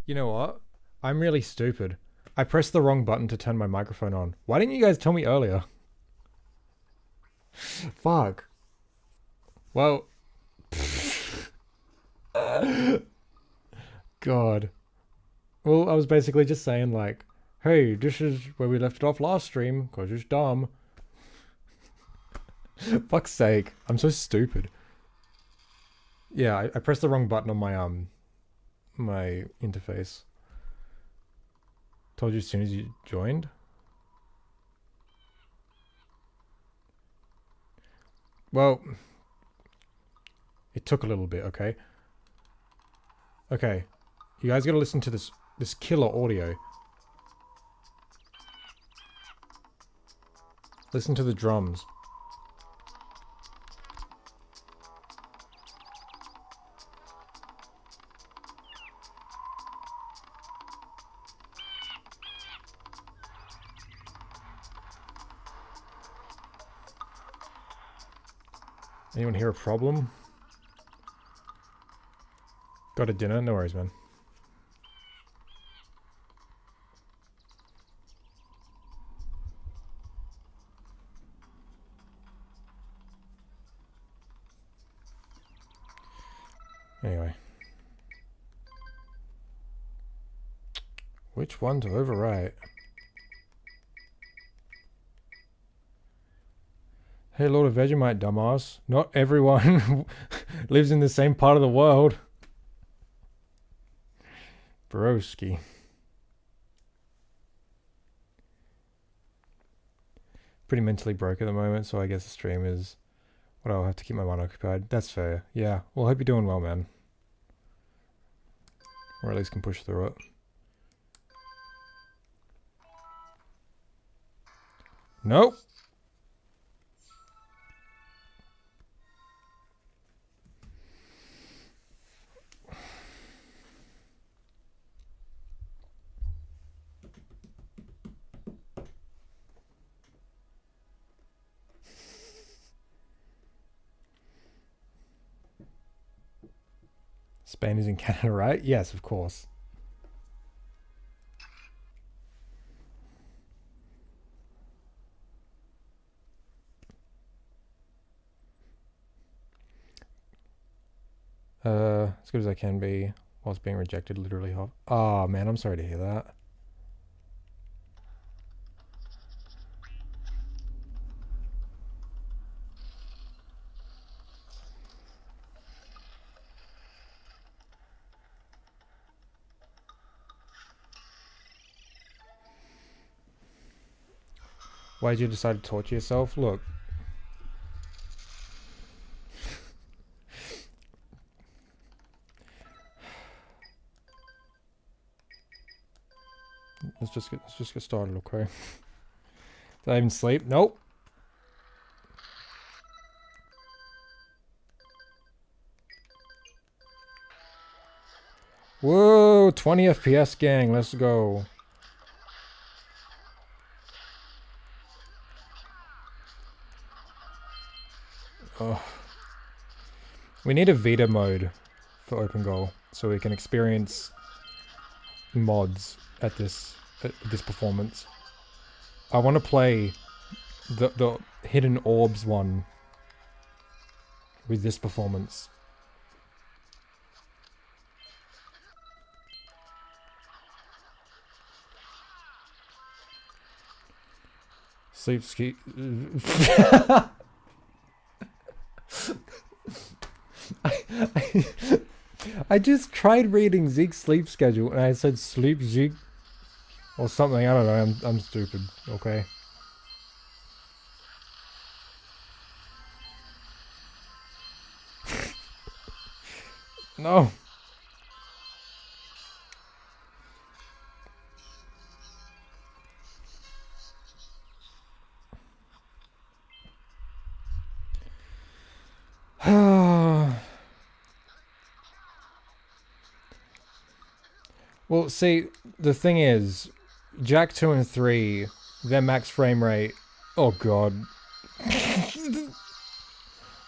You know what? I'm really stupid. I pressed the wrong button to turn my microphone on. Why didn't you guys tell me earlier? Fuck. Well. God. Well, I was basically just saying, like, hey, this is where we left it off last stream, because it's dumb. Fuck's sake. I'm so stupid. Yeah, I pressed the wrong button on my interface. Told you as soon as you joined. Well, it took a little bit, okay? Okay. You guys gotta listen to this killer audio. Listen to the drums. Anyone hear a problem? Got a dinner? No worries, man. Anyway. Which one to overwrite? Hey, Lord of Vegemite, dumbass. Not everyone lives in the same part of the world. Broski. Pretty mentally broke at the moment, so I guess the stream is what I'll have to keep my mind occupied. That's fair. Yeah. Well, I hope you're doing well, man. Or at least can push through it. Nope. Spain is in Canada, right? Yes, of course. As good as I can be whilst being rejected literally. Oh man, I'm sorry to hear that. Why did you decide to torture yourself? Look. Let's just get started, okay? Did I even sleep? Nope. Whoa, 20 FPS gang, let's go. Oh. We need a Vita mode for open goal so we can experience mods at this performance. I want to play the hidden orbs one with this performance. Sleep ski. I just tried reading Zeke's sleep schedule and I said sleep Zeke or something. I don't know. I'm stupid. Okay. No. Well, see, the thing is, Jak 2 and 3, their max frame rate... Oh god.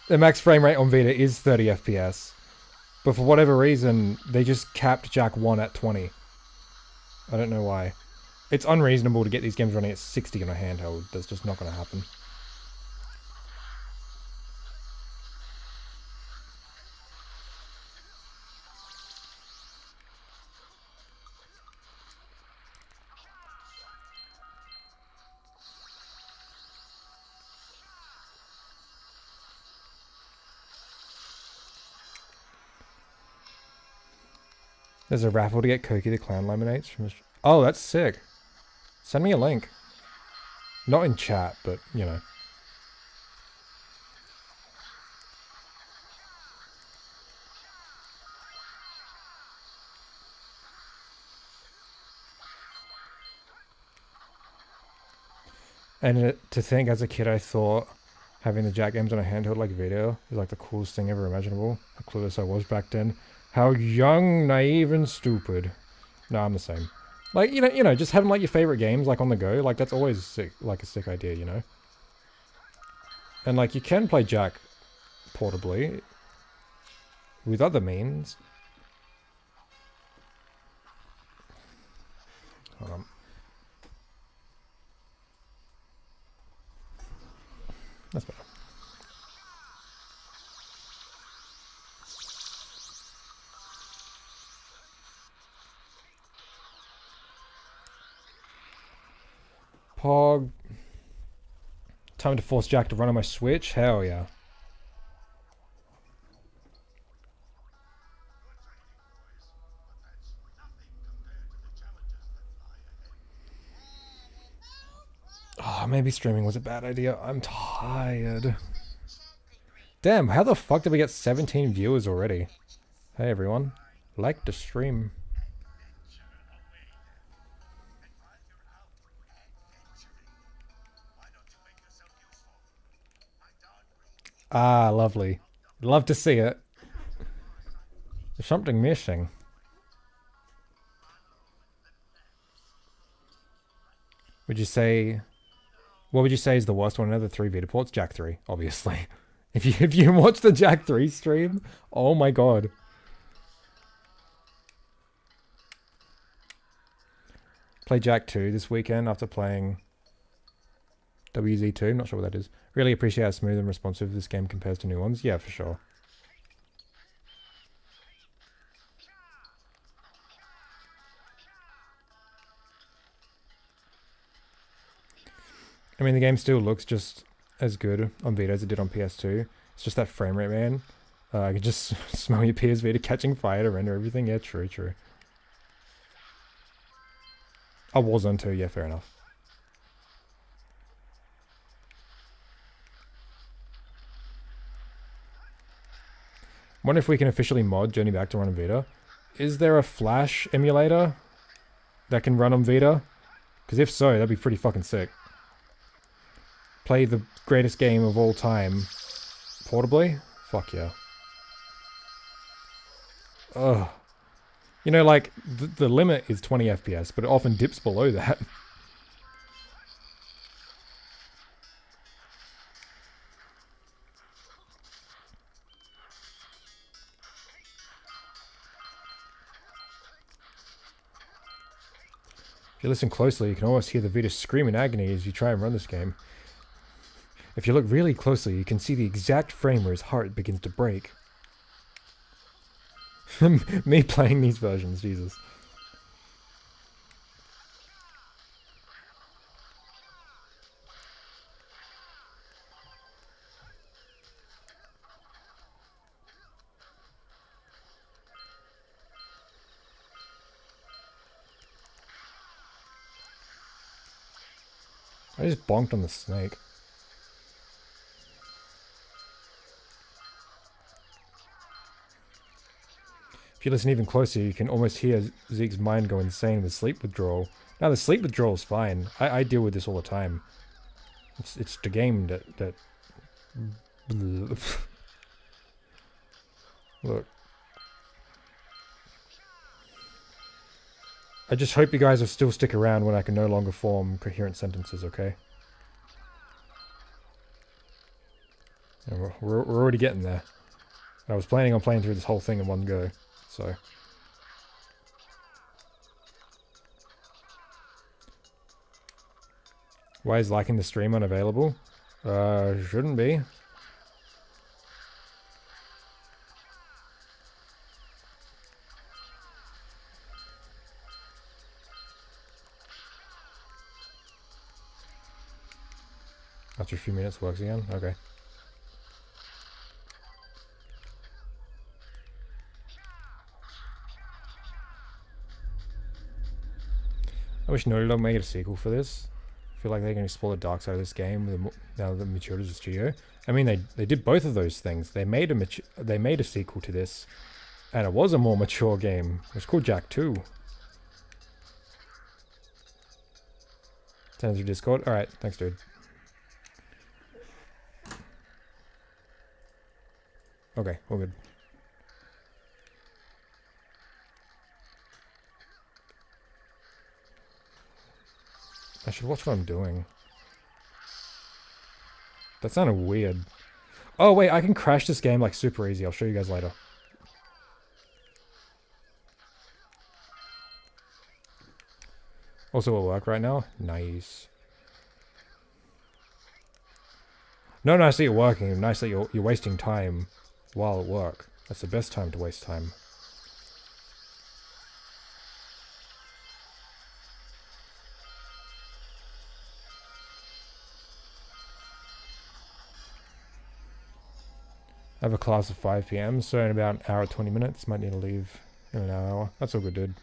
Their max frame rate on Vita is 30 FPS. But for whatever reason, they just capped Jak 1 at 20. I don't know why. It's unreasonable to get these games running at 60 on a handheld. That's just not going to happen. There's a raffle to get Koki the Clown laminates from... Oh, that's sick. Send me a link. Not in chat, but, you know. And to think, as a kid, I thought having the Jak games on a handheld like Vita is like the coolest thing ever imaginable. How clueless I was back then. How young, naive, and stupid. No, I'm the same. Like, you know, just having like your favorite games like on the go, like that's always sick, like a sick idea, you know? And like you can play Jak portably with other means. Hold on. That's better. Pog. Time to force Jak to run on my Switch? Hell yeah. Oh, maybe streaming was a bad idea. I'm tired. Damn, how the fuck did we get 17 viewers already? Hey everyone, like the stream. Ah, lovely. Love to see it. There's something missing. Would you say... What would you say is the worst one? Another 3 Vita ports? Jak 3, obviously. If you watch the Jak 3 stream, oh my god. Play Jak 2 this weekend after playing WZ2. I'm not sure what that is. Really appreciate how smooth and responsive this game compares to new ones. Yeah, for sure. I mean, the game still looks just as good on Vita as it did on PS2. It's just that frame rate, man. I can just smell your PSVita catching fire to render everything. Yeah, true, true. Oh, Warzone 2, yeah, fair enough. Wonder if we can officially mod Journey Back to run on Vita. Is there a Flash emulator that can run on Vita? Because if so, that'd be pretty fucking sick. Play the greatest game of all time portably? Fuck yeah. Ugh. You know, like, the limit is 20 FPS, but it often dips below that. If you listen closely, you can almost hear the Vita scream in agony as you try and run this game. If you look really closely, you can see the exact frame where his heart begins to break. Me playing these versions, Jesus. I just bonked on the snake. If you listen even closer, you can almost hear Zeke's mind go insane with sleep withdrawal. Now, the sleep withdrawal is fine. I deal with this all the time. It's the game that Look. I just hope you guys will still stick around when I can no longer form coherent sentences, okay? And we're already getting there. I was planning on playing through this whole thing in one go, so... Why is liking the stream unavailable? Shouldn't be. After a few minutes works again? Okay. I wish Naughty Dog made a sequel for this. I feel like they can explore the dark side of this game now that matured as a studio. I mean, they did both of those things. They made a sequel to this, and it was a more mature game. It was called Jak 2. Send through Discord. All right, thanks, dude. Okay, all good. I should watch what I'm doing. That sounded weird. Oh wait, I can crash this game like super easy. I'll show you guys later. Also at work right now. Nice. No, nice that you're working. Nice that you're wasting time while at work. That's the best time to waste time. I have a class at 5 PM, so in about an hour 20 minutes. Might need to leave in an hour. That's all good, dude.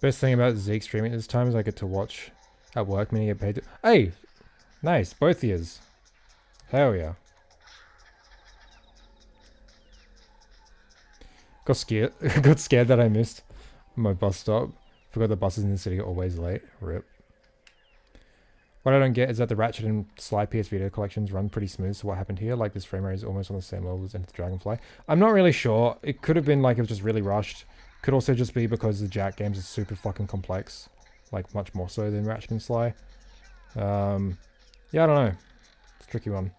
Best thing about Zeke streaming at this time is I get to watch at work, meaning I get paid to... Hey! Nice, both ears. Hell yeah. Got scared that I missed my bus stop. Forgot the buses in the city are always late. Rip. What I don't get is that the Ratchet and Sly PS Vita collections run pretty smooth, so what happened here? Like, this frame rate is almost on the same level as Enter the Dragonfly. I'm not really sure. It could have been like it was just really rushed. Could also just be because the Jak games are super fucking complex. Like, much more so than Ratchet and Sly. Yeah, I don't know. It's a tricky one.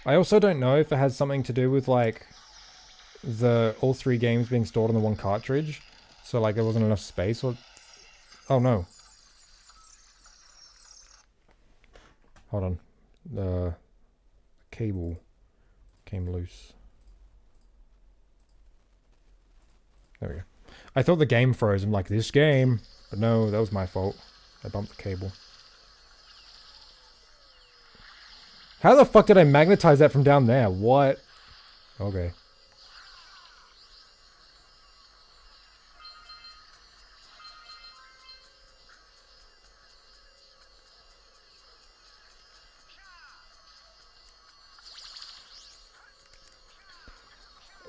I also don't know if it has something to do with, like, all 3 games being stored on the one cartridge. So, like, there wasn't enough space, or... Oh, no. Hold on. The cable came loose. There we go. I thought the game froze. I'm like, this game. But no, that was my fault. I bumped the cable. How the fuck did I magnetize that from down there? What? Okay.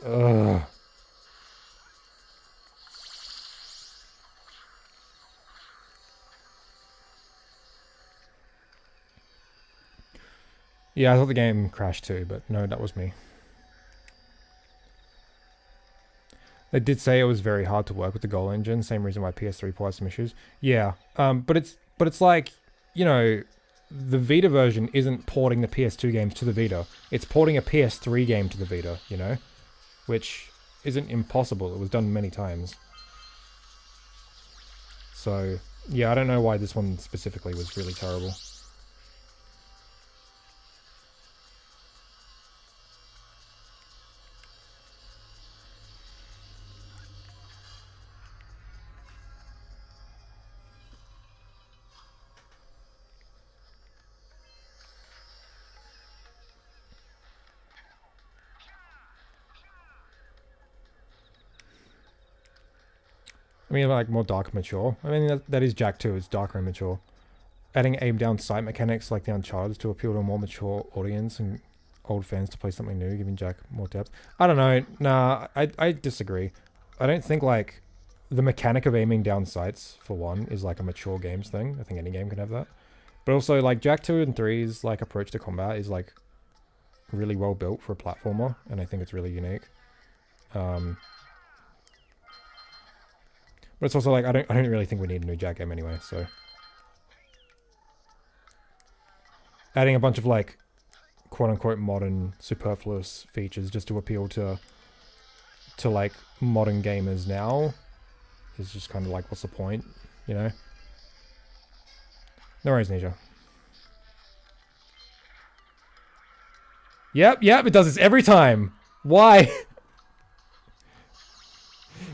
Ugh. Yeah, I thought the game crashed too, but no, that was me. They did say it was very hard to work with the Goal engine, same reason why PS3 had some issues. Yeah, but it's like, you know, the Vita version isn't porting the PS2 games to the Vita. It's porting a PS3 game to the Vita, you know? Which isn't impossible. It was done many times. So, yeah, I don't know why this one specifically was really terrible. I mean, like, more dark and mature. I mean, that is Jak 2. It's darker and mature. Adding aim-down sight mechanics like the Uncharted to appeal to a more mature audience and old fans to play something new, giving Jak more depth. I don't know. Nah, I disagree. I don't think, like, the mechanic of aiming down sights, for one, is, like, a mature games thing. I think any game can have that. But also, like, Jak 2 and 3's, like, approach to combat is, like, really well built for a platformer, and I think it's really unique. But it's also, like, I don't really think we need a new Jak game anyway, so... Adding a bunch of, like, quote-unquote modern, superfluous features just to appeal to like, modern gamers now is just kind of like, what's the point, you know? No worries, Nisha. Yep, it does this every time. Why?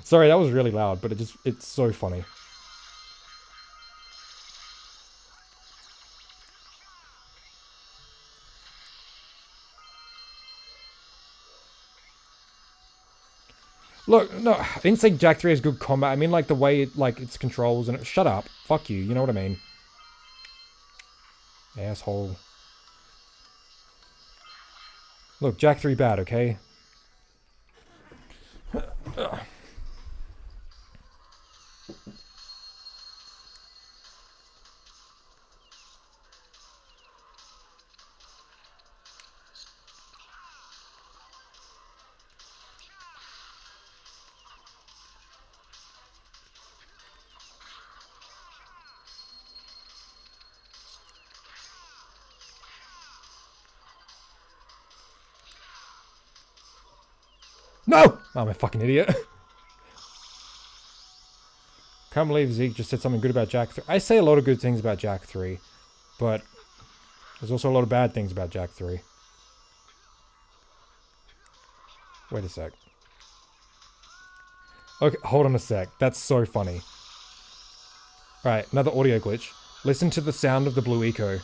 Sorry, that was really loud, but it's so funny. Look, no, I didn't say Jak 3 has good combat. I mean, like, the way it, like, its controls and it... Shut up. Fuck you. You know what I mean. Asshole. Look, Jak 3 bad, okay? No! Oh, I'm a fucking idiot. Can't believe Zeke just said something good about Jak 3. I say a lot of good things about Jak 3, but there's also a lot of bad things about Jak 3. Wait a sec. Okay, hold on a sec. That's so funny. Alright, another audio glitch. Listen to the sound of the blue eco.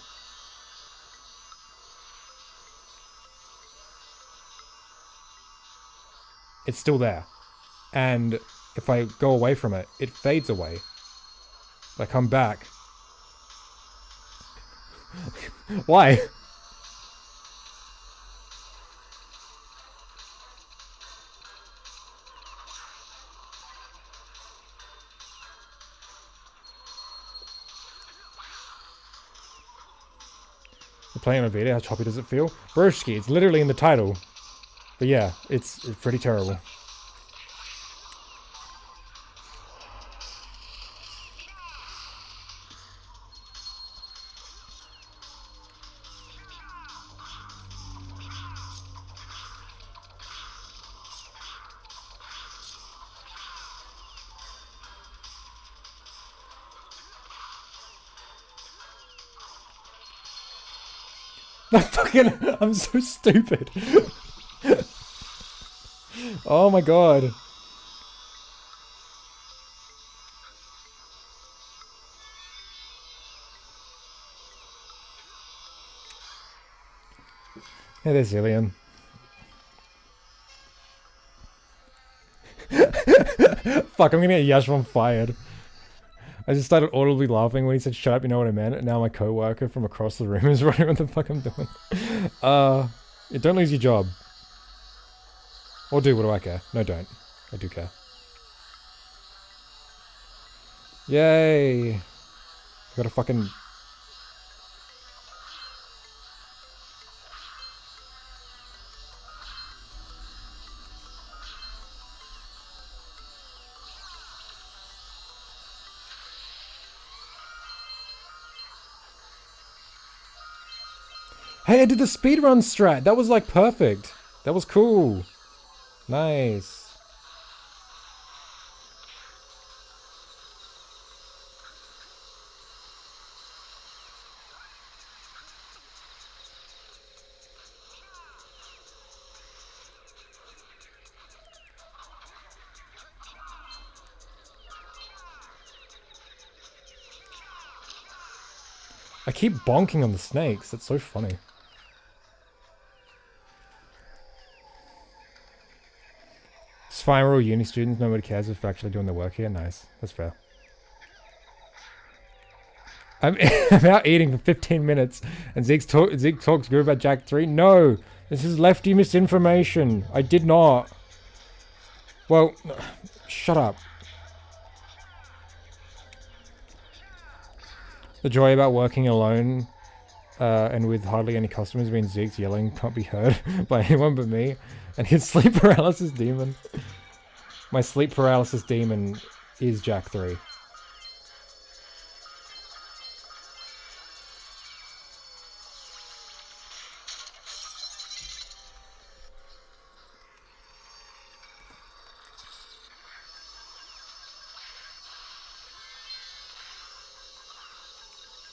It's still there. And if I go away from it, it fades away. If I come back... Why? You're playing on Vita, how choppy does it feel? Broski, it's literally in the title. But yeah, it's pretty terrible. I'm so stupid. Oh my god. Hey there, Zillion. Fuck, I'm gonna get Yashvan fired. I just started audibly laughing when he said, shut up, you know what I meant? And now my co-worker from across the room is wondering what the fuck I'm doing. Yeah, don't lose your job. Or do, what do I care? No, don't. I do care. Yay! I got a fucking... Hey, I did the speedrun strat! That was like perfect! That was cool! Nice! I keep bonking on the snakes, that's so funny. It's fine, we're all uni students, nobody cares if we're actually doing the work here. Nice, that's fair. I'm out eating for 15 minutes and Zeke talks good about Jak 3? No! This is lefty misinformation. I did not. Well, shut up. The joy about working alone and with hardly any customers means Zeke's yelling can't be heard by anyone but me. And his sleep paralysis demon. My sleep paralysis demon is Jak 3.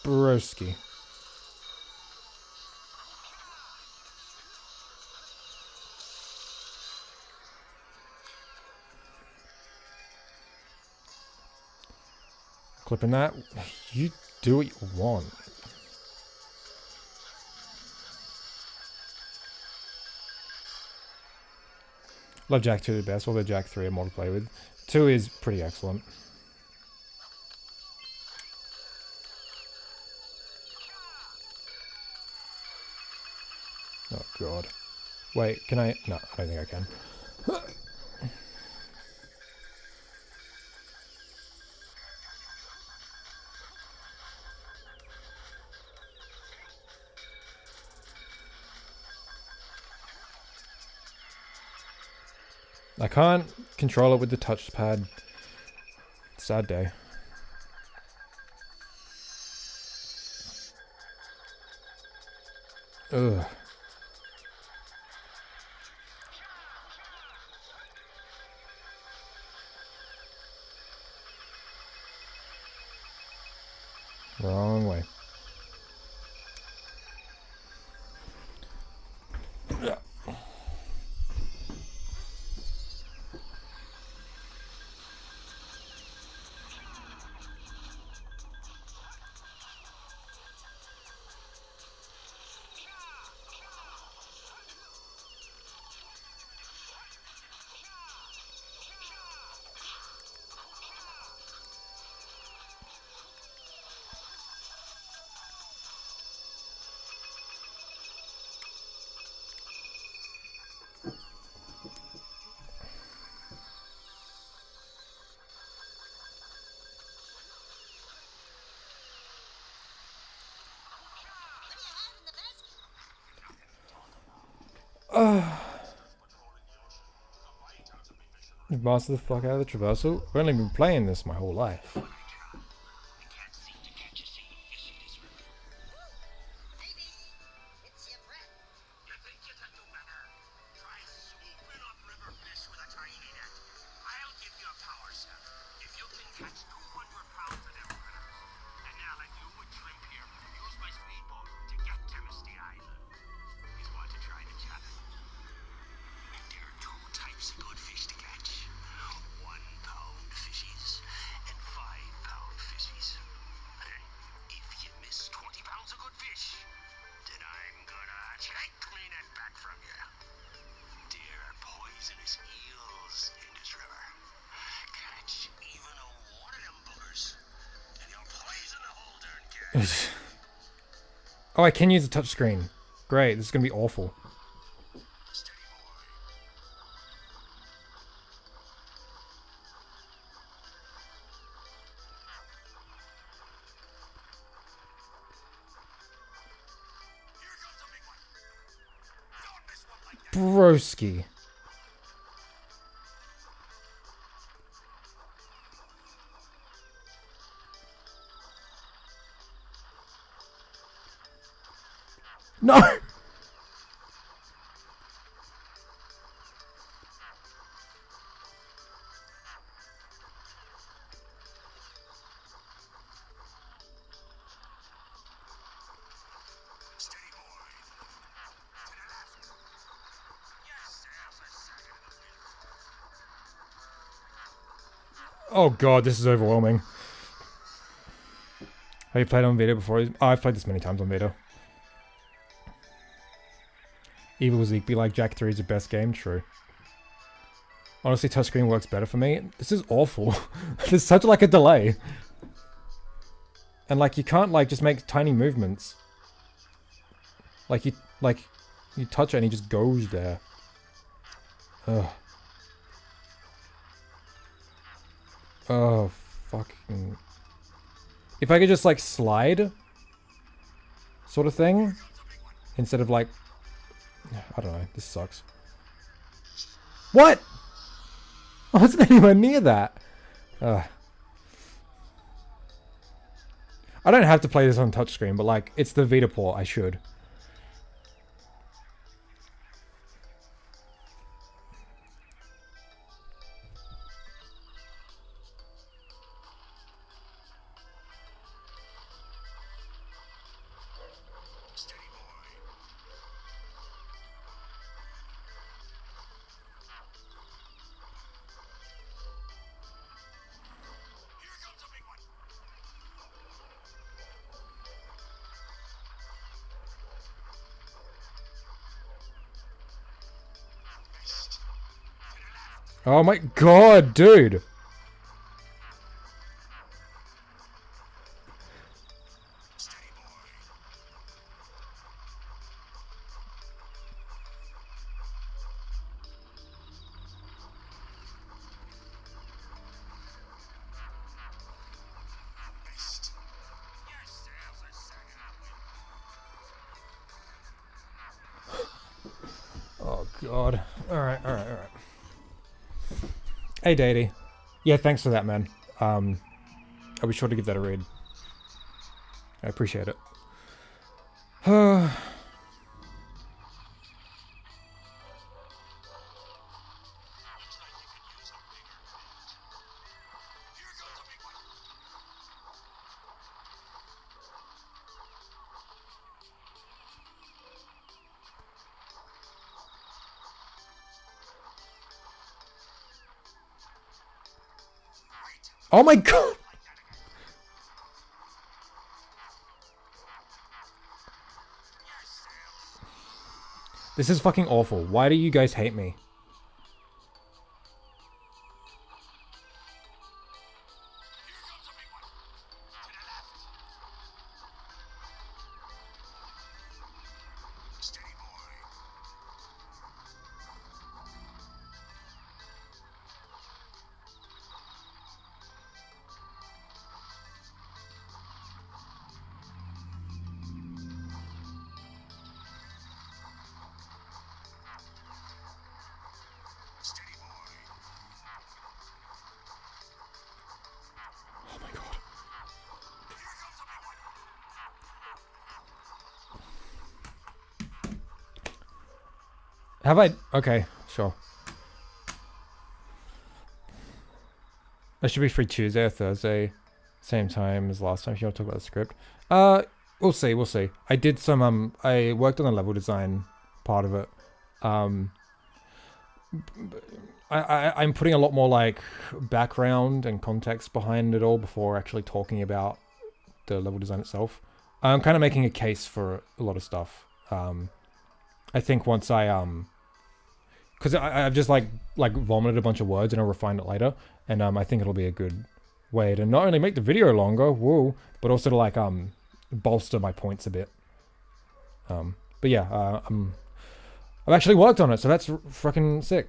Broski. Clipping that. You do what you want. Love Jak 2 the best, although Jak 3 are more to play with. 2 is pretty excellent. Oh god. Wait, can I? No, I don't think I can. I can't control it with the touchpad. Sad day. Ugh. Wrong way. You've mastered the fuck out of the traversal? I've only been playing this my whole life. Oh, I can use a touchscreen. Great, this is gonna be awful. Broski. No! Oh god, this is overwhelming. Have you played on Vita before? Oh, I've played this many times on Vita. Evil Zeke be like Jak 3 is the best game? True. Honestly, touchscreen works better for me. This is awful. There's such like a delay. And like you can't like just make tiny movements. Like You touch it and he just goes there. Ugh. Oh, fucking... If I could just, like, slide... sort of thing? Instead of, like... I don't know. This sucks. What?! I wasn't anywhere near that! Ugh. I don't have to play this on touchscreen, but, like, it's the Vita port. I should. Oh my god, dude! Oh god. Alright, alright, alright. Hey, Datey. Yeah, thanks for that, man. I'll be sure to give that a read. I appreciate it. Oh my god! This is fucking awful. Why do you guys hate me? Have I? Okay, sure. That should be free Tuesday or Thursday. Same time as last time if you want to talk about the script. We'll see, we'll see. I did some, I worked on the level design part of it. I'm putting a lot more, like, background and context behind it all before actually talking about the level design itself. I'm kind of making a case for a lot of stuff. I think once because I've just like vomited a bunch of words and I'll refine it later, and I think it'll be a good way to not only make the video longer, woo, but also to like bolster my points a bit. But yeah, I've actually worked on it, so that's fucking sick.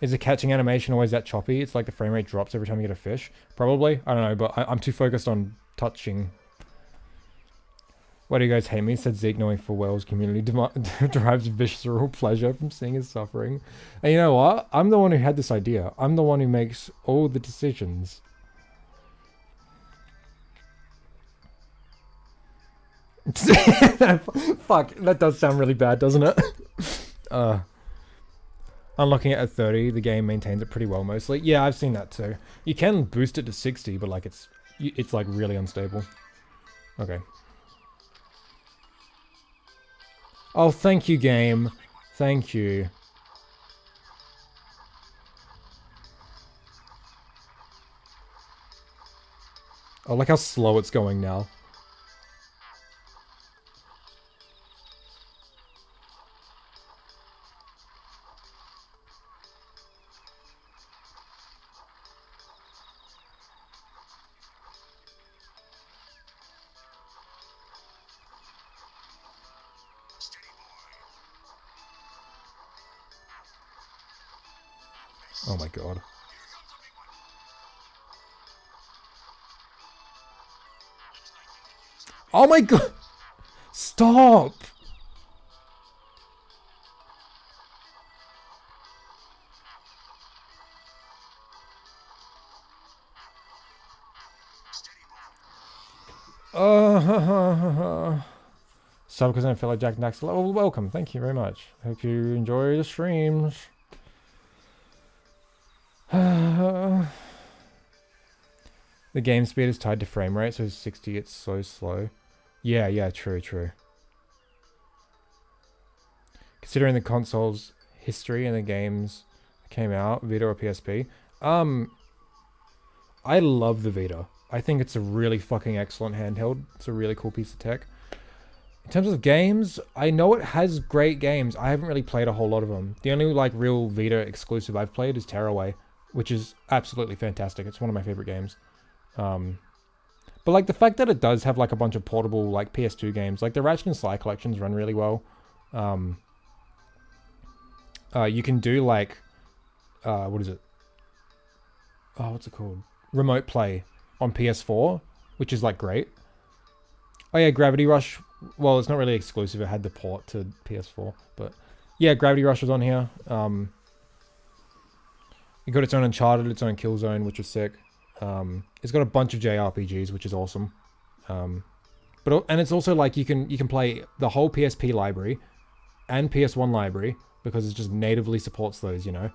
Is the catching animation always that choppy? It's like the frame rate drops every time you get a fish. Probably, I don't know, but I'm too focused on touching. Why do you guys hate me? Said Zeke, knowing full well his community derives visceral pleasure from seeing his suffering. And you know what? I'm the one who had this idea. I'm the one who makes all the decisions. Fuck, that does sound really bad, doesn't it? Unlocking it at 30, the game maintains it pretty well mostly. Yeah, I've seen that too. You can boost it to 60, but like it's like really unstable. Okay. Oh, thank you, game. Thank you. Oh, look how slow it's going now. Oh my god. Oh my god! Stop! Stop because I don't feel like Jak and Daxter. Oh, welcome. Thank you very much. Hope you enjoy the streams. The game speed is tied to frame rate, so 60 it's so slow. Yeah, true. Considering the console's history and the games that came out, Vita or PSP, I love the Vita. I think it's a really fucking excellent handheld. It's a really cool piece of tech. In terms of games, I know it has great games. I haven't really played a whole lot of them. The only like real Vita exclusive I've played is Tearaway, which is absolutely fantastic. It's one of my favorite games. But like the fact that it does have like a bunch of portable like PS2 games, like the Ratchet and Sly collections run really well. You can do like, what is it? Oh, what's it called? Remote play on PS4, which is like great. Oh yeah, Gravity Rush. Well, it's not really exclusive. It had the port to PS4, but yeah, Gravity Rush was on here. It got its own Uncharted, its own Killzone, which was sick. It's got a bunch of JRPGs, which is awesome. And it's also like you can play the whole PSP library and PS1 library because it just natively supports those, you know.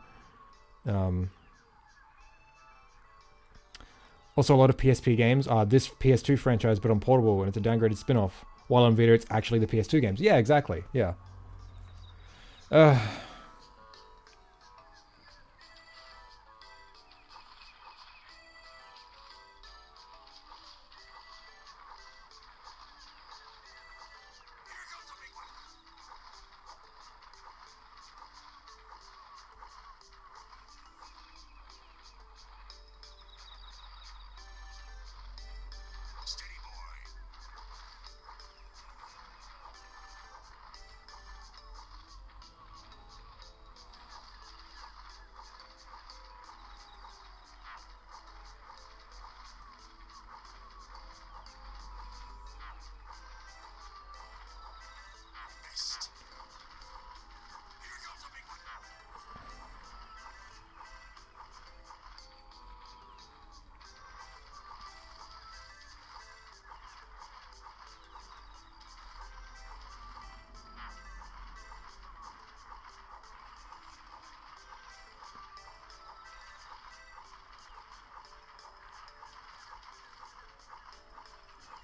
Also, a lot of PSP games are this PS2 franchise, but on portable, and it's a downgraded spin-off. While on Vita, it's actually the PS2 games. Yeah, exactly. Yeah.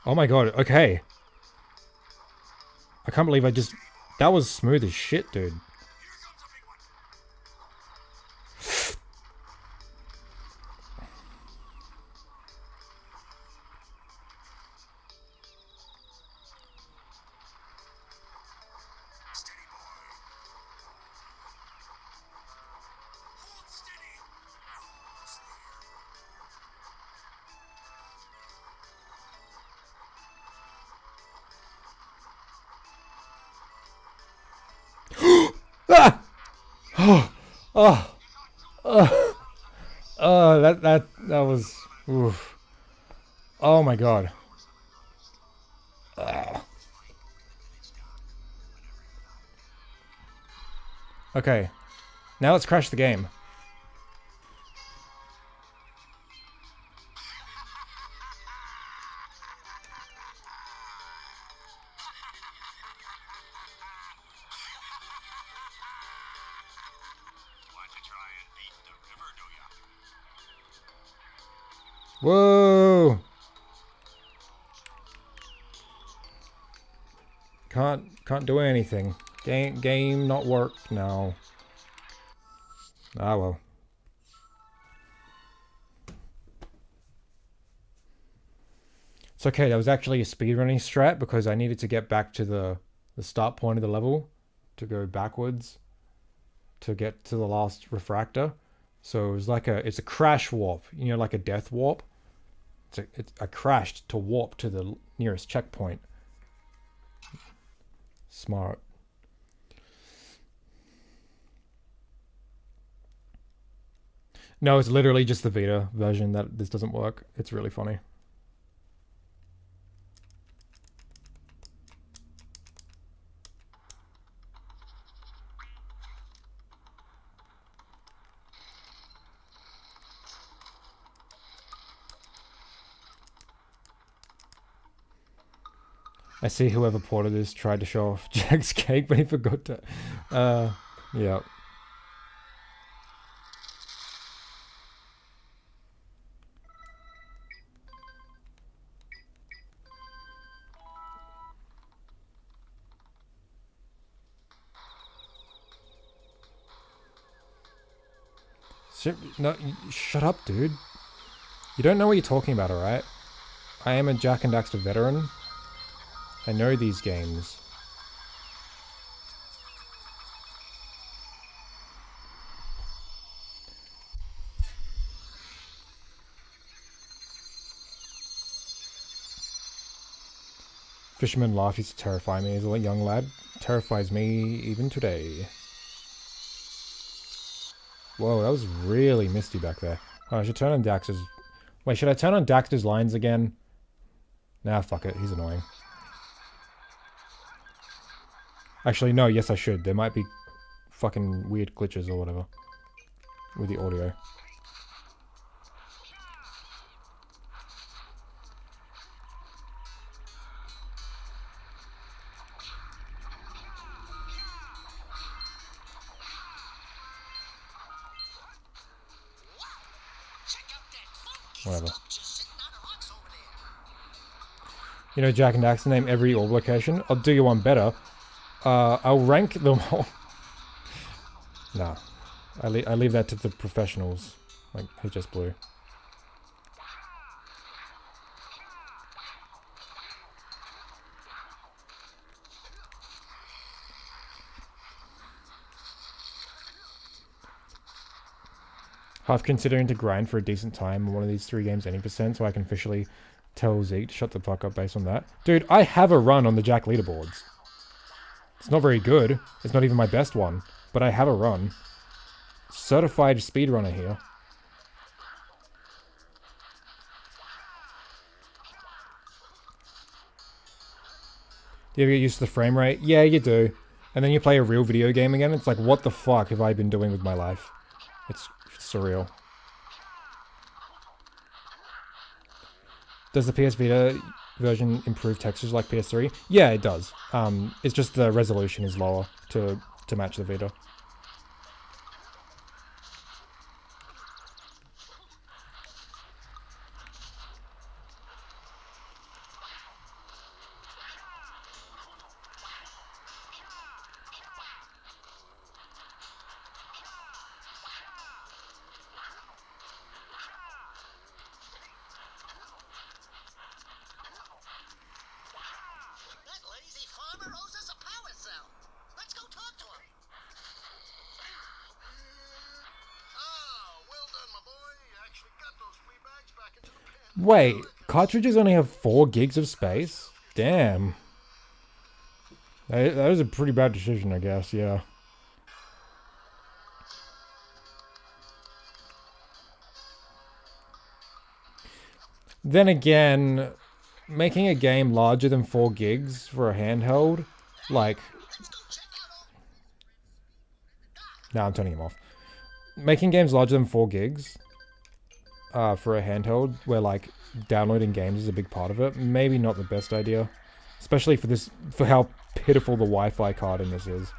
Oh my god, okay. I can't believe I just... That was smooth as shit, dude. Ah! That was... Oof. Oh my god. Okay. Now let's crash the game. Whoa! Can't do anything. Game not work now. Ah well. It's okay, that was actually a speedrunning strat because I needed to get back to the start point of the level to go backwards to get to the last refractor. So it was like it's a crash warp, you know, like a death warp. I crashed to warp to the nearest checkpoint. Smart. No, it's literally just the Vita version that this doesn't work. It's really funny. I see whoever ported this tried to show off Jack's cake, but he forgot to... yeah. No, shut up, dude. You don't know what you're talking about, alright? I am a Jak and Daxter veteran. I know these games. Fisherman laugh used to terrify me as a young lad. Terrifies me even today. Whoa, that was really misty back there. Oh, I should turn on Daxter's... Wait, should I turn on Daxter's lines again? Nah, fuck it. He's annoying. Actually, no, yes I should. There might be fucking weird glitches or whatever with the audio. Whatever. You know, Jak and Daxter, name every orb location. I'll do you one better. I'll rank them all. Nah. I leave that to the professionals. Like HS Blue. Half considering to grind for a decent time on one of these 3 games any percent so I can officially tell Zeke to shut the fuck up based on that. Dude, I have a run on the Jak leaderboards. It's not very good. It's not even my best one. But I have a run. Certified speedrunner here. Do you ever get used to the frame rate? Yeah, you do. And then you play a real video game again, it's like, what the fuck have I been doing with my life? It's surreal. Does the PS Vita version improve textures like PS3? Yeah, it does. It's just the resolution is lower to match the Vita. Wait, cartridges only have 4 gigs of space? Damn. That was a pretty bad decision, I guess, yeah. Then again, making a game larger than 4 gigs for a handheld, like... Nah, I'm turning him off. Making games larger than 4 gigs for a handheld, where like downloading games is a big part of it, maybe not the best idea. Especially for how pitiful the Wi-Fi card in this is.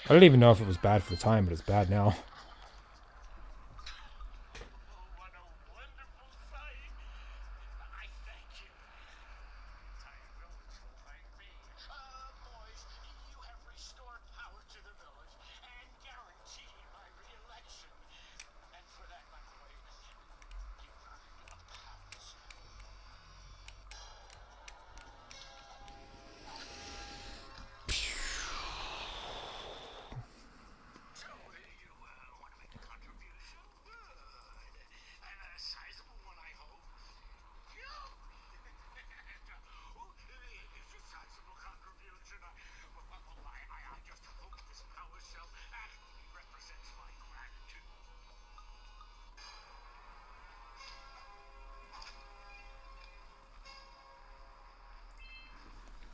I don't even know if it was bad for the time, but it's bad now.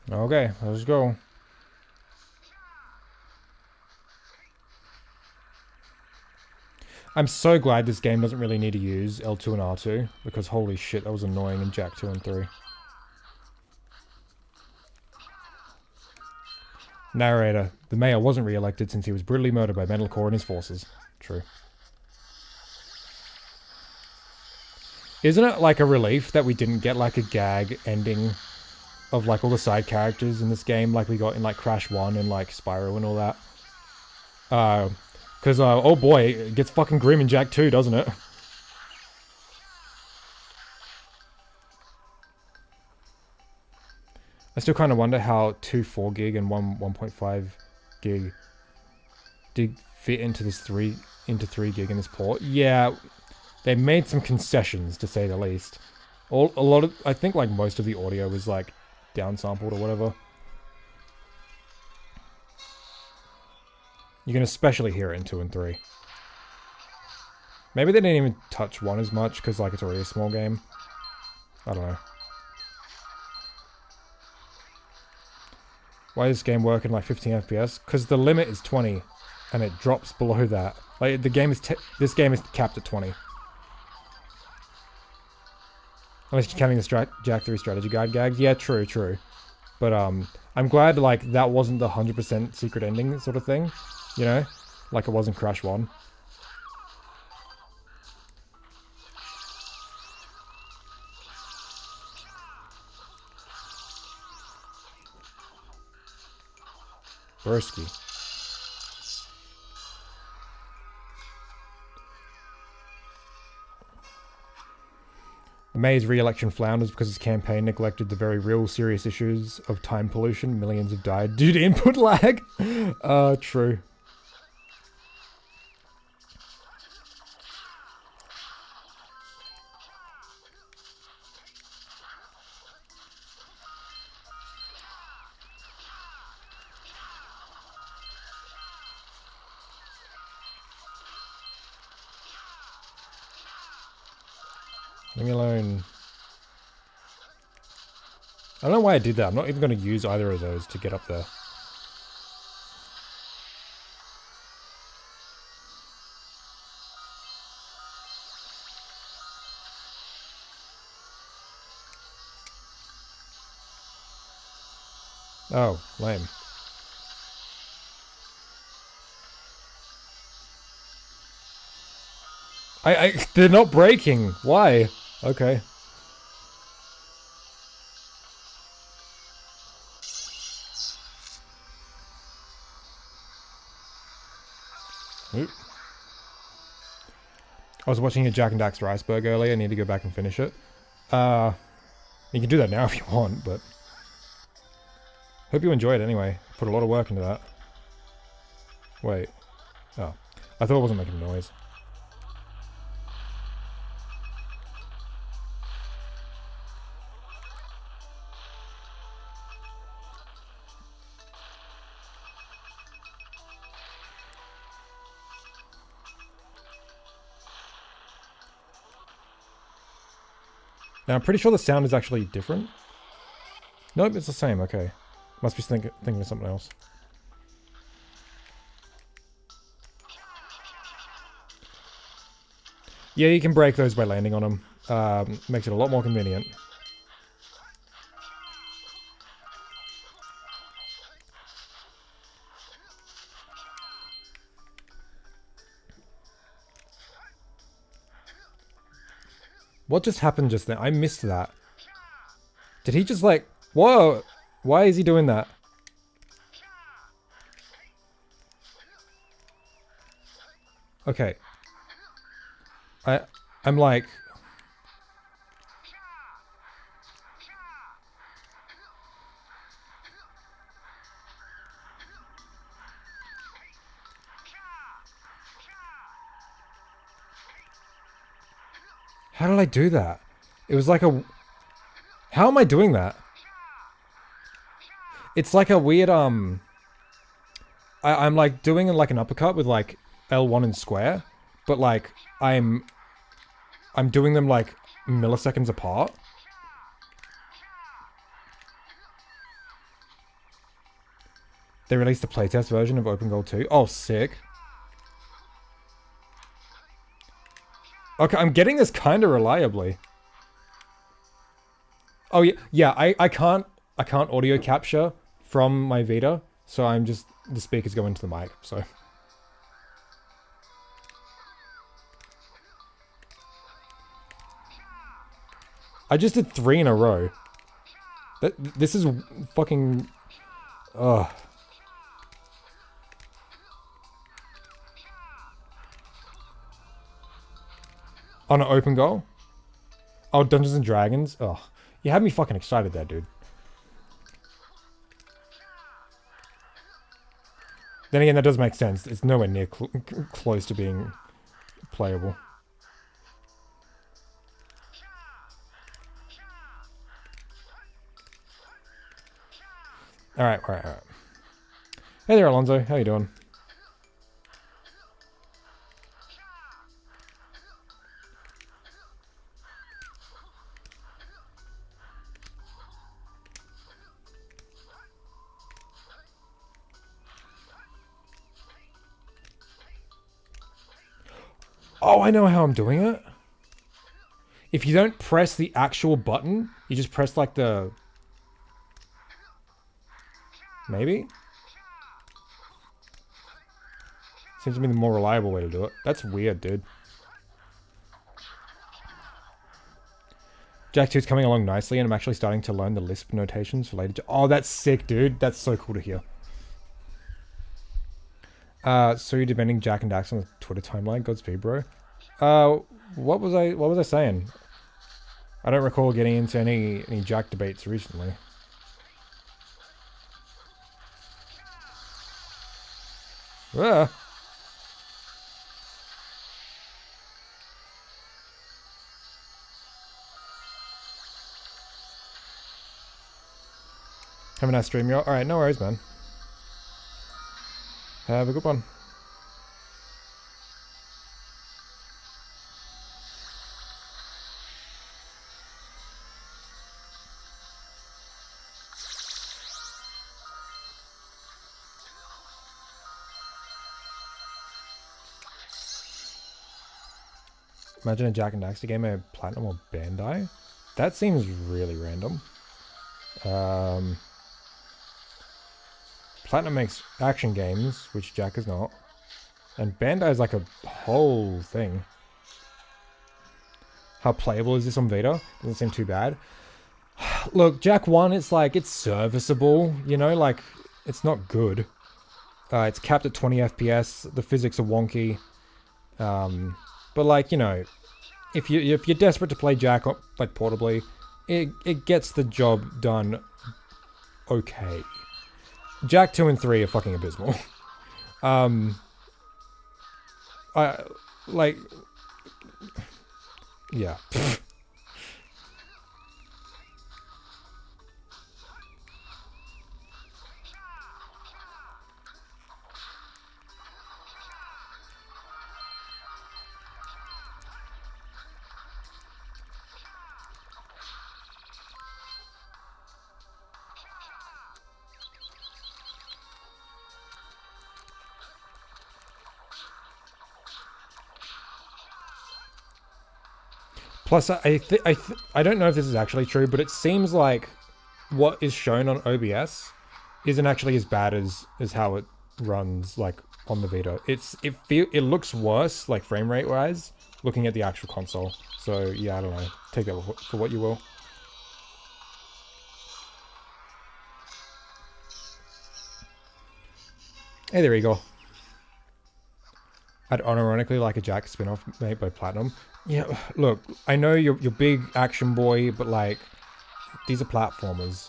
Okay, let's go. I'm so glad this game doesn't really need to use L2 and R2, because holy shit, that was annoying in Jak 2 and 3. Narrator. The mayor wasn't re-elected since he was brutally murdered by Metalcore and his forces. True. Isn't it like a relief that we didn't get like a gag ending of like all the side characters in this game like we got in like Crash 1 and like Spyro and all that? Because, oh boy, it gets fucking grim in Jak 2, doesn't it? I still kind of wonder how 2 4 gig and 1 1.5 gig did fit into this 3 gig in this port. Yeah, they made some concessions to say the least. I think like most of the audio was like downsampled or whatever. You can especially hear it in 2 and 3. Maybe they didn't even touch 1 as much because like it's already a small game. I don't know. Why does this game work in like 15 FPS? Because the limit is 20, and it drops below that. Like the game is this game is capped at 20. Unless you're counting the Jak 3 strategy guide gags. Yeah, true. But I'm glad like that wasn't the 100% secret ending sort of thing, you know, like it was in Crash 1. Broski. May's re-election flounders because his campaign neglected the very real serious issues of time pollution. Millions have died due to input lag. True. Leave me alone. I don't know why I did that. I'm not even going to use either of those to get up there. Oh, lame. They're not breaking. Why? Okay. Oop. I was watching a Jak and Daxter iceberg earlier. I need to go back and finish it. You can do that now if you want, but... Hope you enjoy it anyway. Put a lot of work into that. Wait. Oh. I thought it wasn't making noise. Now, I'm pretty sure the sound is actually different. Nope, it's the same. Okay. Must be thinking of something else. Yeah, you can break those by landing on them. Makes it a lot more convenient. What just happened just then? I missed that. Did he just like... Whoa! Why is he doing that? Okay. I'm like... How did I do that? It was like a... How am I doing that? It's like a weird, I'm like doing like an uppercut with like L1 and square, but like I'm doing them like milliseconds apart. They released the playtest version of Open Goal 2. Oh, sick. Okay, I'm getting this kind of reliably. Oh yeah, yeah. I can't audio capture from my Vita, so I'm just the speakers go into the mic. So I just did 3 in a row. This is fucking. Ugh. On an open goal? Oh, Dungeons and Dragons? Oh, you had me fucking excited there, dude. Then again, that does make sense. It's nowhere near close to being playable. Alright. Hey there, Alonzo. How you doing? Oh, I know how I'm doing it. If you don't press the actual button, you just press like the... Maybe? Seems to be the more reliable way to do it. That's weird, dude. Jak 2 is coming along nicely, and I'm actually starting to learn the Lisp notations related to... Oh, that's sick, dude. That's so cool to hear. So you're defending Jak and Daxter on the Twitter timeline. Godspeed, bro. What was I saying? I don't recall getting into any Jak debates recently. Ah. Have a nice stream, y'all. Alright, no worries, man. Have a good one. Imagine a Jak and Daxter game at Platinum or Bandai? That seems really random. Platinum makes action games, which Jak is not. And Bandai is like a whole thing. How playable is this on Vita? Doesn't seem too bad. Look, Jak 1, it's like, it's serviceable, you know, like, it's not good. It's capped at 20 FPS, the physics are wonky. But like, you know, if you're desperate to play Jak, like, portably, it gets the job done okay. Jak 2 and 3 are fucking abysmal. Yeah. Plus, I don't know if this is actually true, but it seems like what is shown on OBS isn't actually as bad as how it runs like on the Vita. It looks worse, like frame rate wise, looking at the actual console. So yeah, I don't know. Take that for what you will. Hey, there you go. I'd unironically like a Jak spin-off made by Platinum. Yeah, look, I know you're big action boy, but like, these are platformers.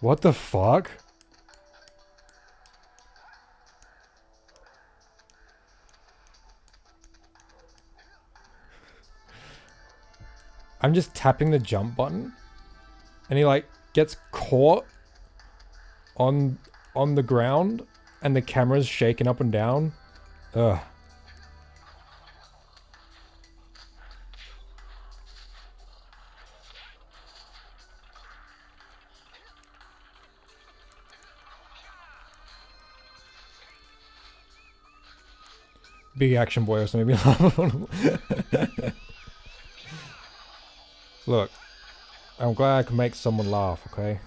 What the fuck? I'm just tapping the jump button and he like gets caught on the ground and the camera's shaking up and down. Ugh. Big action boy also made me laugh. Look, I'm glad I can make someone laugh, okay?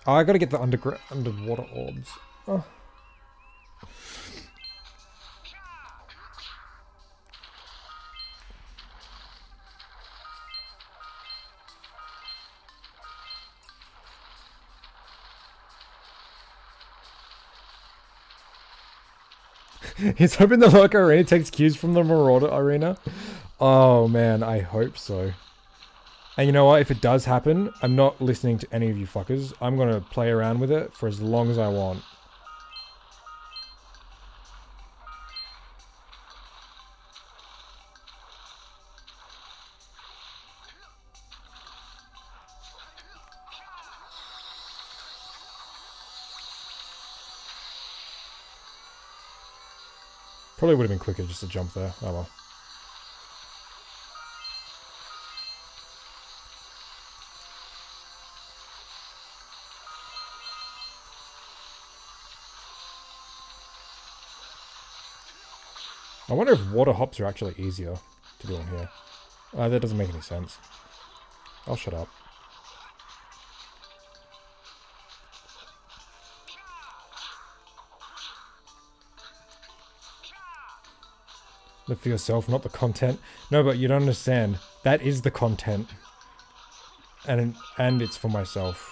Oh, I gotta get the underwater orbs. Oh. He's hoping the Locker Arena takes cues from the Marauder Arena. Oh man, I hope so. And you know what? If it does happen, I'm not listening to any of you fuckers. I'm gonna play around with it for as long as I want. Probably would have been quicker just to jump there. Oh well. I wonder if water hops are actually easier to do on here. That doesn't make any sense. I'll shut up. Live for yourself, not the content. No, but you don't understand. That is the content. And it's for myself.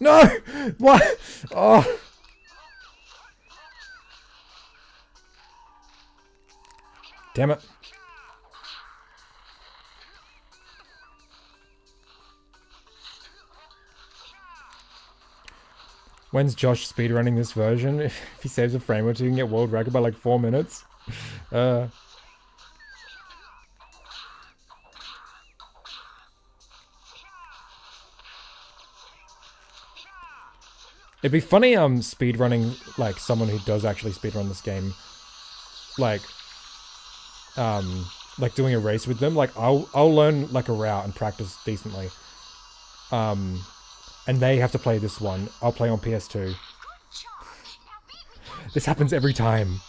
No! What? Oh! Damn it. When's Josh speedrunning this version? If he saves a frame or two, he can get world record by like 4 minutes. It'd be funny speedrunning like someone who does actually speedrun this game. Like doing a race with them. Like I'll learn like a route and practice decently. And they have to play this one. I'll play on PS2. This happens every time.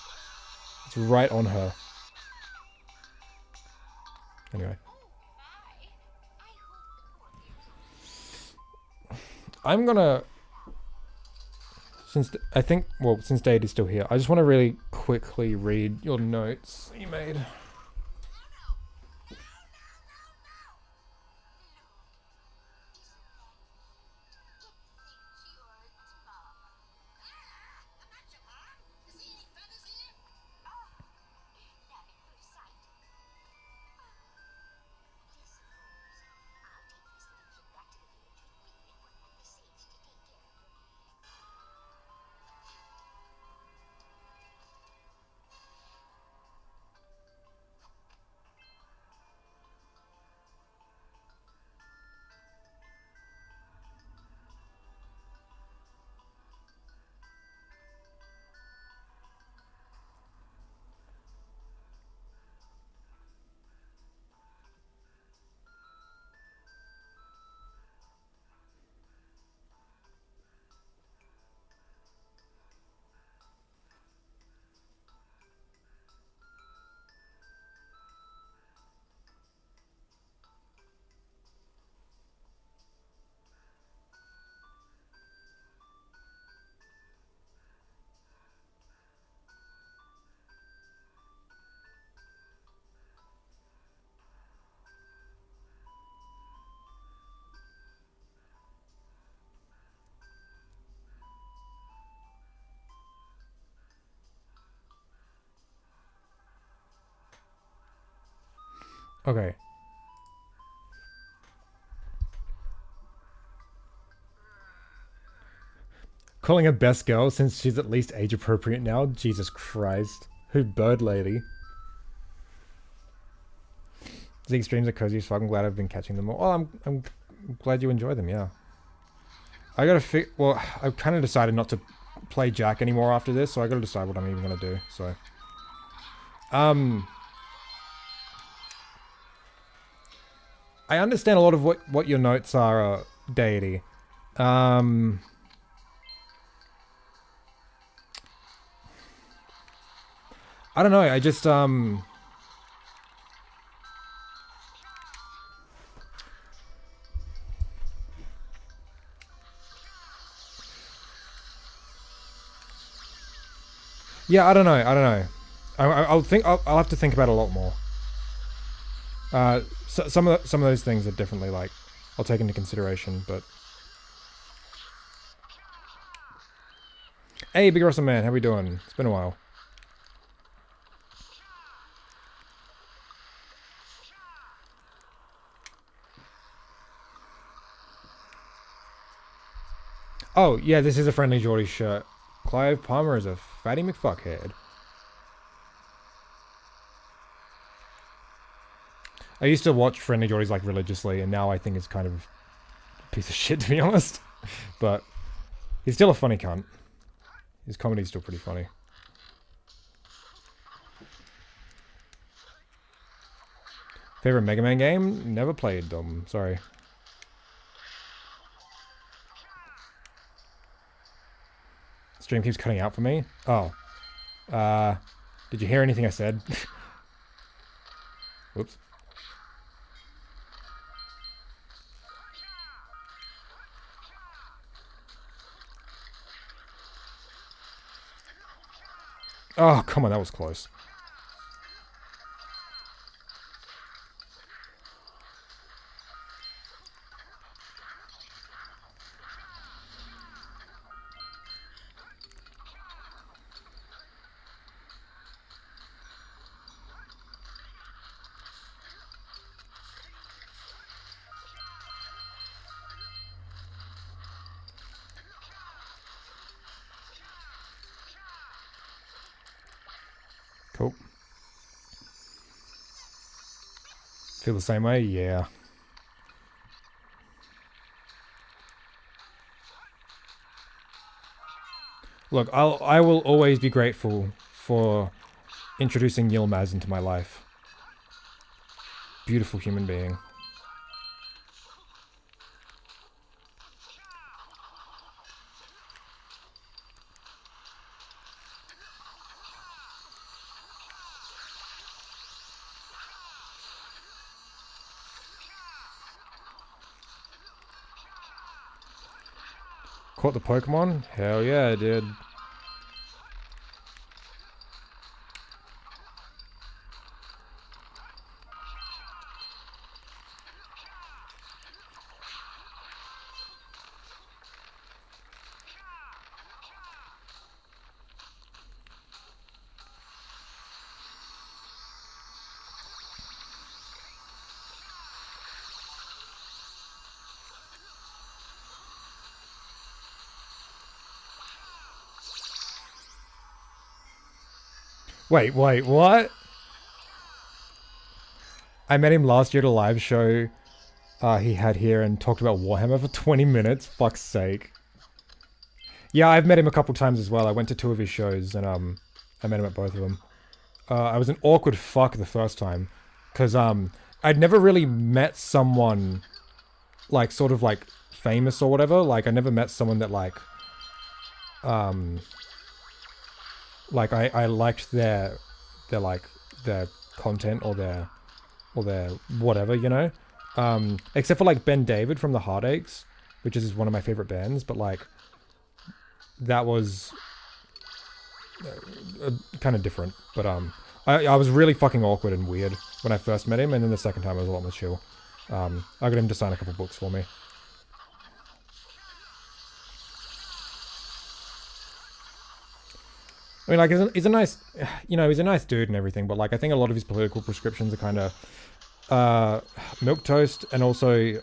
It's right on her. Anyway. I'm gonna... Since Dade is still here, I just want to really quickly read your notes that you made. Okay. Calling her best girl since she's at least age appropriate now? Jesus Christ. Who bird lady? Zeke streams are cozy as fuck. I'm glad I've been catching them all. Oh, I'm glad you enjoy them, yeah. I gotta well, I've kind of decided not to play Jak anymore after this, so I gotta decide what I'm even gonna do, so. I understand a lot of what your notes are, Deity. I don't know, I just, yeah, I don't know. I'll have to think about it a lot more. So some of those things are definitely like, I'll take into consideration, but. Hey, Big Awesome Man, how we doing? It's been a while. Oh, yeah, this is a Friendly Geordie shirt. Clive Palmer is a fatty McFuckhead. I used to watch Friendly Geordies like religiously, and now I think it's kind of a piece of shit, to be honest. But he's still a funny cunt. His comedy's still pretty funny. Favorite Mega Man game? Never played them. Sorry. Stream keeps cutting out for me. Oh. Did you hear anything I said? Whoops. Oh, come on, that was close. Cool. Feel the same way? Yeah. Look, I will always be grateful for introducing Yilmaz into my life. Beautiful human being. Caught the Pokemon? Hell yeah, I did. Wait, what? I met him last year at a live show he had here and talked about Warhammer for 20 minutes. Fuck's sake. Yeah, I've met him a couple times as well. I went to 2 of his shows and I met him at both of them. I was an awkward fuck the first time because I'd never really met someone like sort of like famous or whatever. Like I never met someone that like I liked their content or their whatever, you know? Except for like Ben David from the Heartaches, which is one of my favorite bands, but like that was kind of different. But I was really fucking awkward and weird when I first met him, and then the second time I was a lot more chill. I got him to sign a couple books for me. I mean, like, he's a nice, you know, he's a nice dude and everything, but like, I think a lot of his political prescriptions are kind of milquetoast, and also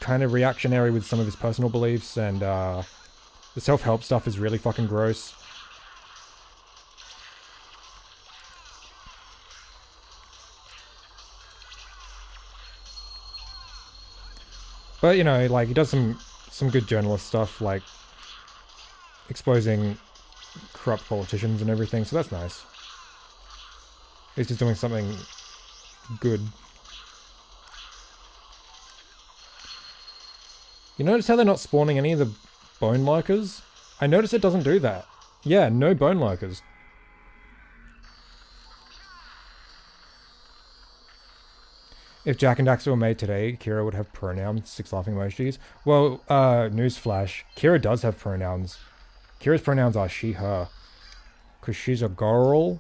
kind of reactionary with some of his personal beliefs, and the self-help stuff is really fucking gross. But, you know, like, he does some good journalist stuff, like exposing corrupt politicians and everything, so that's nice. He's just doing something good. You notice how they're not spawning any of the bone lurkers? I notice it doesn't do that. Yeah, no bone lurkers. If Jak and Daxter were made today, Kira would have pronouns, 6 laughing emojis. Well, newsflash, Kira does have pronouns. Kira's pronouns are she, her. Because she's a girl.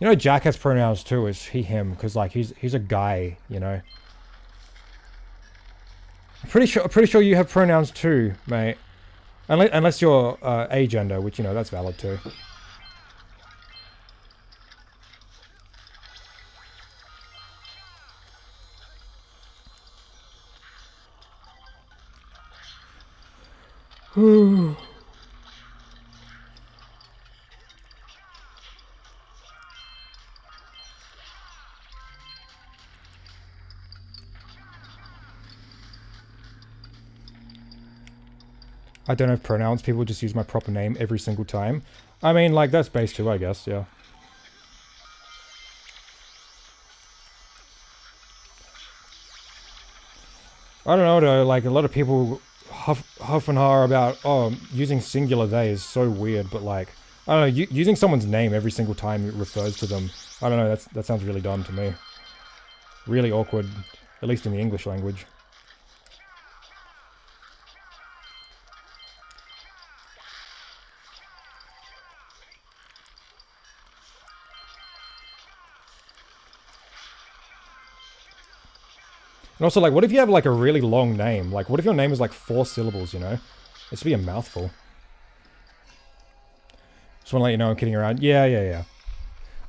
You know, Jak has pronouns too, is he, him, because like he's a guy, you know. I'm pretty sure you have pronouns too, mate. Unless you're agender, which, you know, that's valid too. I don't have pronouns, people just use my proper name every single time. I mean, like, that's base too, I guess, yeah. I don't know though, like, a lot of people huff and har about, oh, using singular they is so weird, but like, I don't know, using someone's name every single time it refers to them, I don't know, that sounds really dumb to me. Really awkward, at least in the English language. And also, like, what if you have, like, a really long name? Like, what if your name is, like, 4 syllables, you know? It should be a mouthful. Just want to let you know I'm kidding around. Yeah.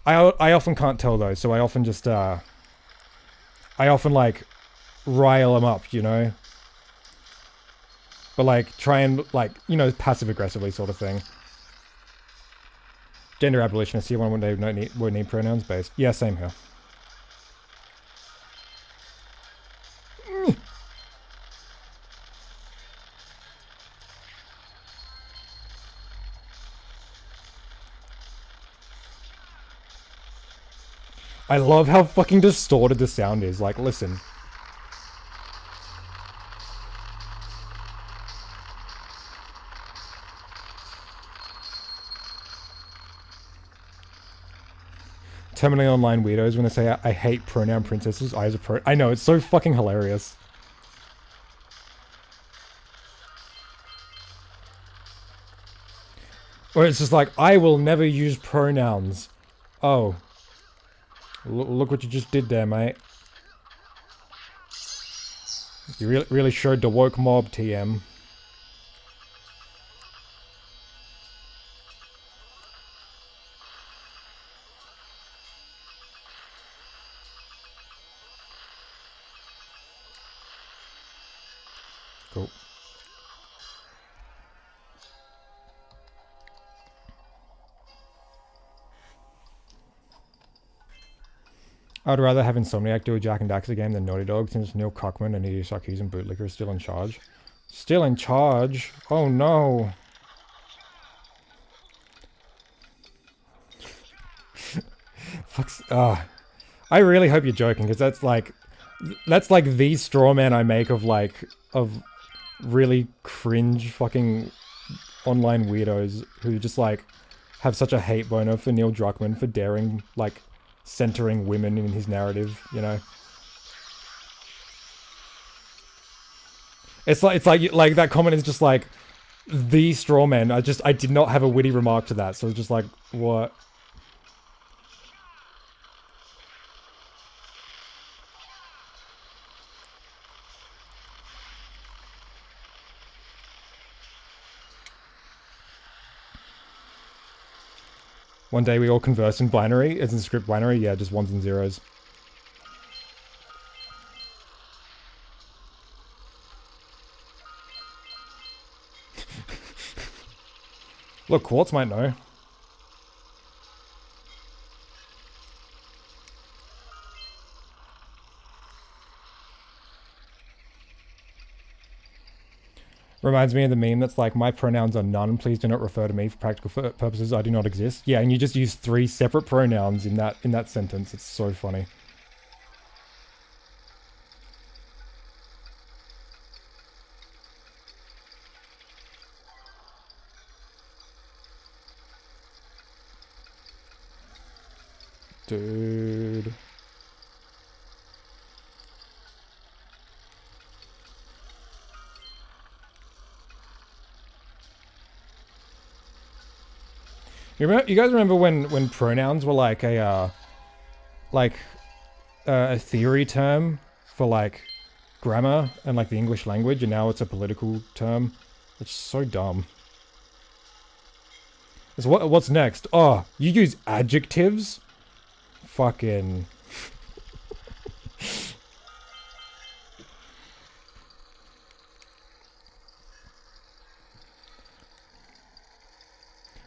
I often can't tell, though, so I often just, I often, like, rile them up, you know? But, like, try and, like, you know, passive-aggressively sort of thing. Gender abolitionists here, one would need pronouns based. Yeah, same here. I love how fucking distorted the sound is. Like, listen. Terminally online weirdos when they say I hate pronoun princesses. I know, it's so fucking hilarious. Or it's just like, I will never use pronouns. Oh. Look what you just did there, mate. You really showed the woke mob, TM. Cool. I'd rather have Insomniac do a Jak and Daxter game than Naughty Dog, since Neil Cuckman and Hideo Sarkeesian and Bootlicker are still in charge. Still in charge? Oh no. Fuck's... I really hope you're joking, because that's like the straw man I make of really cringe fucking online weirdos who just like have such a hate boner for Neil Druckmann for daring, like, centering women in his narrative, you know. It's like that comment is just like the straw man. I did not have a witty remark to that, so it's just like, what? One day we all converse in binary, as in script binary. Yeah, just ones and zeros. Look, Quartz might know. Reminds me of the meme that's like, my pronouns are none, please do not refer to me for practical purposes, I do not exist. Yeah, and you just use 3 separate pronouns in that sentence. It's so funny. Dude. You guys remember when pronouns were like a theory term for like grammar and like the English language, and now it's a political term? It's so dumb. It's what's next? Oh, you use adjectives? Fucking...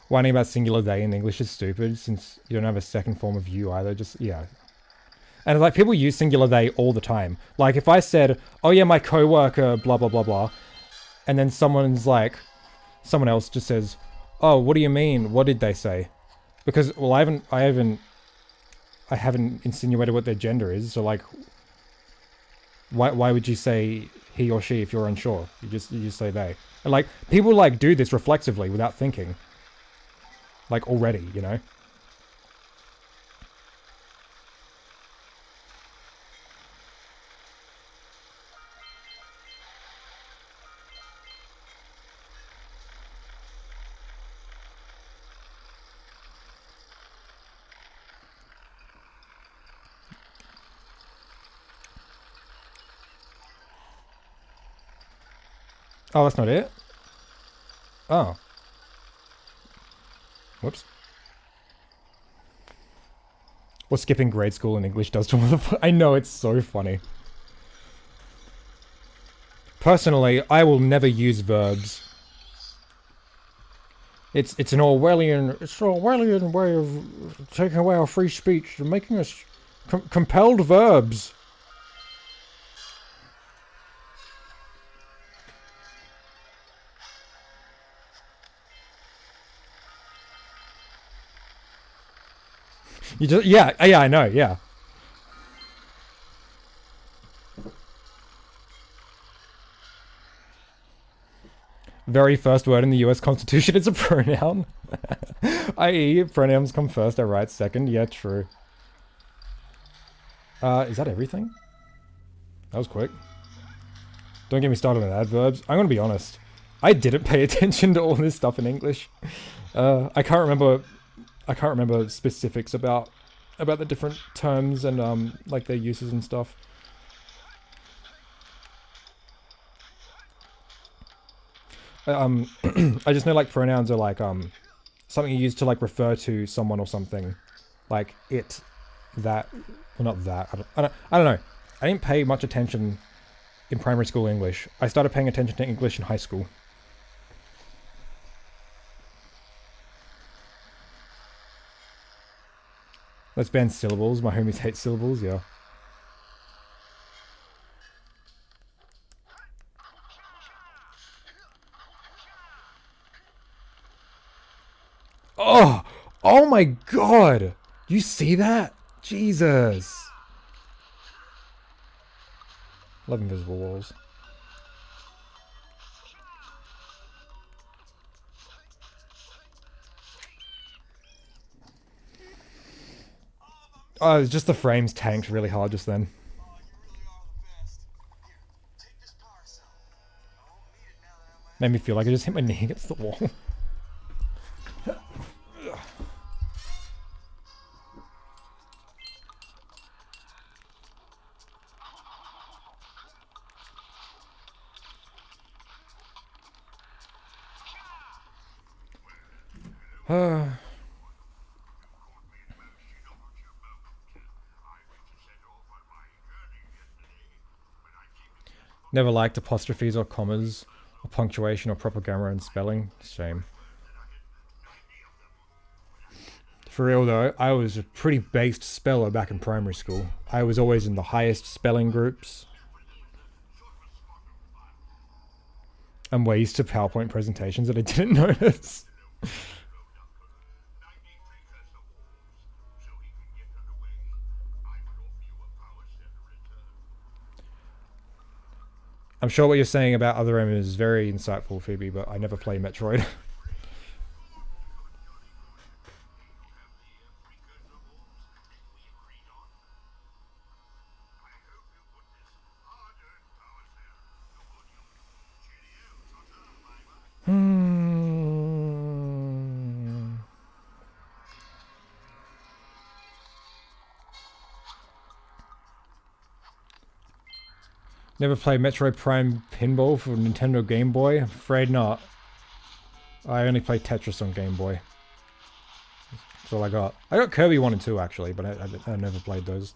Whining about singular they in English is stupid, since you don't have a second form of you either. Just, yeah. And like, people use singular they all the time. Like, if I said, oh yeah, my coworker, blah blah blah blah, and then someone else just says, oh, what do you mean? What did they say? Because, well, I haven't insinuated what their gender is, so like, why would you say he or she if you're unsure? You just say they. And like, people like do this reflexively without thinking. Like, already, you know? Oh, that's not it? Oh. Whoops. What skipping grade school in English does to one of the... I know, it's so funny. Personally, I will never use verbs. It's an Orwellian way of taking away our free speech and making us compelled verbs. You just, yeah, I know, yeah. Very first word in the US Constitution is a pronoun. I.e., pronouns come first, I write second. Yeah, true. Is that everything? That was quick. Don't get me started on adverbs. I'm gonna be honest. I didn't pay attention to all this stuff in English. I can't remember specifics about the different terms and like their uses and stuff. I just know like pronouns are like something you use to like refer to someone or something, like it, that, well, not that. I don't know. I didn't pay much attention in primary school English. I started paying attention to English in high school. Let's ban syllables. My homies hate syllables, yeah. Oh! Oh my god! You see that? Jesus! Love invisible walls. Oh, it's just the frames tanked really hard just then. Made me feel like I just hit my knee against the wall. Never liked apostrophes or commas, or punctuation or proper grammar and spelling. Shame. For real though, I was a pretty based speller back in primary school. I was always in the highest spelling groups. I'm way used to PowerPoint presentations that I didn't notice. I'm sure what you're saying about other M is very insightful, Phoebe, but I never play Metroid. Never played Metroid Prime Pinball for Nintendo Game Boy? I'm afraid not. I only play Tetris on Game Boy. That's all I got. I got Kirby 1 and 2 actually, but I never played those.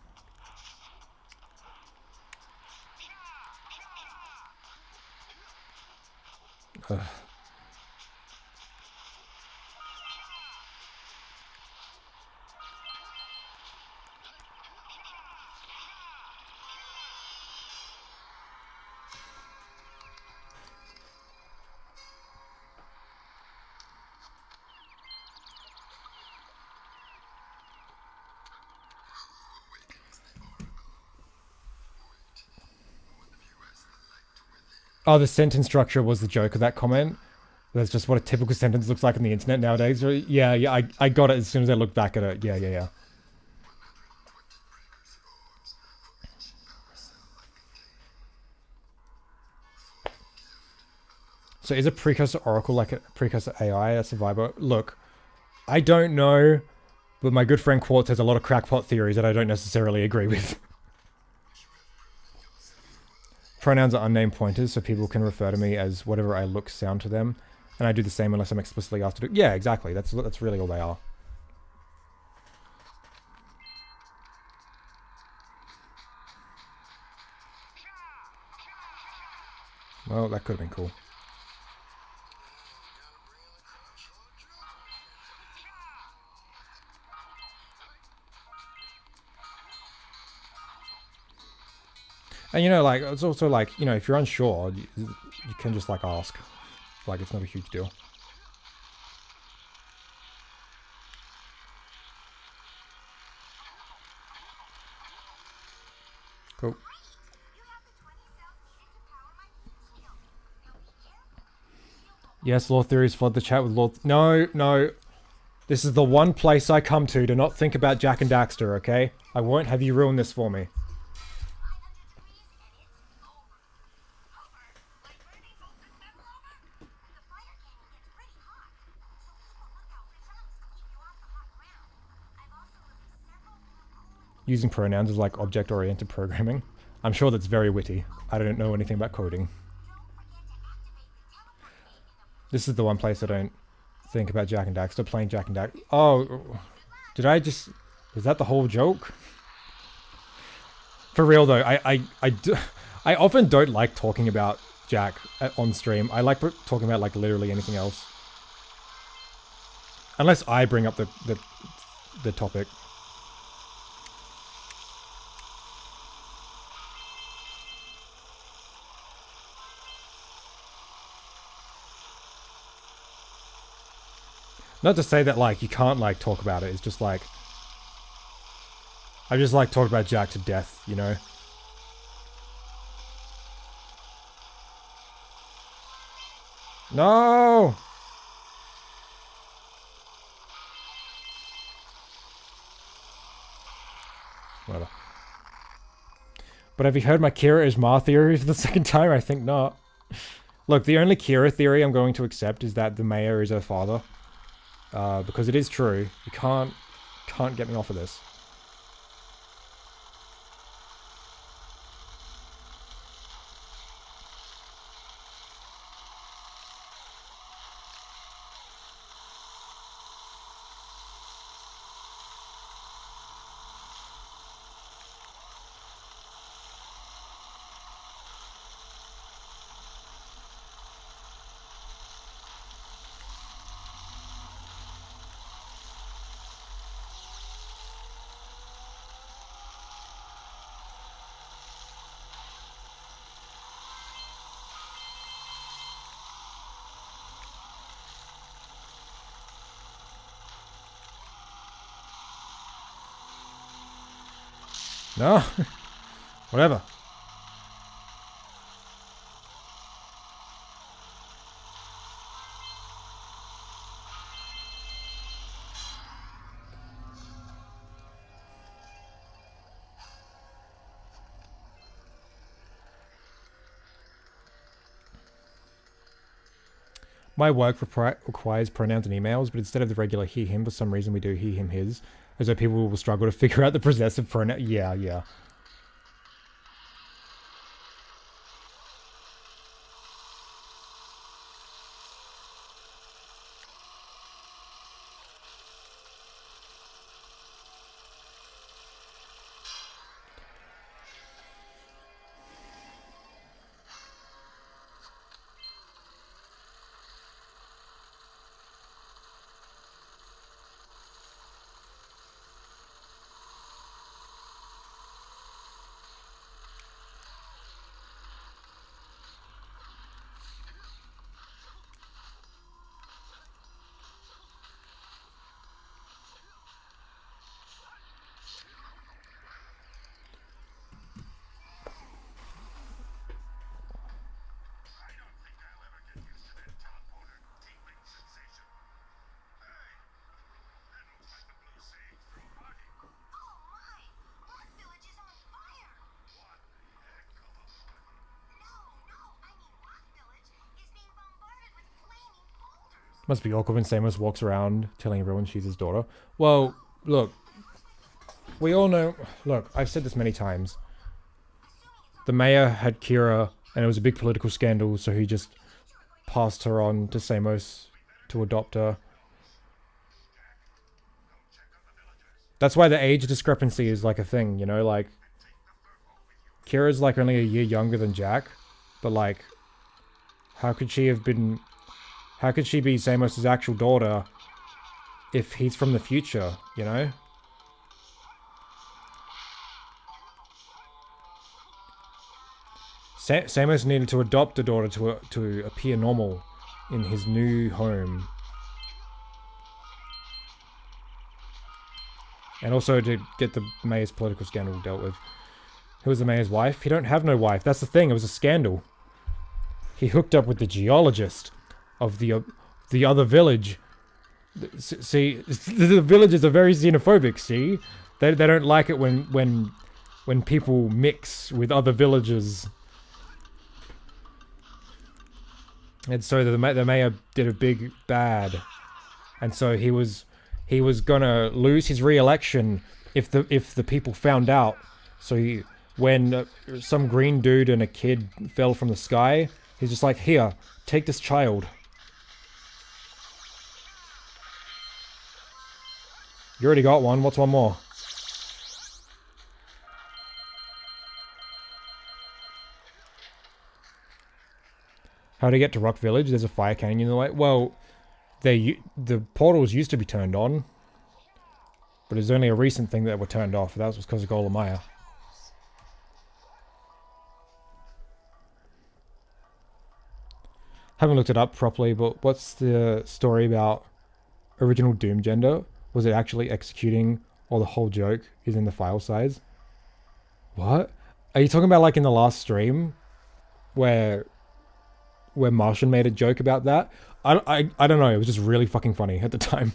Ugh. Oh, the sentence structure was the joke of that comment. That's just what a typical sentence looks like on the internet nowadays. Yeah, I got it as soon as I looked back at it. Yeah. So is a precursor oracle like a precursor AI, a survivor? Look, I don't know, but my good friend Quartz has a lot of crackpot theories that I don't necessarily agree with. Pronouns are unnamed pointers, so people can refer to me as whatever I look sound to them. And I do the same unless I'm explicitly asked to do. Yeah, exactly. That's really all they are. Well, that could have been cool. And you know, like, it's also like, you know, if you're unsure, you can just like ask. Like, it's not a huge deal. Cool. Yes, Law Theories flood the chat with Law... No. This is the one place I come to not think about Jak and Daxter, okay? I won't have you ruin this for me. Using pronouns is like object-oriented programming. I'm sure that's very witty. I don't know anything about coding. This is the one place I don't think about Jak and Daxter, playing Jak and Daxter. Oh, did I just... Is that the whole joke? For real though, I often don't like talking about Jak on stream. I like talking about like literally anything else. Unless I bring up the topic. Not to say that like you can't like talk about it, it's just like I just like talking about Jak to death, you know? No! Whatever. But have you heard my Kira is Ma theory for the second time? I think not. Look, the only Kira theory I'm going to accept is that the mayor is her father. Because it is true. You can't get me off of this. No? Whatever. My work requires pronouns and emails, but instead of the regular he, him, for some reason we do he, him, his. As though people will struggle to figure out the possessive pronoun. Yeah, yeah. Must be awkward when Samus walks around telling everyone she's his daughter. Well, look. We all know... Look, I've said this many times. The mayor had Kira, and it was a big political scandal, so he just passed her on to Samus to adopt her. That's why the age discrepancy is like a thing, you know? Like, Kira's like only a year younger than Jak, but like, how could she have been... How could she be Samus' actual daughter if he's from the future, you know? Samus needed to adopt a daughter to appear normal in his new home. And also to get the mayor's political scandal dealt with. Who was the mayor's wife? He don't have no wife. That's the thing. It was a scandal. He hooked up with the geologist of the other village. See, the villagers are very xenophobic, see? They don't like it when people mix with other villagers. And so the mayor did a big bad. And so he was gonna lose his re-election if the people found out. So when some green dude and a kid fell from the sky, he's just like, here, take this child. You already got one, what's one more? How to get to Rock Village? There's a fire canyon in the way. Well, the portals used to be turned on. But it's only a recent thing that were turned off. That was because of Golemaya. Haven't looked it up properly, but what's the story about original Doom gender? Was it actually executing, or the whole joke is in the file size? What? Are you talking about like in the last stream? Where Martian made a joke about that? I don't know, it was just really fucking funny at the time.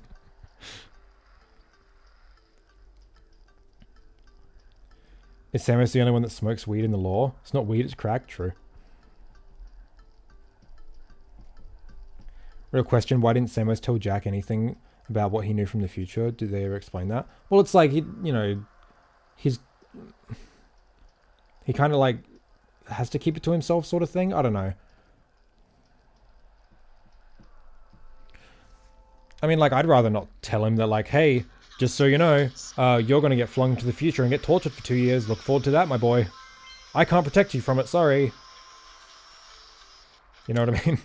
Is Samus the only one that smokes weed in the lore? It's not weed, it's crack, true. Real question, why didn't Samus tell Jak anything about what he knew from the future? Did they ever explain that? Well, it's like, he kind of like has to keep it to himself sort of thing? I don't know. I mean, like, I'd rather not tell him that, like, hey, just so you know, you're going to get flung to the future and get tortured for 2 years. Look forward to that, my boy. I can't protect you from it, sorry. You know what I mean?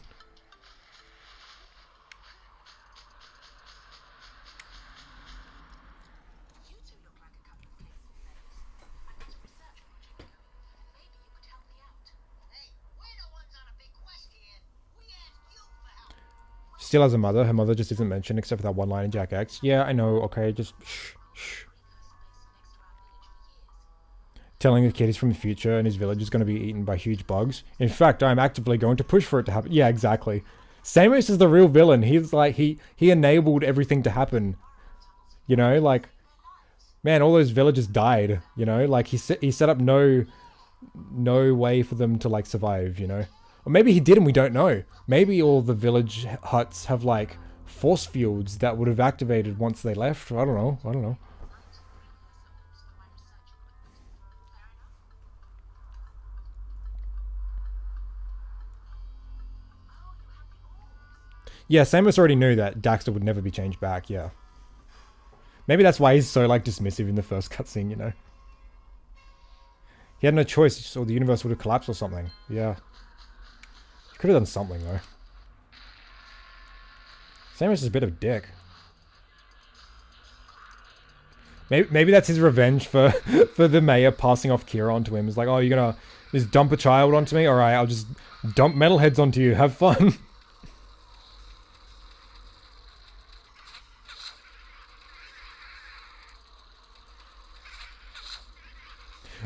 Still has a mother. Her mother just isn't mentioned except for that one line in Jak X. Yeah, I know. Okay, just shh, shh. telling the kid he's from the future and his village is going to be eaten by huge bugs. In fact, I'm actively going to push for it to happen. Yeah, exactly. Samos is the real villain. He's like, he enabled everything to happen. You know, like, man, all those villagers died, you know? Like, he set up no way for them to, like, survive, you know? Or maybe he did and we don't know. Maybe all the village huts have, like, force fields that would have activated once they left. I don't know. Yeah, Samus already knew that Daxter would never be changed back, yeah. Maybe that's why he's so, like, dismissive in the first cutscene, you know? He had no choice, or the universe would have collapsed or something. Yeah. He could have done something, though. Samus is a bit of a dick. Maybe that's his revenge for the mayor passing off Kira onto him. It's like, oh, you're gonna just dump a child onto me? Alright, I'll just dump metalheads onto you. Have fun.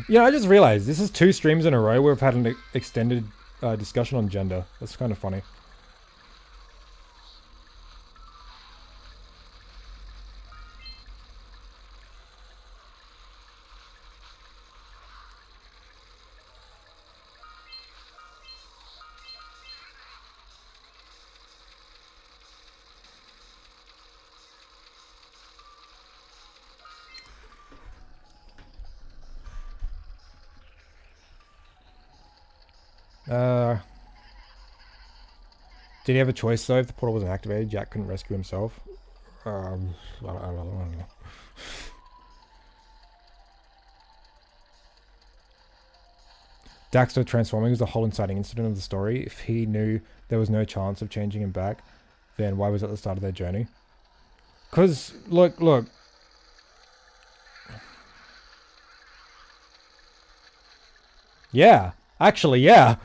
Yeah, I just realized this is 2 streams in a row where we've had an extended discussion on gender. That's kind of funny. Did he have a choice though? If the portal wasn't activated, Jak couldn't rescue himself. I don't know. Daxter transforming was the whole inciting incident of the story. If he knew there was no chance of changing him back, then why was it at the start of their journey? Because, look. Yeah. Actually, yeah.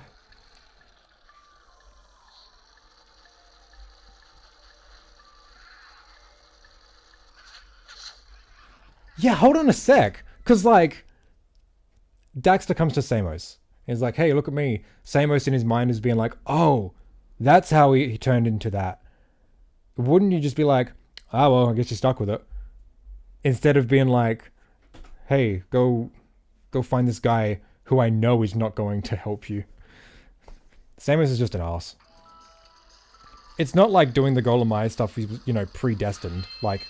Yeah, hold on a sec. Because, like, Daxter comes to Samos. He's like, hey, look at me. Samos in his mind is being like, oh, that's how he turned into that. Wouldn't you just be like, ah, well, I guess you're stuck with it. Instead of being like, hey, go find this guy who I know is not going to help you. Samos is just an ass. It's not like doing the Golem Eye stuff is, you know, predestined. Like,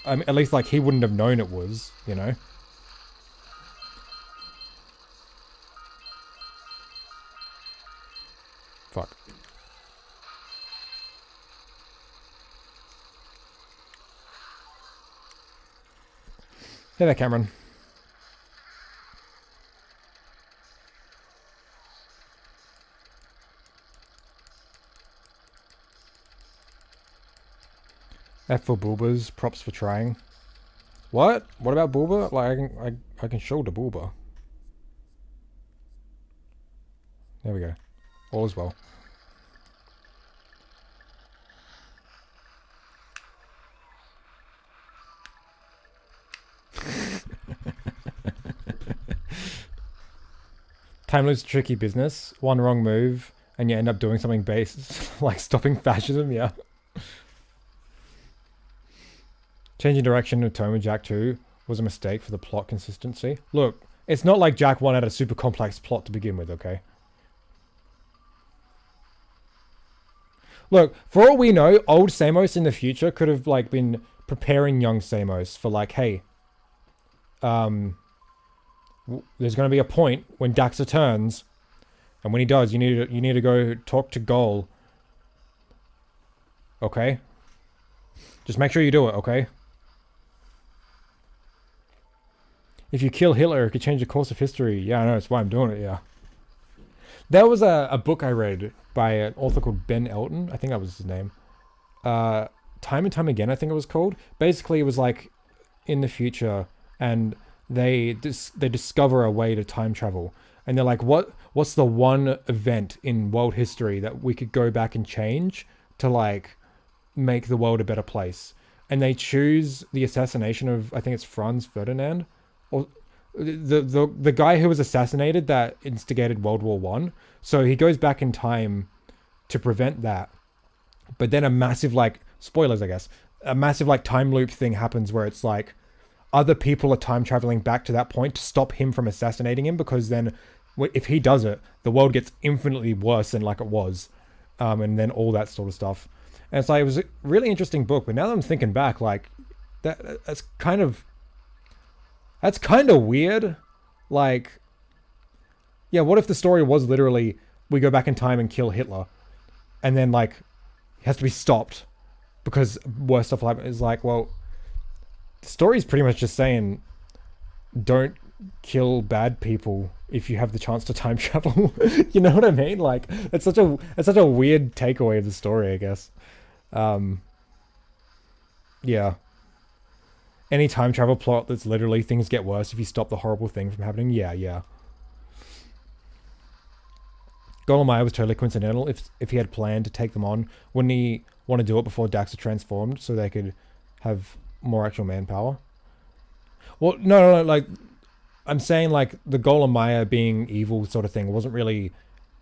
I mean, at least, like, he wouldn't have known it was, you know? Fuck. Hey there, Cameron. F for Bulbas, props for trying. What? What about Bulba? Like, I can shoulder Bulba. There we go. All is well. Time loop's tricky business. One wrong move, and you end up doing something based, like stopping fascism, yeah. Changing direction of tone with Jak 2 was a mistake for the plot consistency. Look, it's not like Jak 1 had a super complex plot to begin with, okay? Look, for all we know, old Samos in the future could have, like, been preparing young Samos for, like, hey, there's going to be a point when Daxter turns, and when he does, you need to go talk to Goal. Okay? Just make sure you do it, okay? If you kill Hitler, it could change the course of history. Yeah, I know, that's why I'm doing it, yeah. There was a book I read by an author called Ben Elton. I think that was his name. Time and Time Again, I think it was called. Basically, it was like in the future, and they discover a way to time travel. And they're like, what's the one event in world history that we could go back and change to, like, make the world a better place? And they choose the assassination of, I think it's Franz Ferdinand. Or The guy who was assassinated that instigated World War One. So he goes back in time to prevent that. But then a massive, like, spoilers, I guess, a massive, like, time loop thing happens where it's like other people are time traveling back to that point to stop him from assassinating him, because then if he does it, the world gets infinitely worse than like it was. And then all that sort of stuff. And it's like, it was a really interesting book, but now that I'm thinking back, like, that's kind of weird. Like, yeah, what if the story was literally we go back in time and kill Hitler, and then, like, it has to be stopped because worse stuff will happen? It's like, well, the story's pretty much just saying don't kill bad people if you have the chance to time travel. You know what I mean? Like, it's such a weird takeaway of the story, I guess. Yeah. Any time travel plot that's literally things get worse if you stop the horrible thing from happening. Yeah. Golem was totally coincidental. If he had planned to take them on, wouldn't he want to do it before Daxter transformed so they could have more actual manpower? Well, no, like, I'm saying, like, the Golem being evil sort of thing wasn't really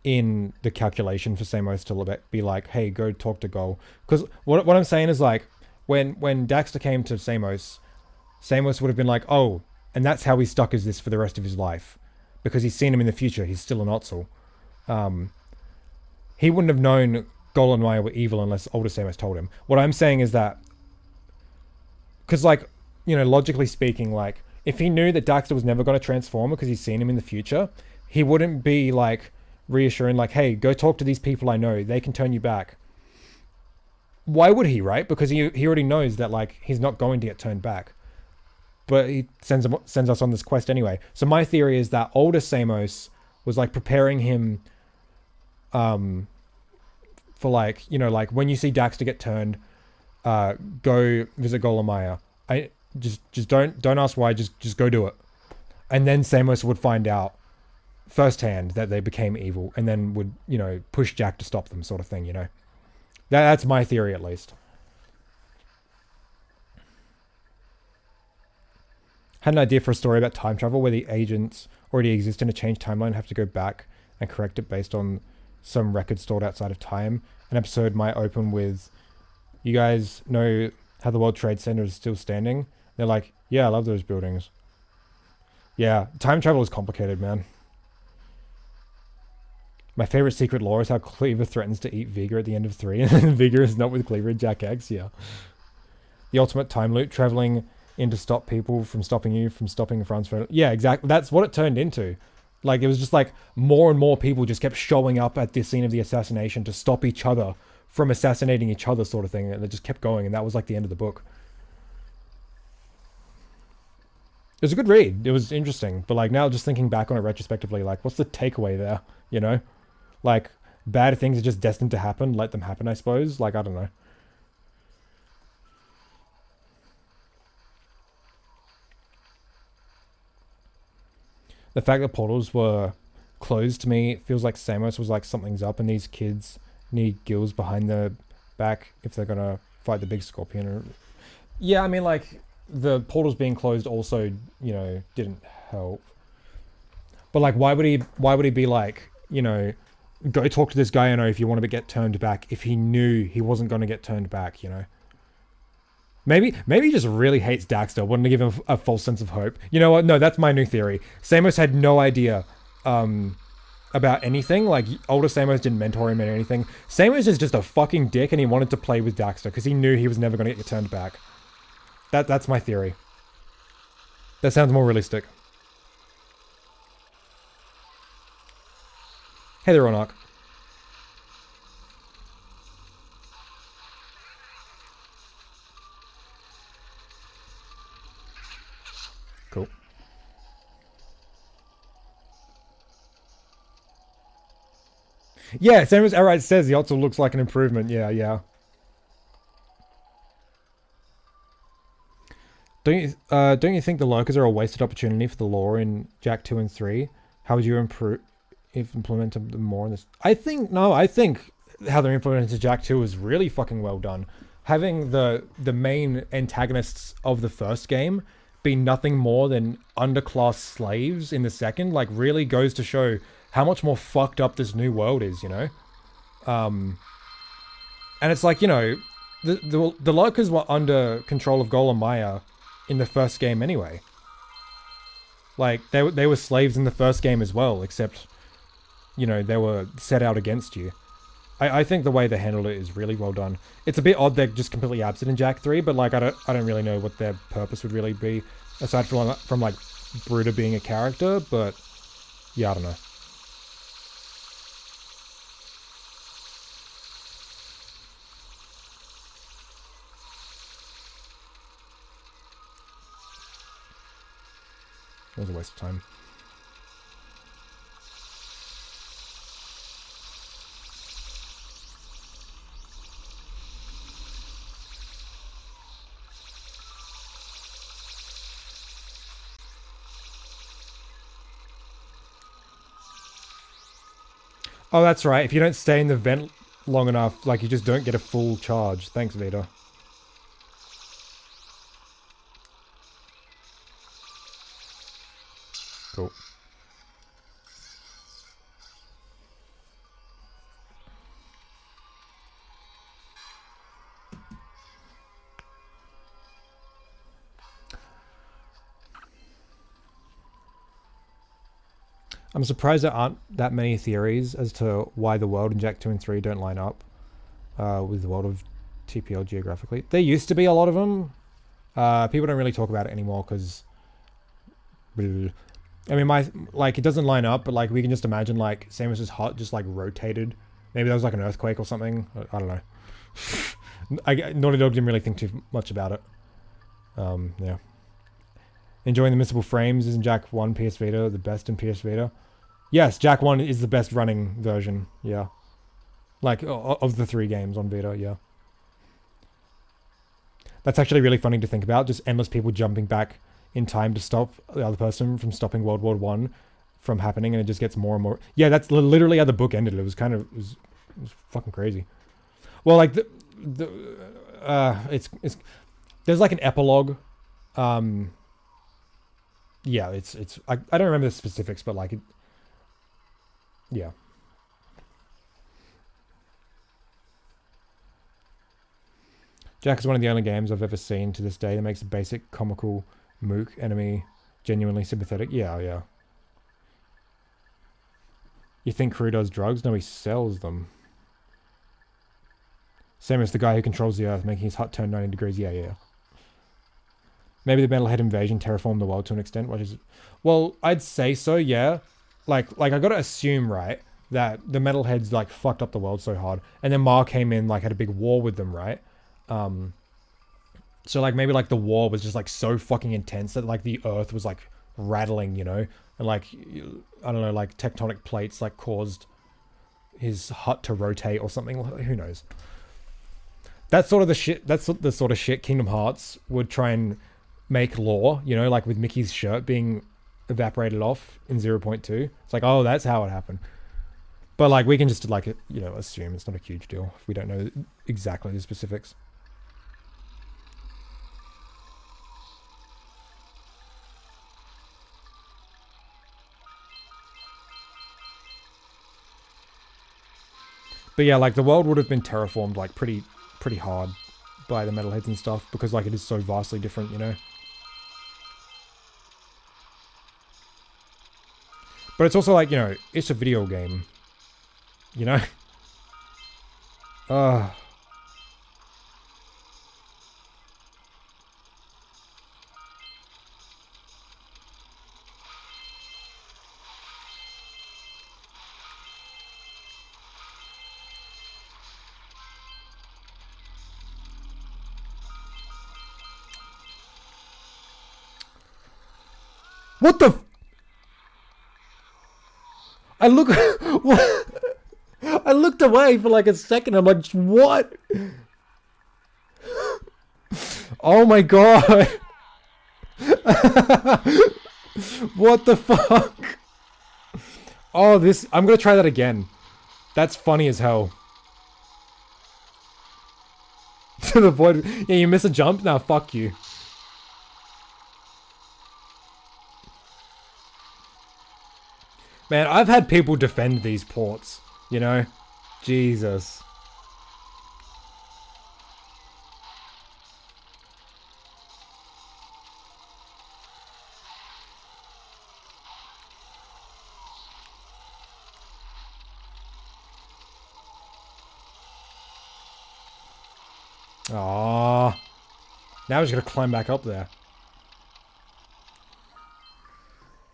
in the calculation for Samos to be like, hey, go talk to Gol. Because what I'm saying is, like, when Daxter came to Samos would have been like, oh, and that's how he's stuck as this for the rest of his life. Because he's seen him in the future. He's still an Otzel. He wouldn't have known Gol and Maya were evil unless older Samos told him. What I'm saying is that, because, like, you know, logically speaking, like, if he knew that Daxter was never going to transform because he's seen him in the future, he wouldn't be, like, reassuring, like, hey, go talk to these people I know. They can turn you back. Why would he, right? Because he already knows that, like, he's not going to get turned back. But he sends us on this quest anyway. So my theory is that older Samos was, like, preparing him for, like, you know, like, when you see Daxter get turned, go visit Golemaya. I just don't ask why, just go do it. And then Samos would find out firsthand that they became evil, and then would, you know, push Jak to stop them, sort of thing, you know. That's my theory, at least. Had an idea for a story about time travel where the agents already exist in a changed timeline, have to go back and correct it based on some record stored outside of time. An episode might open with, you guys know how the World Trade Center is still standing? They're like, yeah, I love those buildings. Yeah, time travel is complicated, man. My favorite secret lore is how Cleaver threatens to eat Vigor at the end of 3, and then Vigor is not with Cleaver and Jak X, yeah. The ultimate time loop, traveling in to stop people from stopping you, from stopping France. Yeah, exactly. That's what it turned into. Like, it was just like more and more people just kept showing up at this scene of the assassination to stop each other from assassinating each other, sort of thing. And it just kept going, and that was like the end of the book. It was a good read. It was interesting. But, like, now just thinking back on it retrospectively, like, what's the takeaway there? You know? Like, bad things are just destined to happen. Let them happen, I suppose. Like, I don't know. The fact that portals were closed to me, it feels like Samos was like, something's up, and these kids need gills behind their back if they're gonna fight the big scorpion. Yeah, I mean, like, the portals being closed also, you know, didn't help. But, like, why would he be like, you know, go talk to this guy I know if you want to get turned back, if he knew he wasn't going to get turned back, you know? Maybe he just really hates Daxter, wanting to give him a false sense of hope. You know what? No, that's my new theory. Samos had no idea about anything. Like, older Samos didn't mentor him in anything. Samos is just a fucking dick, and he wanted to play with Daxter because he knew he was never going to get turned back. That's my theory. That sounds more realistic. Hey there, Ronak. Cool. Yeah, Samus outright says the Otzel looks like an improvement. Yeah. Don't you think the lurkers are a wasted opportunity for the lore in Jak 2 and 3? How would you implement them more in this? I think how they're implemented to Jak 2 is really fucking well done. Having the main antagonists of the first game be nothing more than underclass slaves in the second, like, really goes to show how much more fucked up this new world is, you know? And it's like, you know, the lurkers were under control of Golem Maya in the first game anyway. Like, they were slaves in the first game as well, except, you know, they were set out against you. I think the way they handled it is really well done. It's a bit odd they're just completely absent in Jak 3, but like I don't really know what their purpose would really be, aside from like Bruta being a character, but yeah, I don't know. That was a waste of time. Oh, that's right. If you don't stay in the vent long enough, like, you just don't get a full charge. Thanks, Vita. Cool. I'm surprised there aren't that many theories as to why the world in Jak 2 and 3 don't line up with the world of TPL geographically. There used to be a lot of them. People don't really talk about it anymore because... I mean, it doesn't line up, but like we can just imagine like Samus's hut just like rotated. Maybe that was like an earthquake or something. I don't know. Naughty Dog didn't really think too much about it. Yeah. Enjoying the missable frames. Isn't Jak 1 PS Vita the best in PS Vita? Yes, Jak 1 is the best running version. Yeah. Like, of the 3 games on Vita, yeah. That's actually really funny to think about. Just endless people jumping back in time to stop the other person from stopping World War I from happening, and it just gets more and more... Yeah, that's literally how the book ended. It was kind of... It was fucking crazy. Well, like, it's... There's like an epilogue. Yeah, it's... I don't remember the specifics, but like... Yeah. Jak is one of the only games I've ever seen to this day that makes a basic comical mook enemy genuinely sympathetic. Yeah, yeah. You think Crew does drugs? No, he sells them. Same as the guy who controls the earth, making his hut turn 90 degrees. Yeah, yeah. Maybe the Metalhead invasion terraformed the world to an extent, which is... Well, I'd say so, yeah. Like I gotta assume, right, that the Metalheads, like, fucked up the world so hard. And then Ma came in, like, had a big war with them, right? So, like, maybe, like, the war was just, like, so fucking intense that, like, the earth was, like, rattling, you know? And, like, I don't know, like, tectonic plates, like, caused his hut to rotate or something. Who knows? That's sort of the shit, that's the sort of shit Kingdom Hearts would try and make lore, you know? Like, with Mickey's shirt being evaporated off in 0.2. It's like, oh, that's how it happened. But, like, we can just, like, you know, assume it's not a huge deal if we don't know exactly the specifics. But yeah, like, the world would have been terraformed, like, pretty hard by the Metalheads and stuff, because, like, it is so vastly different, you know? But it's also, like, you know, it's a video game. You know? What the... I look... What? I looked away for like a second. I'm like, what? Oh my god. What the fuck? Oh, this... I'm gonna try that again. That's funny as hell. To the void... Yeah, you miss a jump? Nah, fuck you. Man, I've had people defend these ports, you know? Jesus. Aww. Now we're just gonna climb back up there.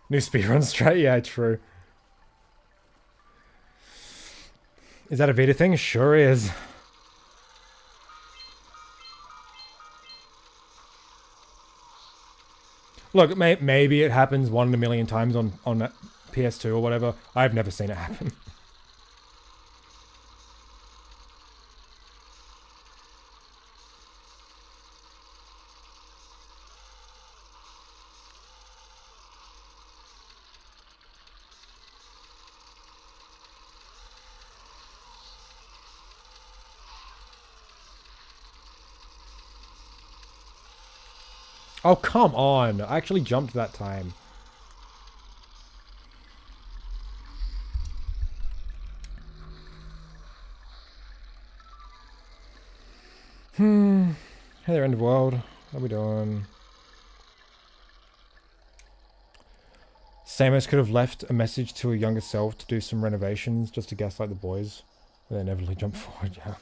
New speedrun strat? Yeah, true. Is that a Vita thing? Sure is. Look, maybe it happens 1 in a million times on PS2 or whatever. I've never seen it happen. Oh, come on. I actually jumped that time. Hey there, end of world. What are we doing? Samus could have left a message to her younger self to do some renovations just to gaslight the boys. And then inevitably jump forward, yeah.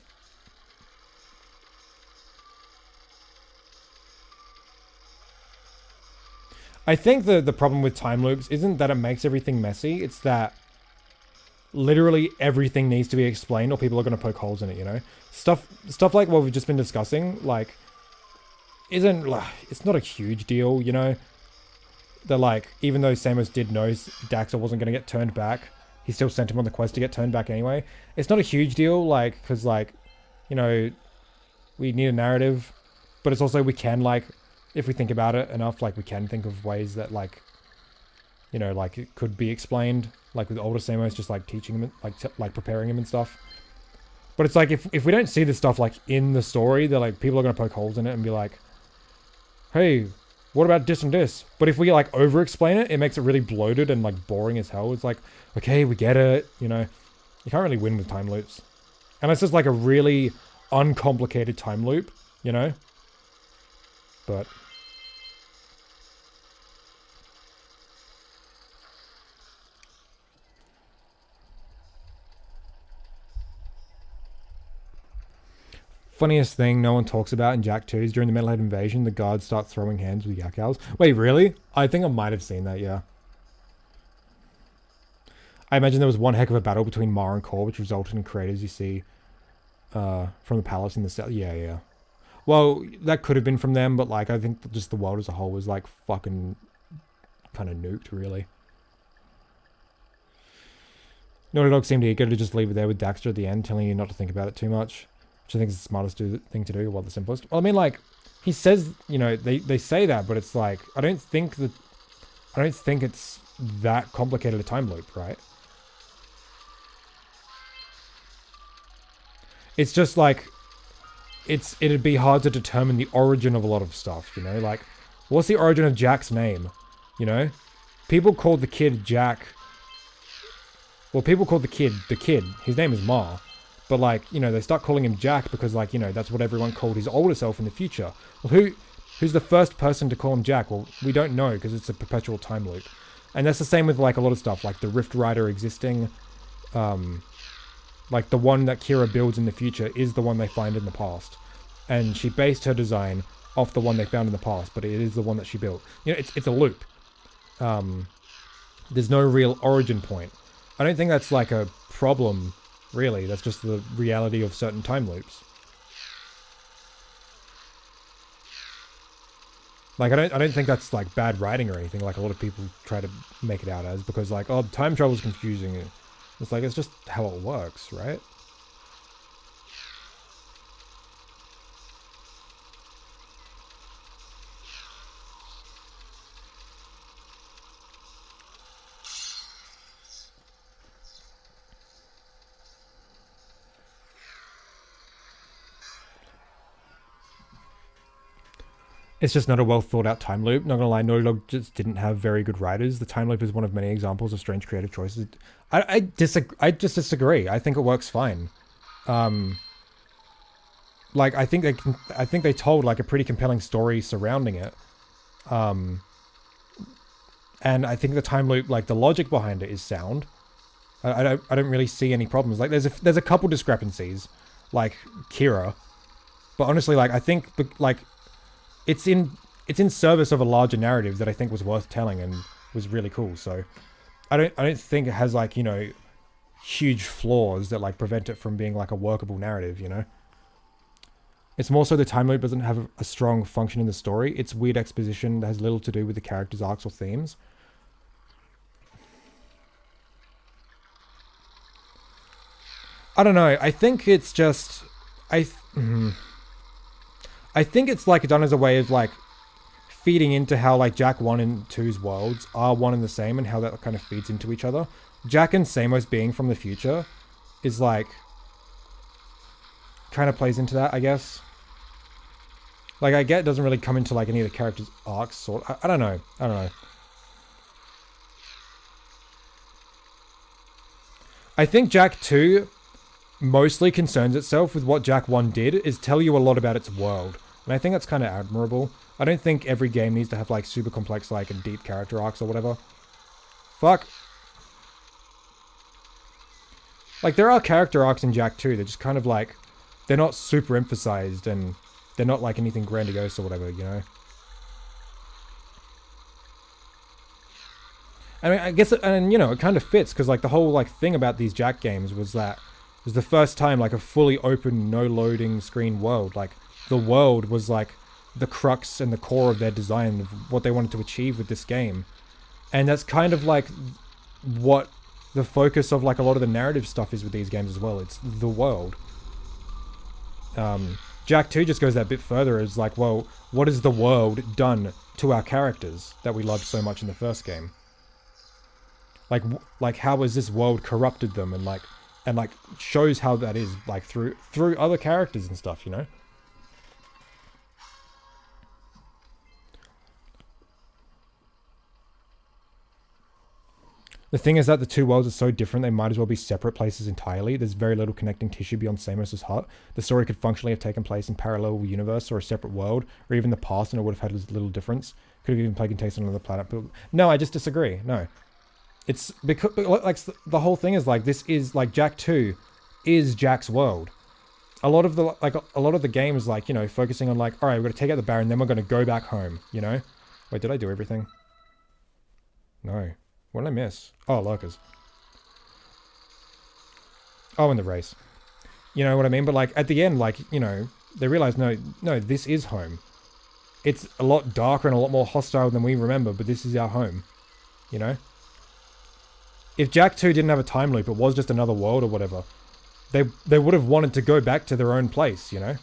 I think the problem with time loops isn't that it makes everything messy, it's that literally everything needs to be explained or people are going to poke holes in it, you know? Stuff like what we've just been discussing, like, it's not a huge deal, you know? That, like, even though Samus did know Daxter wasn't going to get turned back, he still sent him on the quest to get turned back anyway. It's not a huge deal, like, because, like, you know, we need a narrative, but it's also, we can, like, if we think about it enough, like, we can think of ways that, like, you know, like, it could be explained, like, with older Samus, just, like, teaching him, like preparing him and stuff. But it's like, if we don't see this stuff, like, in the story, they're like, people are going to poke holes in it and be like, hey, what about this and this? But if we, like, over-explain it, it makes it really bloated and, like, boring as hell. It's like, okay, we get it, you know. You can't really win with time loops. Unless it's, like, a really uncomplicated time loop, you know? But... funniest thing no one talks about in Jak 2 is during the Metalhead invasion, the guards start throwing hands with yak owls. Wait, really? I think I might have seen that, yeah. I imagine there was one heck of a battle between Mar and Core, which resulted in creators you see from the palace in the south. Yeah, yeah. Well, that could have been from them, but, like, I think just the world as a whole was, like, fucking kind of nuked, really. Naughty Dog seemed eager to just leave it there with Daxter at the end, telling you not to think about it too much. Which I think is the smartest thing to do, or the simplest. Well, I mean, like, he says, you know, they say that, but it's like, I don't think it's that complicated a time loop, right? It's just like, it'd be hard to determine the origin of a lot of stuff, you know? Like, what's the origin of Jak's name, you know? People called the kid Jak. Well, people called the kid. His name is Ma. But, like, you know, they start calling him Jak because, like, you know, that's what everyone called his older self in the future. Well, who's the first person to call him Jak? Well, we don't know because it's a perpetual time loop. And that's the same with, like, a lot of stuff, like the Rift Rider existing. Like, the one that Kira builds in the future is the one they find in the past. And she based her design off the one they found in the past, but it is the one that she built. You know, it's a loop. There's no real origin point. I don't think that's, like, a problem... really, that's just the reality of certain time loops. Like, I don't think that's, like, bad writing or anything, like a lot of people try to make it out as, because, like, oh, time travel's confusing. It's like, it's just how it works, right? It's just not a well thought out time loop. Not gonna lie, Naughty Dog just didn't have very good writers. The time loop is one of many examples of strange creative choices. I just disagree. I think it works fine. Like I think they told like a pretty compelling story surrounding it. And I think the time loop, like the logic behind it, is sound. I don't really see any problems. Like there's a couple discrepancies, like Kira, but honestly, like I think like it's in service of a larger narrative that I think was worth telling and was really cool. So I don't think it has like, you know, huge flaws that like prevent it from being like a workable narrative, you know. It's more so the time loop doesn't have a strong function in the story. It's weird exposition that has little to do with the characters' arcs or themes. I don't know. I think it's just... I think it's like done as a way of like feeding into how like Jak 1 and 2's worlds are one and the same and how that kind of feeds into each other. Jak and Samos being from the future is like... kind of plays into that, I guess. Like, I get it doesn't really come into like any of the characters' arcs, sort. I don't know. I don't know. I think Jak 2 mostly concerns itself with what Jak 1 did, is tell you a lot about its world. And I think that's kind of admirable. I don't think every game needs to have like super complex like and deep character arcs or whatever. Fuck. Like, there are character arcs in Jak 2 that just kind of like... they're not super emphasized and they're not like anything grandiose or whatever, you know? I mean, I guess, and you know, it kind of fits because like the whole like thing about these Jak games was that it was the first time like a fully open, no loading screen world. Like the world was like the crux and the core of their design of what they wanted to achieve with this game. And that's kind of like what the focus of like a lot of the narrative stuff is with these games as well. It's the world. Jak 2 just goes that bit further as like, well, what has the world done to our characters that we loved so much in the first game? Like how has this world corrupted them and like shows how that is like through other characters and stuff, you know? The thing is that the two worlds are so different, they might as well be separate places entirely. There's very little connecting tissue beyond Samos' hut. The story could functionally have taken place in parallel universe or a separate world, or even the past, and it would have had as little difference. Could have even taken place on another planet. But no, I just disagree. No. It's because, like, the whole thing is like, this is, like, Jak 2 is Jak's world. A lot of the game is like, you know, focusing on like, alright, we're going to take out the Baron, then we're going to go back home, you know? Wait, did I do everything? No. What did I miss? Oh, lurkers. Oh, in the race. You know what I mean? But like at the end, like, you know, they realize, no, this is home. It's a lot darker and a lot more hostile than we remember, but this is our home. You know? If Jak 2 didn't have a time loop, it was just another world or whatever, they would have wanted to go back to their own place, you know?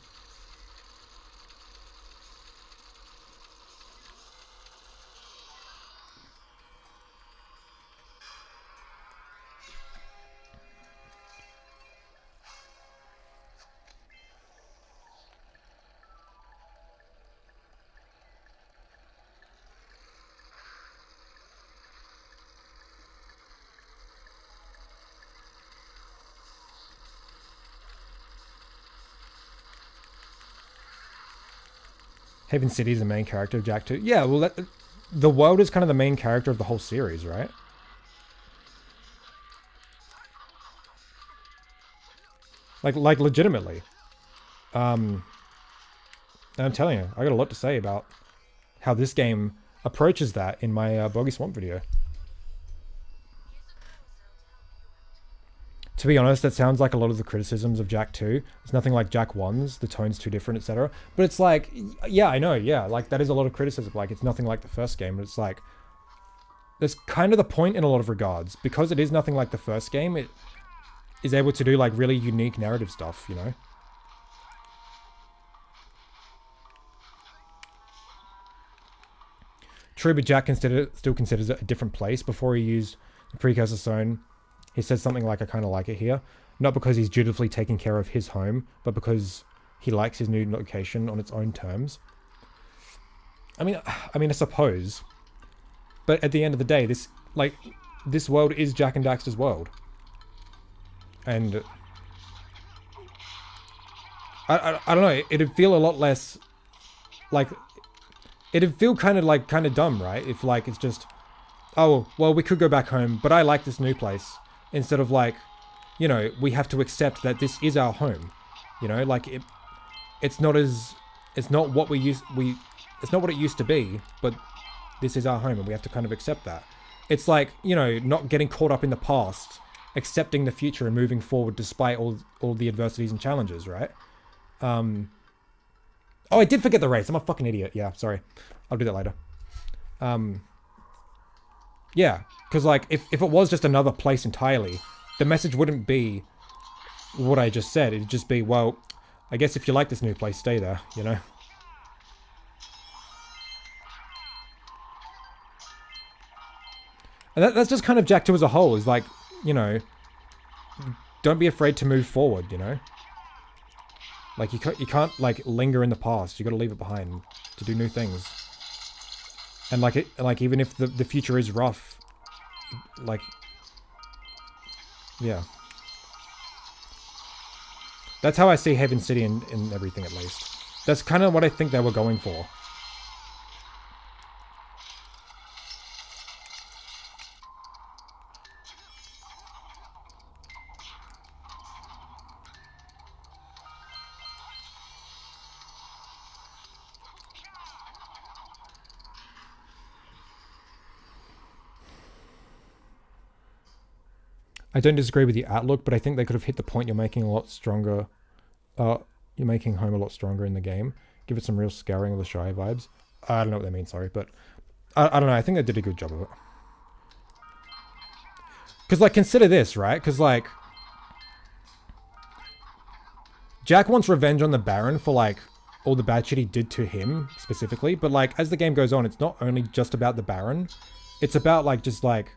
Haven City is the main character of Jak 2. Yeah, well, the world is kind of the main character of the whole series, right? Like legitimately. And I'm telling you, I got a lot to say about how this game approaches that in my Boggy Swamp video. To be honest, that sounds like a lot of the criticisms of Jak 2. It's nothing like Jak 1's, the tone's too different, etc. But it's like, yeah, I know, yeah, like that is a lot of criticism. Like, it's nothing like the first game, but it's like, that's kind of the point in a lot of regards. Because it is nothing like the first game, it is able to do like really unique narrative stuff, you know? True, but Jak still considers it a different place. Before he used the precursor zone, he says something like, I kind of like it here. Not because he's dutifully taking care of his home, but because he likes his new location on its own terms. I suppose. But at the end of the day, this world is Jak and Daxter's world. And I don't know, it'd feel a lot less like, it'd feel kind of dumb, right? If like it's just, oh well, we could go back home, but I like this new place, instead of like, you know, we have to accept that this is our home. You know, like it's not what it used to be, but this is our home and we have to kind of accept that. It's like, you know, not getting caught up in the past, accepting the future and moving forward despite all the adversities and challenges, right? Oh, I did forget the race. I'm a fucking idiot. Yeah, sorry. I'll do that later. Yeah, because like, if it was just another place entirely, the message wouldn't be what I just said. It'd just be, well, I guess if you like this new place, stay there, you know? And that's just kind of Jak 2 as a whole, is like, you know, don't be afraid to move forward, you know? Like, you can't like, linger in the past. You gotta leave it behind to do new things. And like, even if the future is rough, like, yeah. That's how I see Haven City in everything, at least. That's kind of what I think they were going for. I don't disagree with the outlook, but I think they could have hit the point you're making a lot stronger. You're making home a lot stronger in the game. Give it some real Scouring of the Shire vibes. I don't know what they mean, sorry, but I don't know. I think they did a good job of it. Because, like, consider this, right? Because, like, Jak wants revenge on the Baron for, like, all the bad shit he did to him, specifically. But, like, as the game goes on, it's not only just about the Baron. It's about, like, just, like,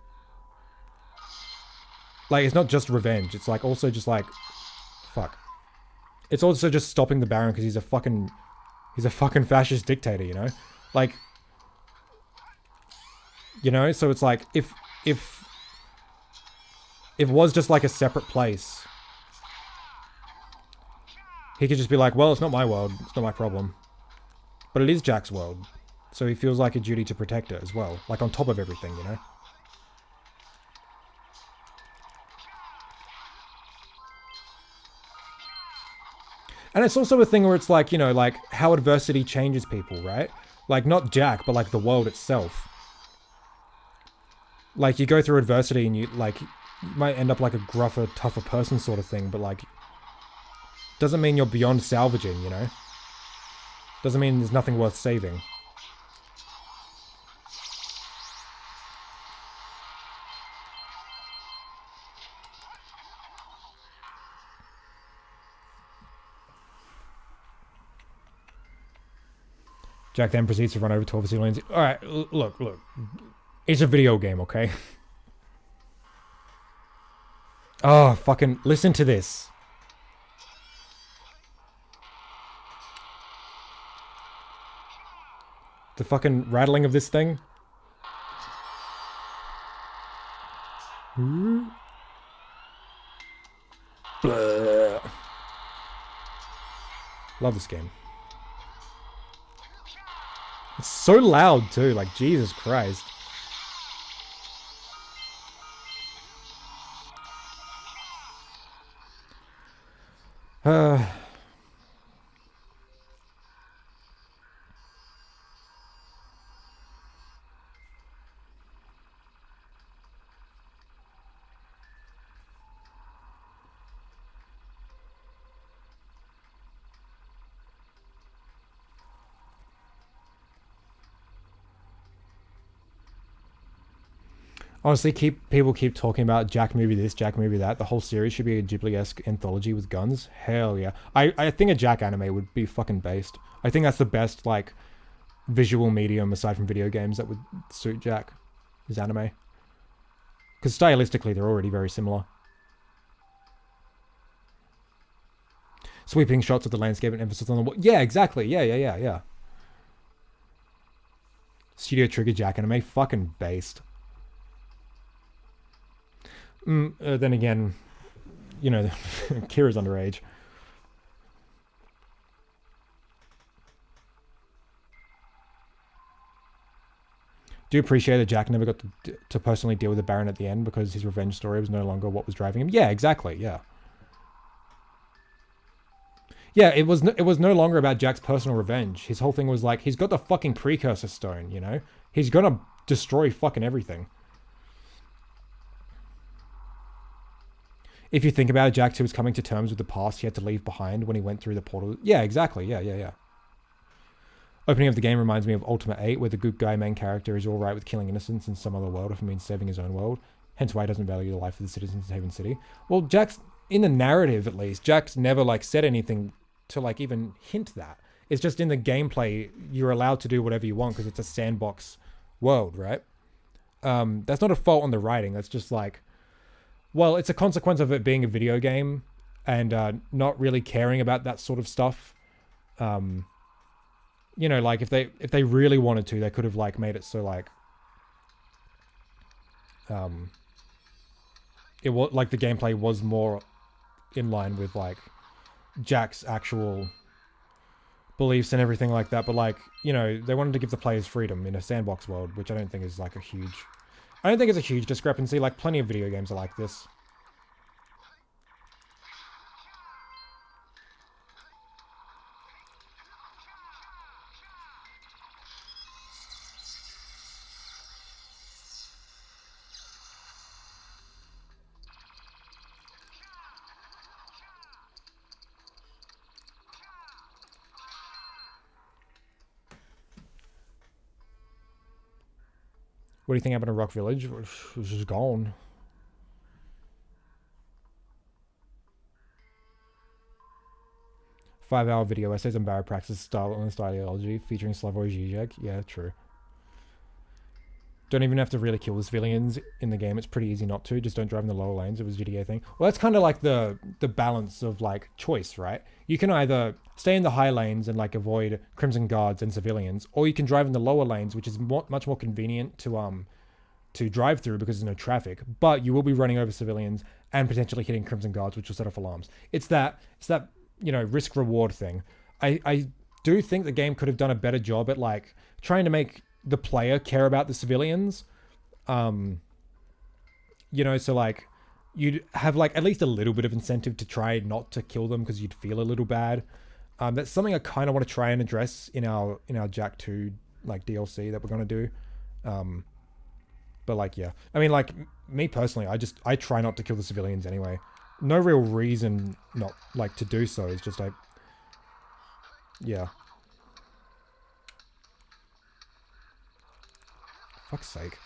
it's not just revenge. It's, like, also just, like, fuck. It's also just stopping the Baron because he's a fucking fascist dictator, you know? Like, you know? So it's like, if it was just, like, a separate place, he could just be like, well, it's not my world. It's not my problem. But it is Jak's world. So he feels like a duty to protect it as well. Like, on top of everything, you know? And it's also a thing where it's like, you know, like, how adversity changes people, right? Like, not Jak, but, like, the world itself. Like, you go through adversity and you might end up like a gruffer, tougher person sort of thing, but, like, doesn't mean you're beyond salvaging, you know? Doesn't mean there's nothing worth saving. Jak then proceeds to run over 12 civilians. Alright, look. It's a video game, okay? Oh, fucking listen to this. The fucking rattling of this thing. Love this game. It's so loud too, like, Jesus Christ. Honestly, people keep talking about Jak movie this, Jak movie that. The whole series should be a Ghibli-esque anthology with guns. Hell yeah. I think a Jak anime would be fucking based. I think that's the best, like, visual medium aside from video games that would suit Jak, is anime. Because stylistically, they're already very similar. Sweeping shots of the landscape and emphasis on the... Yeah, exactly. Yeah. Studio Trigger Jack anime, fucking based. Then again, you know, Kira's underage. Do appreciate that Jack never got to personally deal with the Baron at the end because his revenge story was no longer what was driving him. Yeah, exactly. Yeah. Yeah, it was no longer about Jack's personal revenge. His whole thing was like, he's got the fucking precursor stone, you know? He's gonna destroy fucking everything. If you think about it, Jack 2 was coming to terms with the past he had to leave behind when he went through the portal. Yeah, exactly. Yeah. Opening of the game reminds me of Ultimate 8, where the good guy main character is alright with killing innocents in some other world if it means saving his own world. Hence why he doesn't value the life of the citizens of Haven City. Well, Jack's, in the narrative at least, Jack's never like said anything to like even hint that. It's just in the gameplay, you're allowed to do whatever you want because it's a sandbox world, right? That's not a fault on the writing. That's just like, well, it's a consequence of it being a video game and not really caring about that sort of stuff. You know, like if they really wanted to, they could have like made it so like it was like the gameplay was more in line with like Jack's actual beliefs and everything like that. But like, you know, they wanted to give the players freedom in a sandbox world, which I don't think is like I don't think it's a huge discrepancy. Like plenty of video games are like this. What do you think happened to Rock Village? It was just gone. Five-hour video essays on barrow praxis, style and ideology, featuring Slavoj Žižek. Yeah, true. Don't even have to really kill the civilians in the game. It's pretty easy not to. Just don't drive in the lower lanes. It was a GTA thing. Well, that's kind of like the balance of like choice, right? You can either stay in the high lanes and like avoid Crimson Guards and civilians, or you can drive in the lower lanes, which is much more convenient to drive through because there's no traffic. But you will be running over civilians and potentially hitting Crimson Guards, which will set off alarms. It's that you know, risk reward thing. I do think the game could have done a better job at like trying to make the player care about the civilians. You know, so like you'd have like at least a little bit of incentive to try not to kill them because you'd feel a little bad. That's something I kind of want to try and address in our Jak 2 like DLC that we're going to do. But like, yeah, I mean, like me personally, I try not to kill the civilians anyway. No real reason not like to do so. It's just like, yeah. Fuck's sake.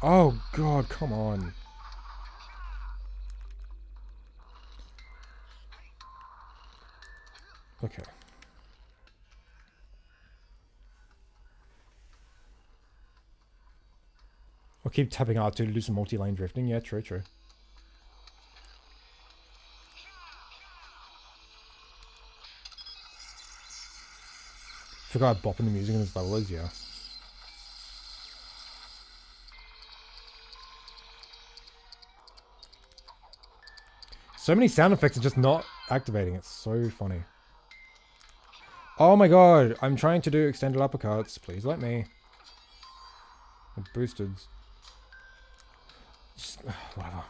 Oh god, come on. Okay. I'll keep tapping R2 to do some multi-lane drifting. Yeah, true. Forgot bopping the music in this level is, yeah. So many sound effects are just not activating. It's so funny. Oh my god, I'm trying to do extended uppercuts. Please let me. Boosted. Just, whatever.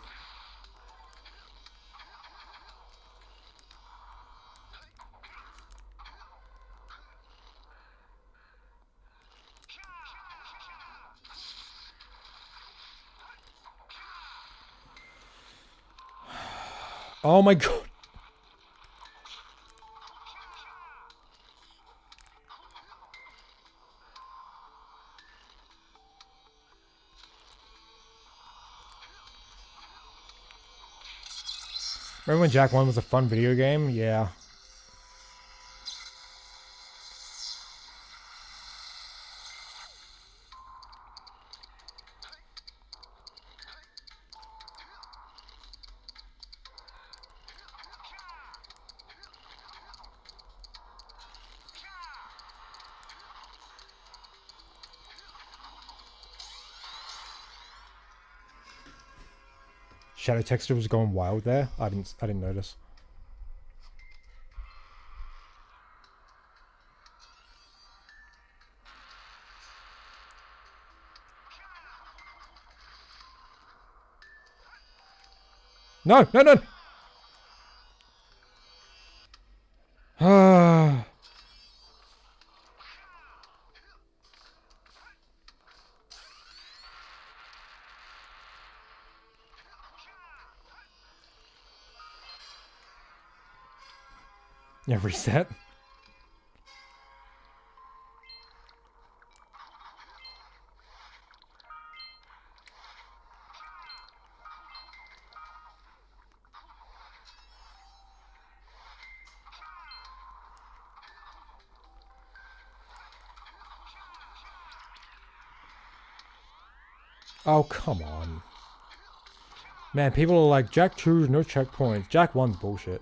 Oh my god. Remember when Jak 1 was a fun video game? Yeah. shadow texture was going wild there. I didn't notice. No, no, no. Ah. Yeah, reset. Oh, come on. Man, people are like, Jak 2's no checkpoints. Jak 1's bullshit.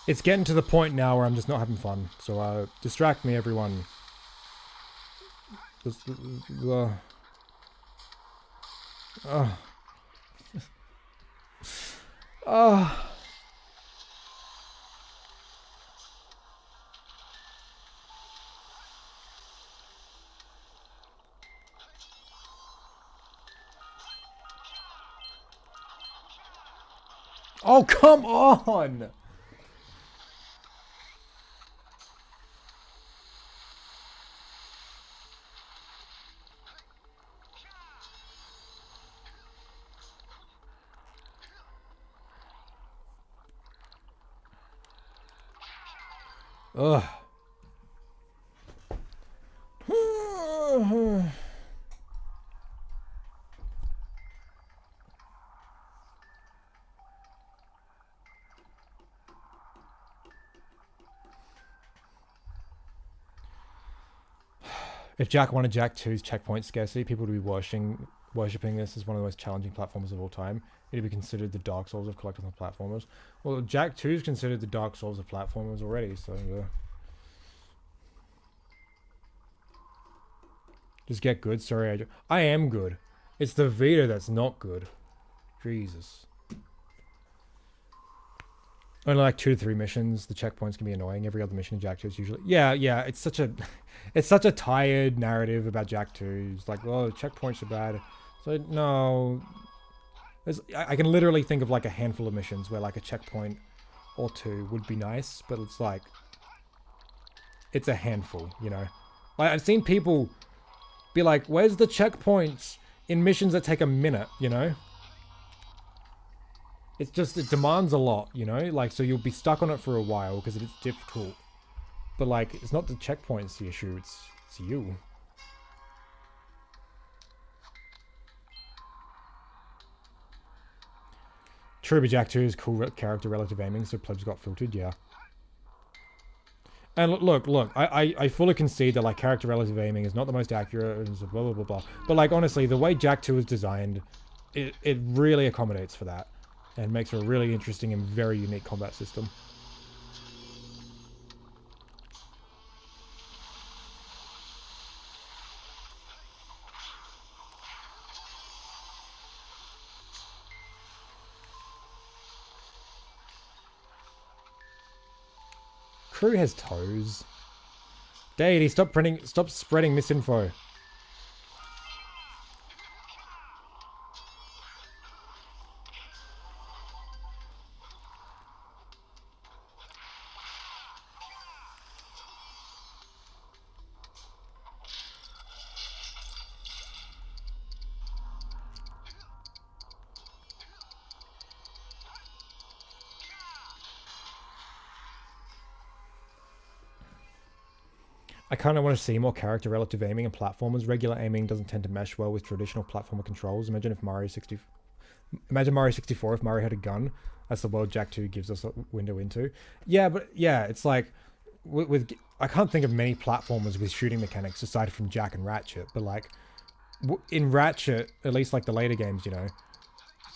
It's getting to the point now where I'm just not having fun. So distract me, everyone. Just, Oh, come on! Ugh. If Jak 1 and Jak 2's checkpoint scarcity, people would be worshipping this as one of the most challenging platformers of all time. It'd be considered the Dark Souls of collectible platformers. Well, Jak 2 is considered the Dark Souls of platformers already, so... Just get good. Sorry, I am good. It's the Vita that's not good. Jesus. Only like 2 to 3 missions. The checkpoints can be annoying. Every other mission in Jak 2 is usually... Yeah. It's such a... It's such a tired narrative about Jak 2. It's like, oh, checkpoints are bad. So, no... I can literally think of like a handful of missions where like a checkpoint or 2 would be nice, but it's like... It's a handful, you know? Like, I've seen people be like, where's the checkpoints in missions that take a minute, you know? It's just, it demands a lot, you know? Like, so you'll be stuck on it for a while because it's difficult. But like, it's not the checkpoints the issue, it's you. True, but Jak 2 is cool character relative aiming, so plebs got filtered, yeah. And look, I fully concede that like character relative aiming is not the most accurate and blah blah blah blah. But like honestly, the way Jak 2 is designed, it really accommodates for that. And makes for a really interesting and very unique combat system. Crew has toes. Deity, stop spreading misinfo. I kind of want to see more character relative aiming and platformers. Regular aiming doesn't tend to mesh well with traditional platformer controls. Imagine Mario 64 if Mario had a gun. That's the world Jak 2 gives us a window into. Yeah, but yeah, it's like with I can't think of many platformers with shooting mechanics aside from Jak and Ratchet, but like in Ratchet, at least like the later games, you know,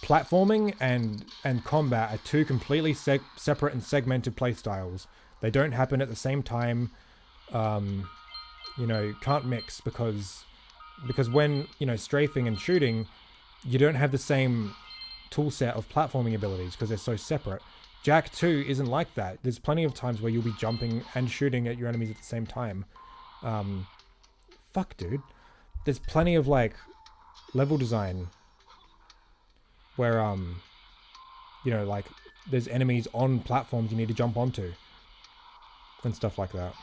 platforming and combat are two completely separate and segmented playstyles. They don't happen at the same time. You know, can't mix because when, you know, strafing and shooting, you don't have the same tool set of platforming abilities because they're so separate. Jak 2 isn't like that. There's plenty of times where you'll be jumping and shooting at your enemies at the same time. Fuck, dude. There's plenty of, like, level design where, you know, like, there's enemies on platforms you need to jump onto and stuff like that.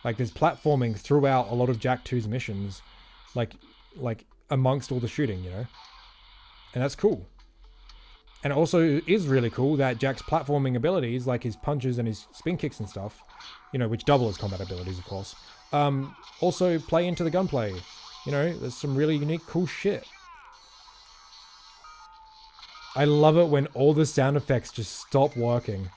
Like, there's platforming throughout a lot of Jak 2's missions, like amongst all the shooting, you know? And that's cool. And it also is really cool that Jak's platforming abilities, like his punches and his spin kicks and stuff, you know, which double his combat abilities, of course, also play into the gunplay. You know, there's some really unique, cool shit. I love it when all the sound effects just stop working.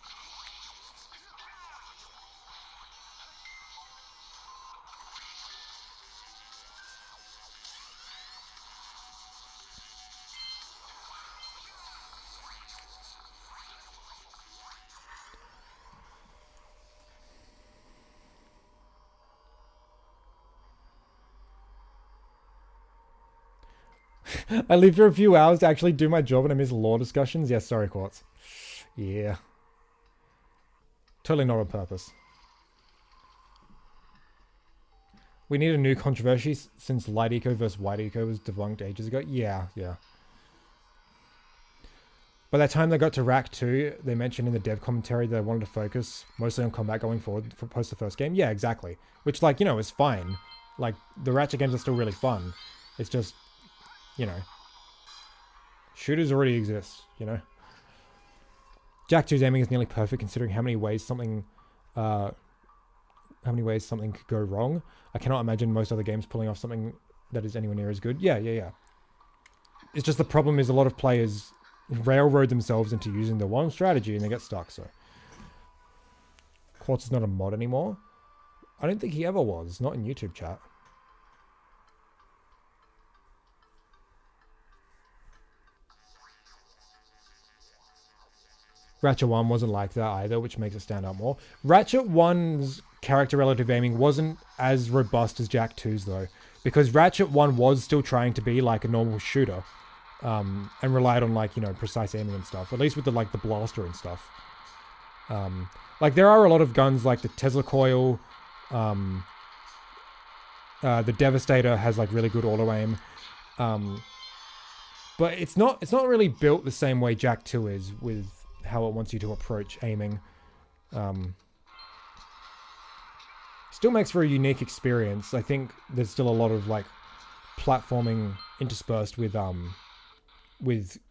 I leave for a few hours to actually do my job and I miss law discussions. Yes, sorry, Quartz. Yeah. Totally not on purpose. We need a new controversy since light eco versus white eco was debunked ages ago. Yeah. By the time they got to Rack 2, they mentioned in the dev commentary that they wanted to focus mostly on combat going forward for post the first game. Yeah, exactly. Which, like, you know, is fine. Like, the Ratchet games are still really fun. It's just, you know, shooters already exist, you know. Jak 2's aiming is nearly perfect considering how many ways something could go wrong. I cannot imagine most other games pulling off something that is anywhere near as good. Yeah. It's just the problem is a lot of players railroad themselves into using the one strategy and they get stuck, so. Quartz is not a mod anymore? I don't think he ever was, not in YouTube chat. Ratchet 1 wasn't like that either, which makes it stand out more. Ratchet 1's character relative aiming wasn't as robust as Jak 2's though, because Ratchet 1 was still trying to be like a normal shooter, and relied on, like, you know, precise aiming and stuff, at least with the, like, the blaster and stuff. Like, there are a lot of guns like the Tesla coil, the Devastator has, like, really good auto aim, but it's not really built the same way Jak 2 is with how it wants you to approach aiming. Still makes for a unique experience. I think there's still a lot of, like, platforming interspersed with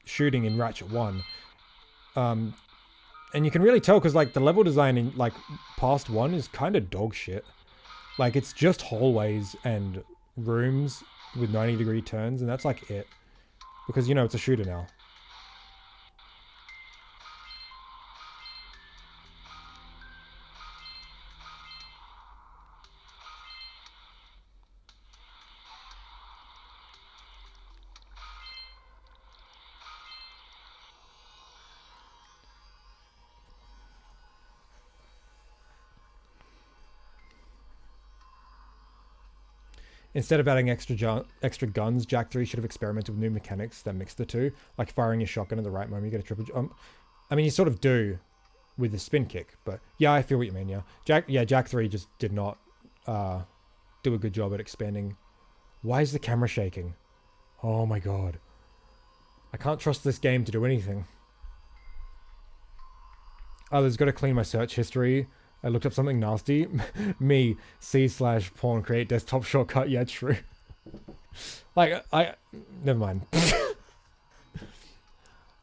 shooting in Ratchet 1. And you can really tell because, like, the level design in, like, past 1 is kind of dog shit. Like, it's just hallways and rooms with 90-degree turns, and that's, like, it. Because, you know, it's a shooter now. Instead of adding extra guns, Jak 3 should have experimented with new mechanics that mix the two, like firing your shotgun at the right moment, you get a triple jump. I mean, you sort of do with the spin kick, but yeah, I feel what you mean, yeah. Jak 3 just did not do a good job at expanding. Why is the camera shaking? Oh my god. I can't trust this game to do anything. Oh, there's got to clean my search history. I looked up something nasty. Me, C/porn, create desktop shortcut. Yeah, true. Like, never mind.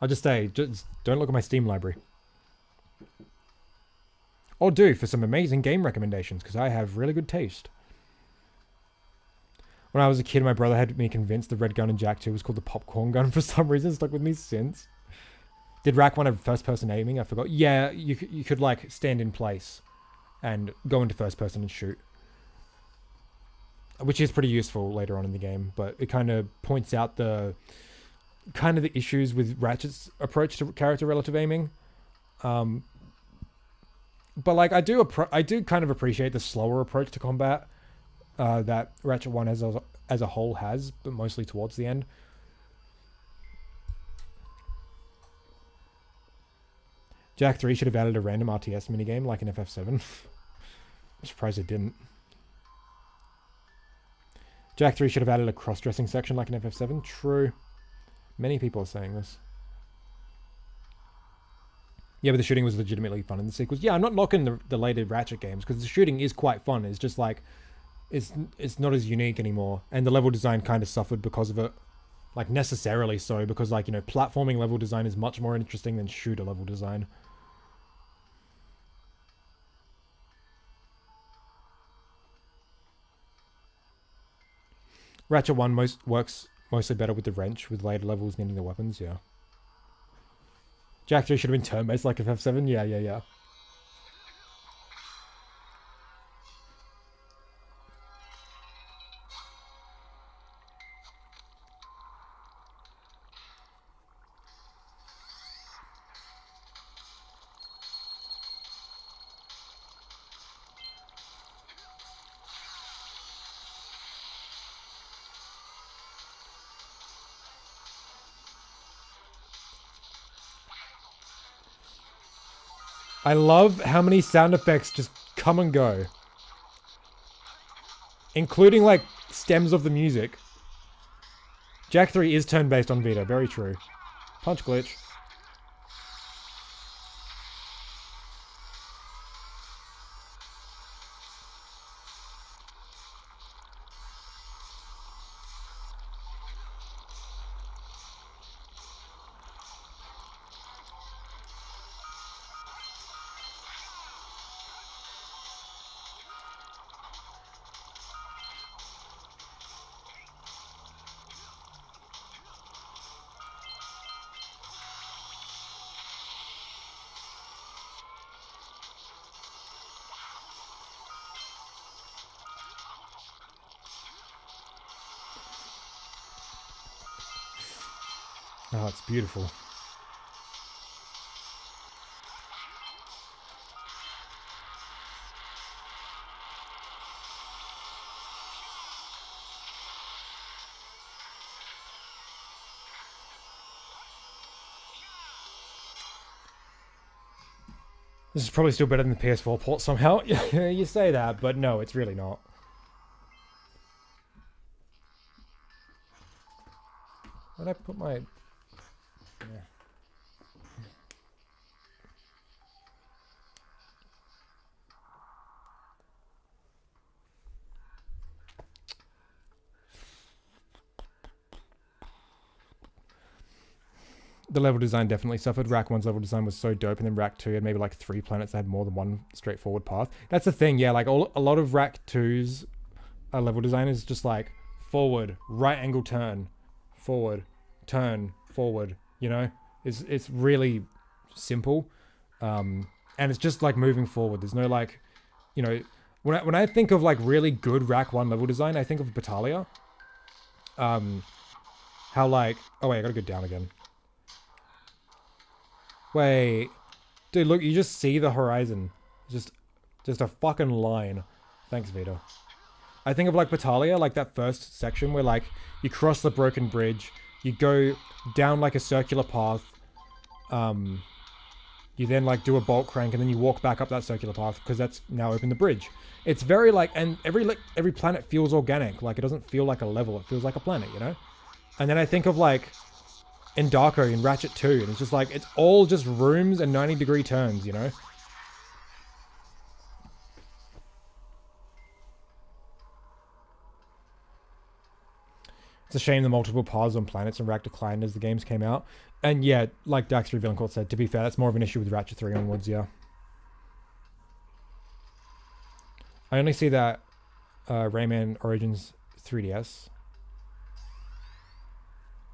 I'll just say, just don't look at my Steam library. or do for some amazing game recommendations, because I have really good taste. When I was a kid, my brother had me convinced the red gun in Jak 2 was called the popcorn gun for some reason. Stuck with me since. Did Rack 1 have first-person aiming? I forgot. Yeah, you could like stand in place and go into first person and shoot, which is pretty useful later on in the game. But it kind of points out the issues with Ratchet's approach to character relative aiming. But like I do kind of appreciate the slower approach to combat that Ratchet 1 as a whole has, but mostly towards the end. Jak 3 should have added a random RTS minigame like in FF7. I'm surprised it didn't. Jak 3 should have added a cross-dressing section like in FF7. True. Many people are saying this. Yeah, but the shooting was legitimately fun in the sequels. Yeah, I'm not knocking the later Ratchet games, because the shooting is quite fun. It's just like, it's not as unique anymore. And the level design kind of suffered because of it. Like, necessarily so, because like, you know, platforming level design is much more interesting than shooter level design. Ratchet 1 works mostly better with the wrench, with later levels needing the weapons, yeah. Jak 3 should have been turn-based like FF7, yeah. I love how many sound effects just come and go. Including, like, stems of the music. Jak 3 is turn-based on Vita, very true. Punch glitch. Oh, it's beautiful. This is probably still better than the PS4 port somehow. You say that, but no, it's really not. Where'd I put my... Yeah. The level design definitely suffered. Rack 1's level design was so dope, and then Rack 2 had maybe like 3 planets that had more than one straightforward path. That's the thing, yeah, like a lot of Rack 2's level design is just like forward, right angle turn, forward, turn, forward, you know? It's really simple. And it's just like moving forward. There's no like, you know, when I think of like really good Rack 1 level design, I think of Battaglia. How like, oh wait, I gotta go down again. Wait, dude, look, you just see the horizon. Just a fucking line. Thanks, Vita. I think of like Battaglia, like that first section where like you cross the broken bridge, you go down like a circular path, you then like do a bolt crank, and then you walk back up that circular path because that's now opened the bridge. It's very like, and every planet feels organic. Like it doesn't feel like a level, it feels like a planet, you know? And then I think of like in Darko in Ratchet 2, and it's just like, it's all just rooms and 90-degree turns, you know? It's a shame the multiple paths on planets and Rack declined as the games came out. And yeah, like Daxter Villaincourt said, to be fair, that's more of an issue with Ratchet 3 onwards, yeah. I only see that Rayman Origins 3DS.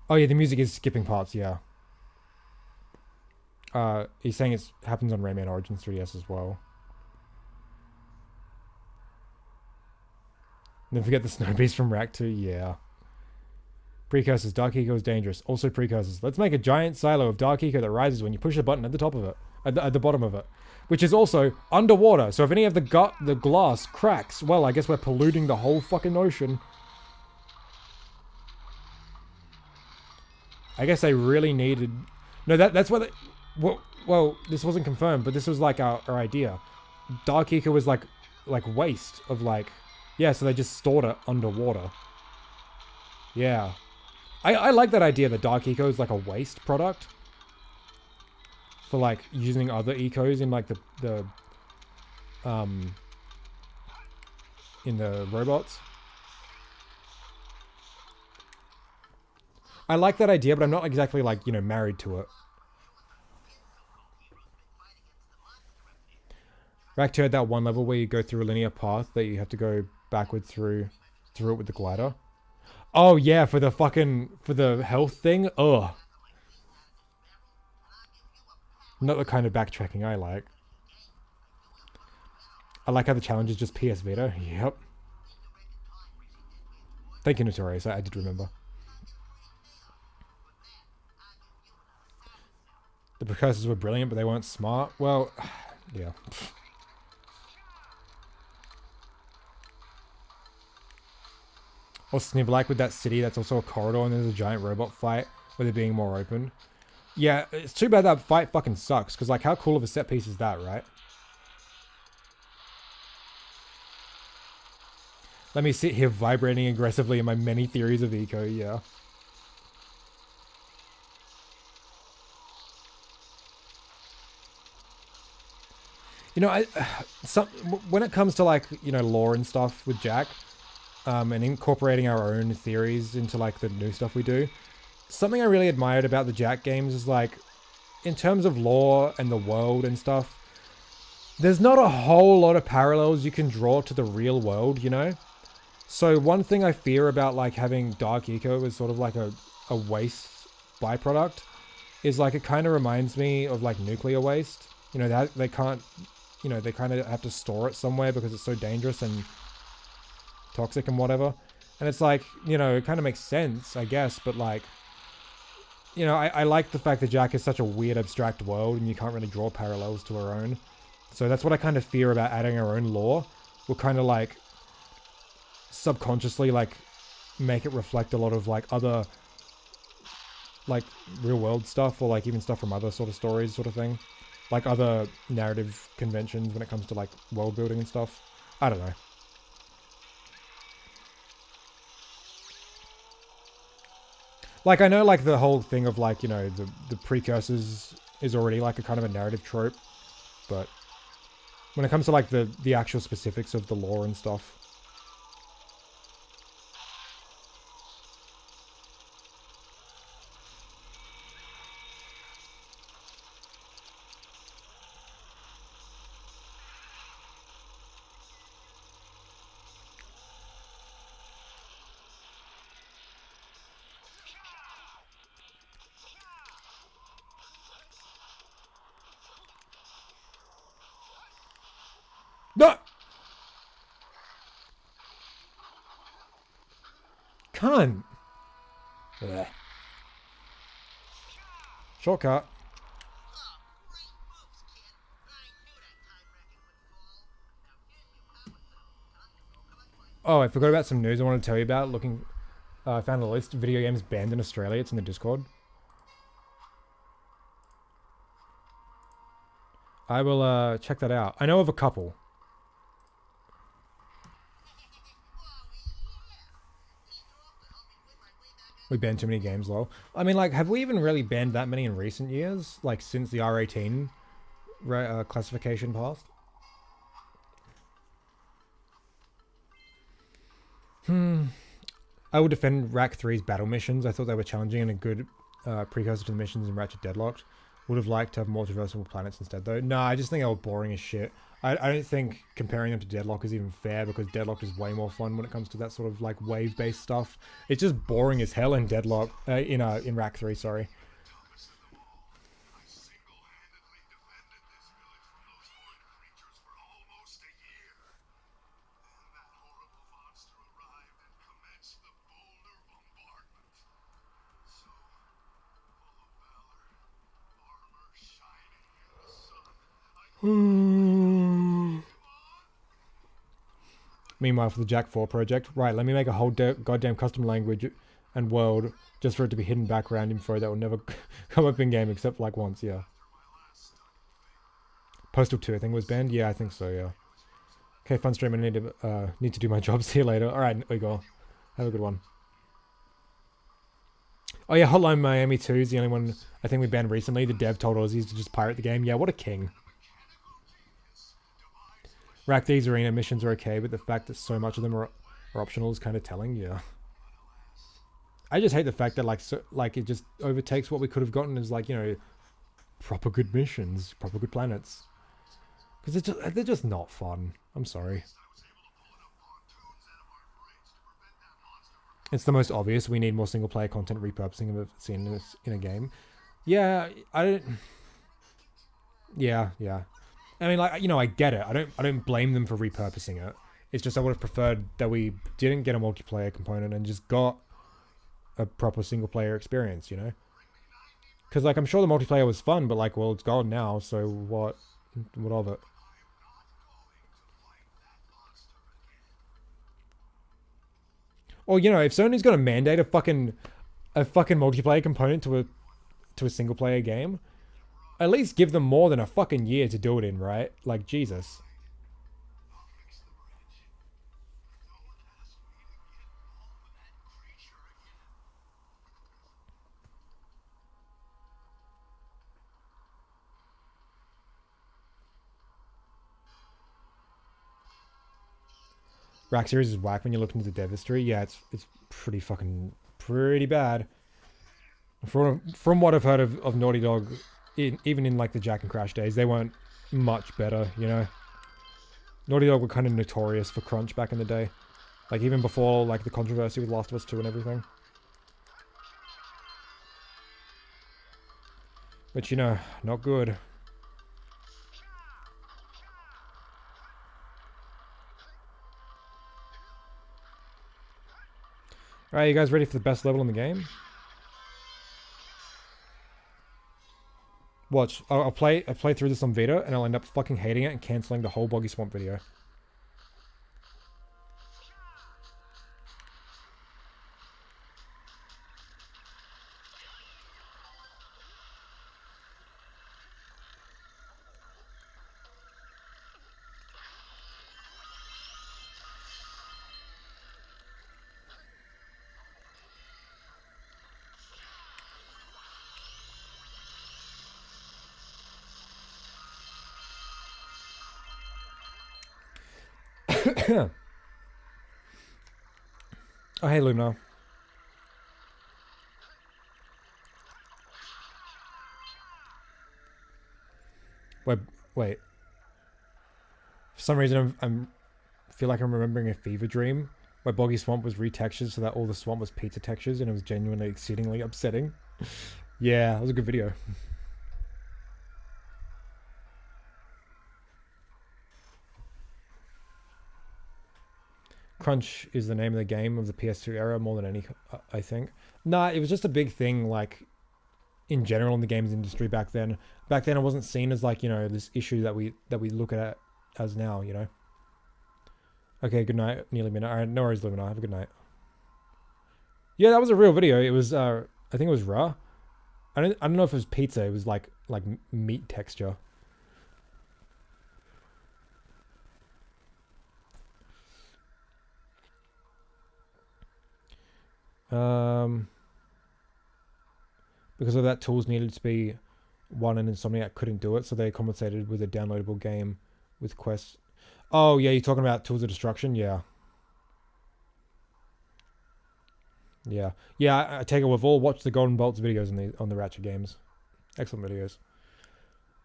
Oh yeah, the music is skipping parts, yeah. He's saying it happens on Rayman Origins 3DS as well. And then forget the Snow Beast from Rack 2, yeah. Precursors, Dark Eco is dangerous. Also precursors. Let's make a giant silo of Dark Eco that rises when you push a button at the top of it. At the bottom of it. Which is also underwater. So if any of the glass cracks, well, I guess we're polluting the whole fucking ocean. I guess they really needed... No, that's what they... Well, this wasn't confirmed, but this was like our idea. Dark Eco was like waste of like... Yeah, so they just stored it underwater. Yeah. I like that idea that Dark Eco is like a waste product. For like using other ecos in like the in the robots. I like that idea, but I'm not exactly like, you know, married to it. Rack 2 had that one level where you go through a linear path that you have to go backward through it with the glider. Oh yeah, for the health thing? Ugh. Not the kind of backtracking I like. I like how the challenge is just PS Vita. Yep. Thank you, Notorious. I did remember. The precursors were brilliant, but they weren't smart. Well, yeah. Or Sniv like with that city that's also a corridor and there's a giant robot fight where they're being more open. Yeah, it's too bad that fight fucking sucks, because like how cool of a set piece is that, right? Let me sit here vibrating aggressively in my many theories of eco, yeah. You know, when it comes to like, you know, lore and stuff with Jak, and incorporating our own theories into like the new stuff we do, something I really admired about the Jak games is like, in terms of lore and the world and stuff, there's not a whole lot of parallels you can draw to the real world, you know? So one thing I fear about like having Dark Eco as sort of like a waste byproduct is like it kind of reminds me of like nuclear waste. You know, that they can't, you know, they kind of have to store it somewhere because it's so dangerous and toxic and whatever. And it's like, you know, it kind of makes sense, I guess, but like, you know, I like the fact that Jak is such a weird abstract world and you can't really draw parallels to our own. So that's what I kind of fear about adding our own lore. We'll kind of like subconsciously like make it reflect a lot of like other like real world stuff, or like even stuff from other sort of stories sort of thing. Like other narrative conventions when it comes to like world building and stuff. I don't know. Like, I know, like, the whole thing of, like, you know, the precursors is already, like, a kind of a narrative trope. But when it comes to, like, the actual specifics of the lore and stuff. No! Cunt! Blech. Shortcut. Oh, I forgot about some news I want to tell you about. I found a list of video games banned in Australia. It's in the Discord. I will check that out. I know of a couple. We banned too many games, lol. I mean, like, have we even really banned that many in recent years? Like, since the R18 classification passed? I would defend Rack 3's battle missions. I thought they were challenging and a good precursor to the missions in Ratchet Deadlocked. Would have liked to have more traversable planets instead, though. No, I just think they were boring as shit. I don't think comparing them to Deadlock is even fair, because Deadlock is way more fun when it comes to that sort of like wave-based stuff. It's just boring as hell in Deadlock, in Rack 3, sorry. Meanwhile, for the Jak 4 project, right, let me make a whole goddamn custom language and world just for it to be hidden background info that will never come up in game except like once, yeah. Postal 2, I think, was banned. Yeah, I think so, yeah. Okay, fun stream. I need to do my job. See you later. Alright, Igor. Have a good one. Oh yeah, Hotline Miami 2 is the only one I think we banned recently. The dev told Aussies to just pirate the game. Yeah, what a king. Rack these arena missions are okay, but the fact that so much of them are optional is kind of telling, yeah. I just hate the fact that it just overtakes what we could have gotten as like, you know, proper good missions, proper good planets. Because they're just not fun. I'm sorry. It's the most obvious. We need more single player content repurposing of a scene in a game. Yeah, Yeah. I mean, like, you know, I get it. I don't blame them for repurposing it. It's just I would have preferred that we didn't get a multiplayer component and just got a proper single player experience, you know? Because, like, I'm sure the multiplayer was fun, but, like, well, it's gone now, so what of it? Or, you know, if Sony's gonna mandate a fucking multiplayer component to a single player game, at least give them more than a fucking year to do it in, right? Like, Jesus. Rack series is whack when you look into the dev history. Yeah, it's pretty bad. From what I've heard of Naughty Dog, even in like the Jak and Crash days, they weren't much better, you know? Naughty Dog were kind of notorious for crunch back in the day. Like, even before, like, the controversy with Last of Us 2 and everything. But, you know, not good. Alright, you guys ready for the best level in the game? Watch, I'll play through this on Vita, and I'll end up fucking hating it and cancelling the whole Boggy Swamp video. Oh, hey, Luna. Wait. For some reason, I'm feel like I'm remembering a fever dream where Boggy Swamp was retextured so that all the swamp was pizza textures, and it was genuinely exceedingly upsetting. Yeah, that was a good video. Crunch is the name of the game of the PS2 era more than any, I think. Nah, it was just a big thing, like, in general in the games industry back then. Back then it wasn't seen as, like, you know, this issue that we look at as now, you know. Okay, good night. Nearly midnight. Alright, no worries, Lumina. Have a good night. Yeah, that was a real video. It was, I think it was raw. I don't know if it was pizza. It was like meat texture. Because of that, tools needed to be one, and Insomniac couldn't do it, so they compensated with a downloadable game with quests. Oh yeah, you're talking about Tools of Destruction? Yeah. Yeah, I take it we've all watched the Golden Bolts videos on the Ratchet games. Excellent videos.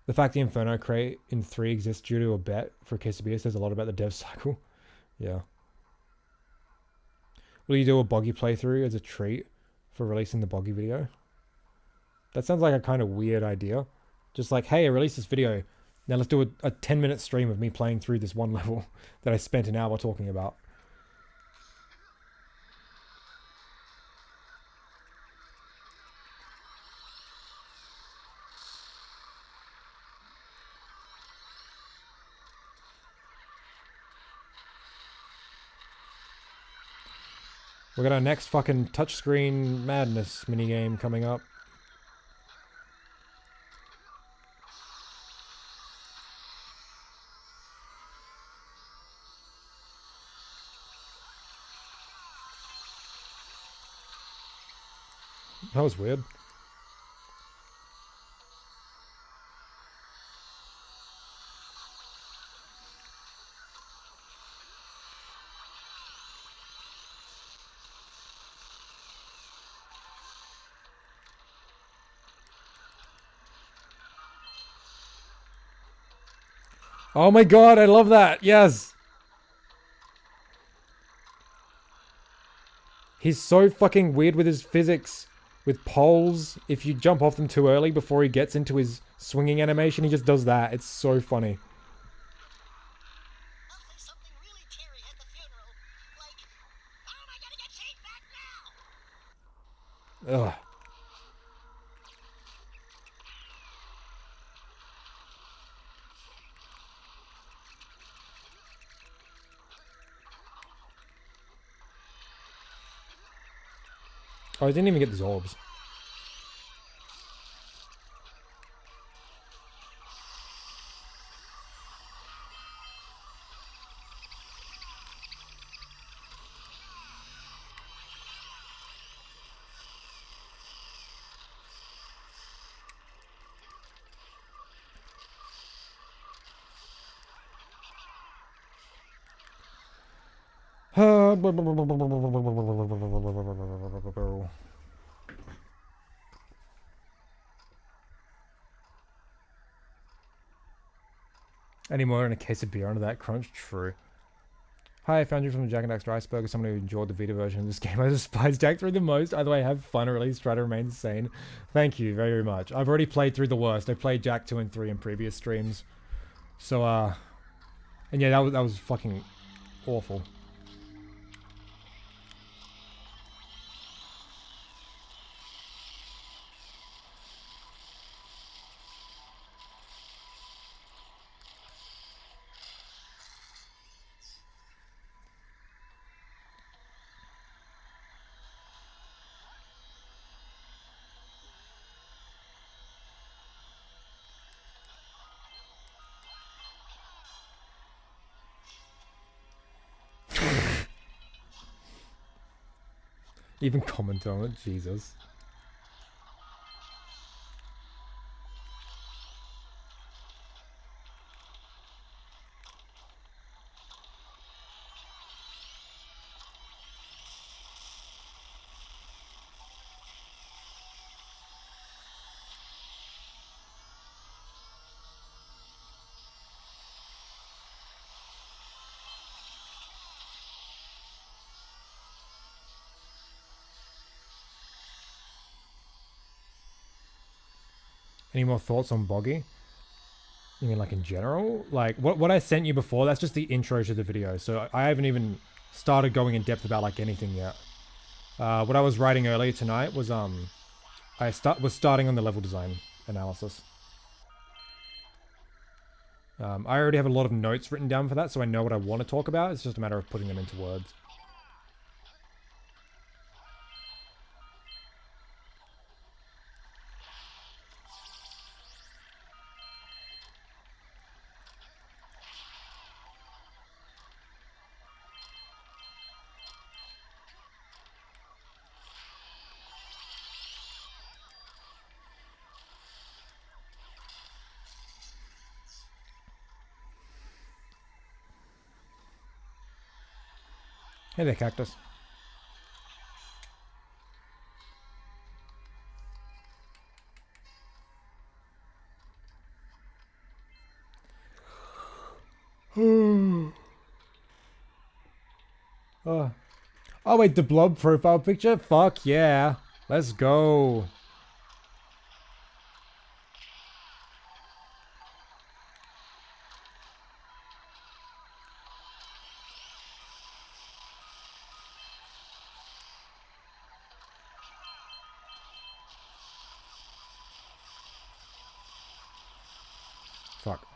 The fact the Inferno crate in 3 exists due to a bet for Quesadilla says a lot about the dev cycle. Yeah. Will you do a boggy playthrough as a treat for releasing the boggy video? That sounds like a kind of weird idea. Just like, hey, I released this video. Now let's do a 10-minute stream of me playing through this one level that I spent an hour talking about. We got our next fucking touchscreen madness minigame coming up. That was weird. Oh my god, I love that. Yes. He's so fucking weird with his physics. With poles, if you jump off them too early before he gets into his swinging animation, he just does that. It's so funny. Ugh. Oh, I didn't even get the orbs. Any more in a case of beer under that crunch? True. Hi, I found you from the Jak and Daxter Iceberg as someone who enjoyed the Vita version of this game. I despise Jak through the most. Either way, have fun or at least try to remain sane. Thank you very much. I've already played through the worst. I played Jak 2 and 3 in previous streams. So, and yeah, that was fucking awful. Even comment on it, Jesus. Any more thoughts on Boggy? You mean like in general? Like what I sent you before, that's just the intro to the video. So I haven't even started going in depth about like anything yet. What I was writing earlier tonight was was starting on the level design analysis. I already have a lot of notes written down for that, so I know what I want to talk about. It's just a matter of putting them into words. Hey there, Cactus. Oh. Oh wait, the blob profile picture? Fuck yeah. Let's go. Fuck.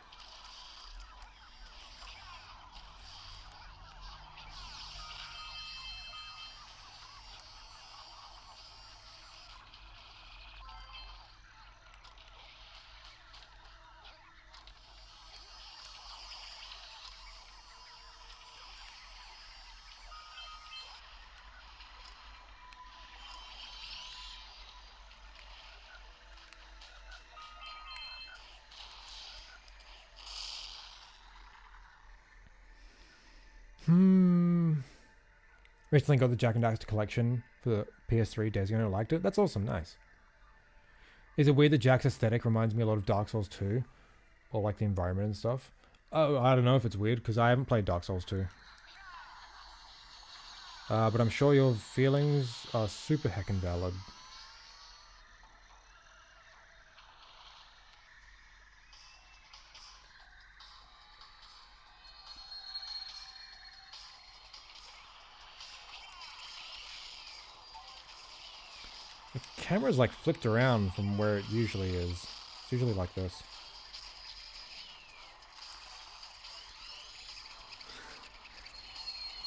Recently got the Jak and Daxter collection for the PS3 days ago and I liked it. That's awesome, nice. Is it weird that Jak's aesthetic reminds me a lot of Dark Souls 2? Or like the environment and stuff? Oh, I don't know if it's weird because I haven't played Dark Souls 2. But I'm sure your feelings are super heckin' valid. The camera's like flipped around from where it usually is. It's usually like this.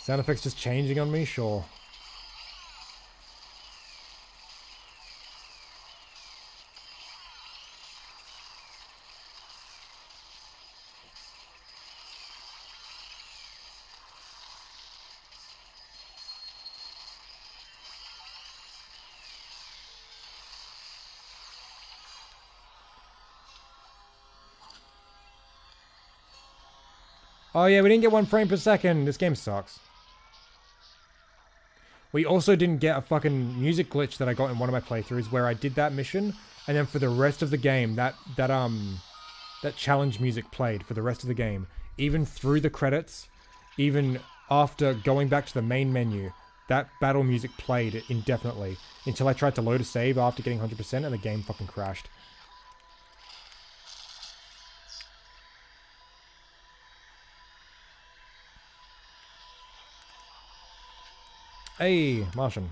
Sound effects just changing on me? Sure. Oh yeah, we didn't get 1 frame per second. This game sucks. We also didn't get a fucking music glitch that I got in one of my playthroughs where I did that mission, and then for the rest of the game, that challenge music played for the rest of the game. Even through the credits, even after going back to the main menu, that battle music played indefinitely until I tried to load a save after getting 100% and the game fucking crashed. Hey, Martian.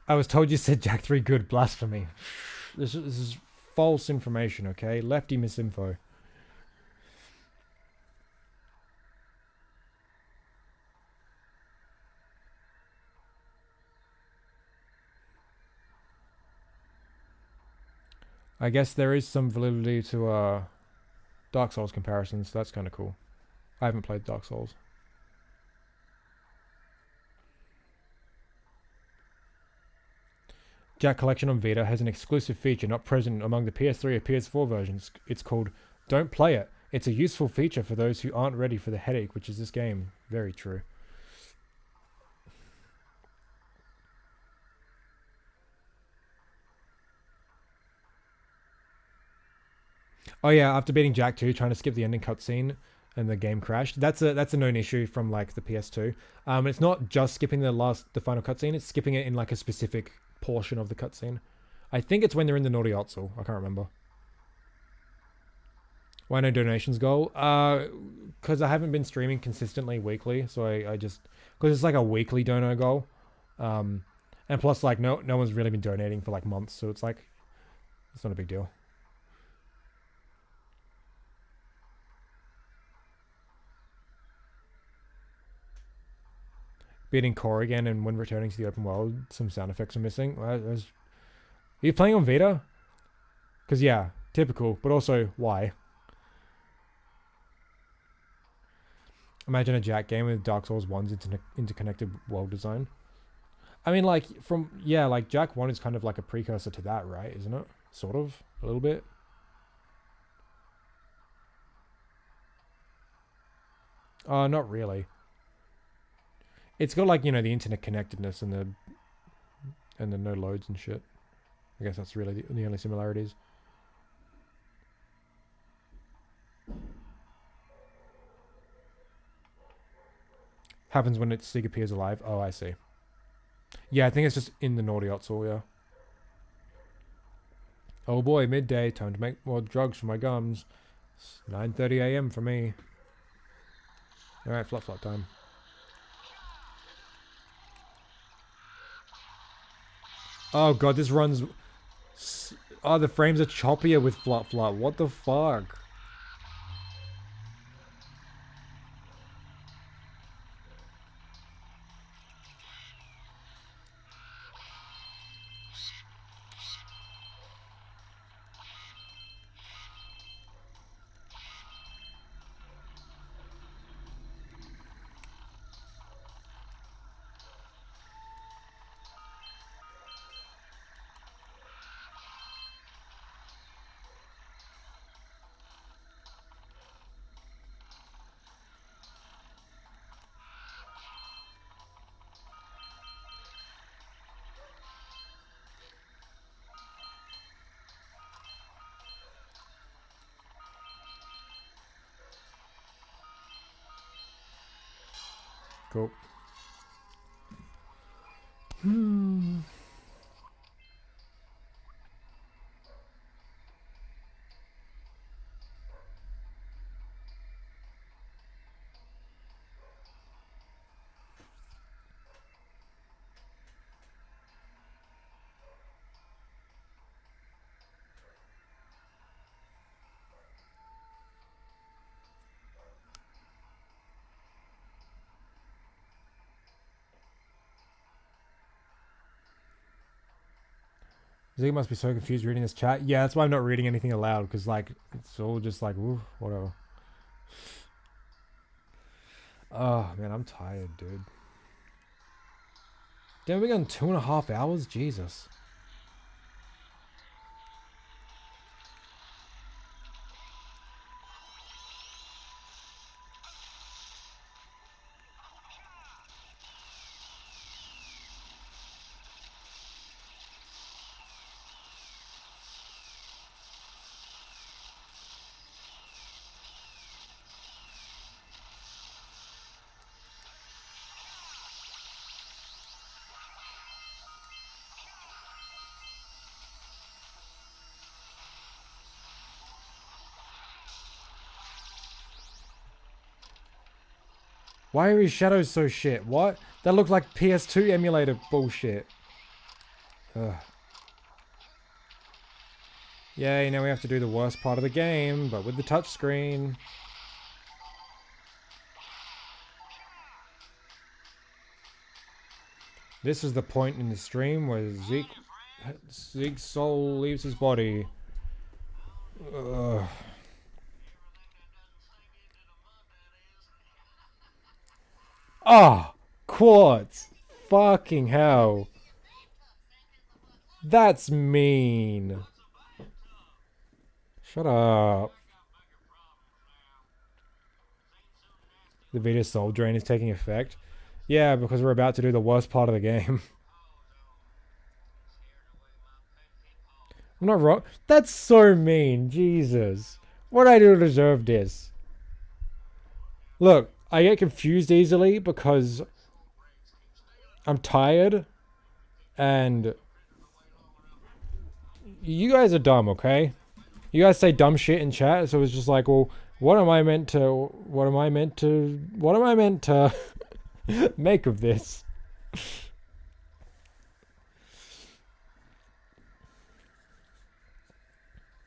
I was told you said Jak 3 good. Blasphemy. This is false information, okay? Lefty misinfo. I guess there is some validity to Dark Souls comparisons, so that's kind of cool. I haven't played Dark Souls. Jak Collection on Vita has an exclusive feature not present among the PS3 or PS4 versions. It's called Don't Play It. It's a useful feature for those who aren't ready for the headache, which is this game. Very true. Oh yeah, after beating Jak 2, trying to skip the ending cutscene and the game crashed. That's a known issue from like the PS2. It's not just skipping the final cutscene, it's skipping it in like a specific portion of the cutscene. I think it's when they're in the Naughty Otzel. I can't remember. Why no donations goal? Because I haven't been streaming consistently weekly, so I just because it's like a weekly dono goal, and plus like no one's really been donating for like months, so it's like it's not a big deal. Beating core again, and when returning to the open world, some sound effects are missing. Are you playing on Vita? Because yeah, typical, but also why? Imagine a Jak game with Dark Souls 1's interconnected world design. I mean, like, like, Jak 1 is kind of like a precursor to that, right? Isn't it? Sort of. A little bit. Not really. It's got, like, you know, the internet connectedness and the no loads and shit. I guess that's really the only similarities. Happens when Zeke appears alive. Oh, I see. Yeah, I think it's just in the Naughty Otzel, yeah. Oh boy, midday. Time to make more drugs for my gums. It's 9:30 a.m. for me. Alright, flop time. Oh god, this runs... Oh, the frames are choppier with flop. What the fuck? Cool. Zeke must be so confused reading this chat. Yeah, that's why I'm not reading anything aloud, because, like, it's all just like, woo, whatever. Oh, man, I'm tired, dude. Damn, we gone 2.5 hours? Jesus. Why are his shadows so shit? What? That looks like PS2 emulator bullshit. Ugh. Yay, now we have to do the worst part of the game, but with the touchscreen. This is the point in the stream where Zeke's soul leaves his body. Ugh. Ah, oh, quartz. Fucking hell. That's mean. Shut up. The Vita soul drain is taking effect. Yeah, because we're about to do the worst part of the game. I'm not wrong. That's so mean. Jesus. What did I do to deserve this? Look, I get confused easily because I'm tired and you guys are dumb, okay? You guys say dumb shit in chat, so it's just like, well, what am I meant to make of this?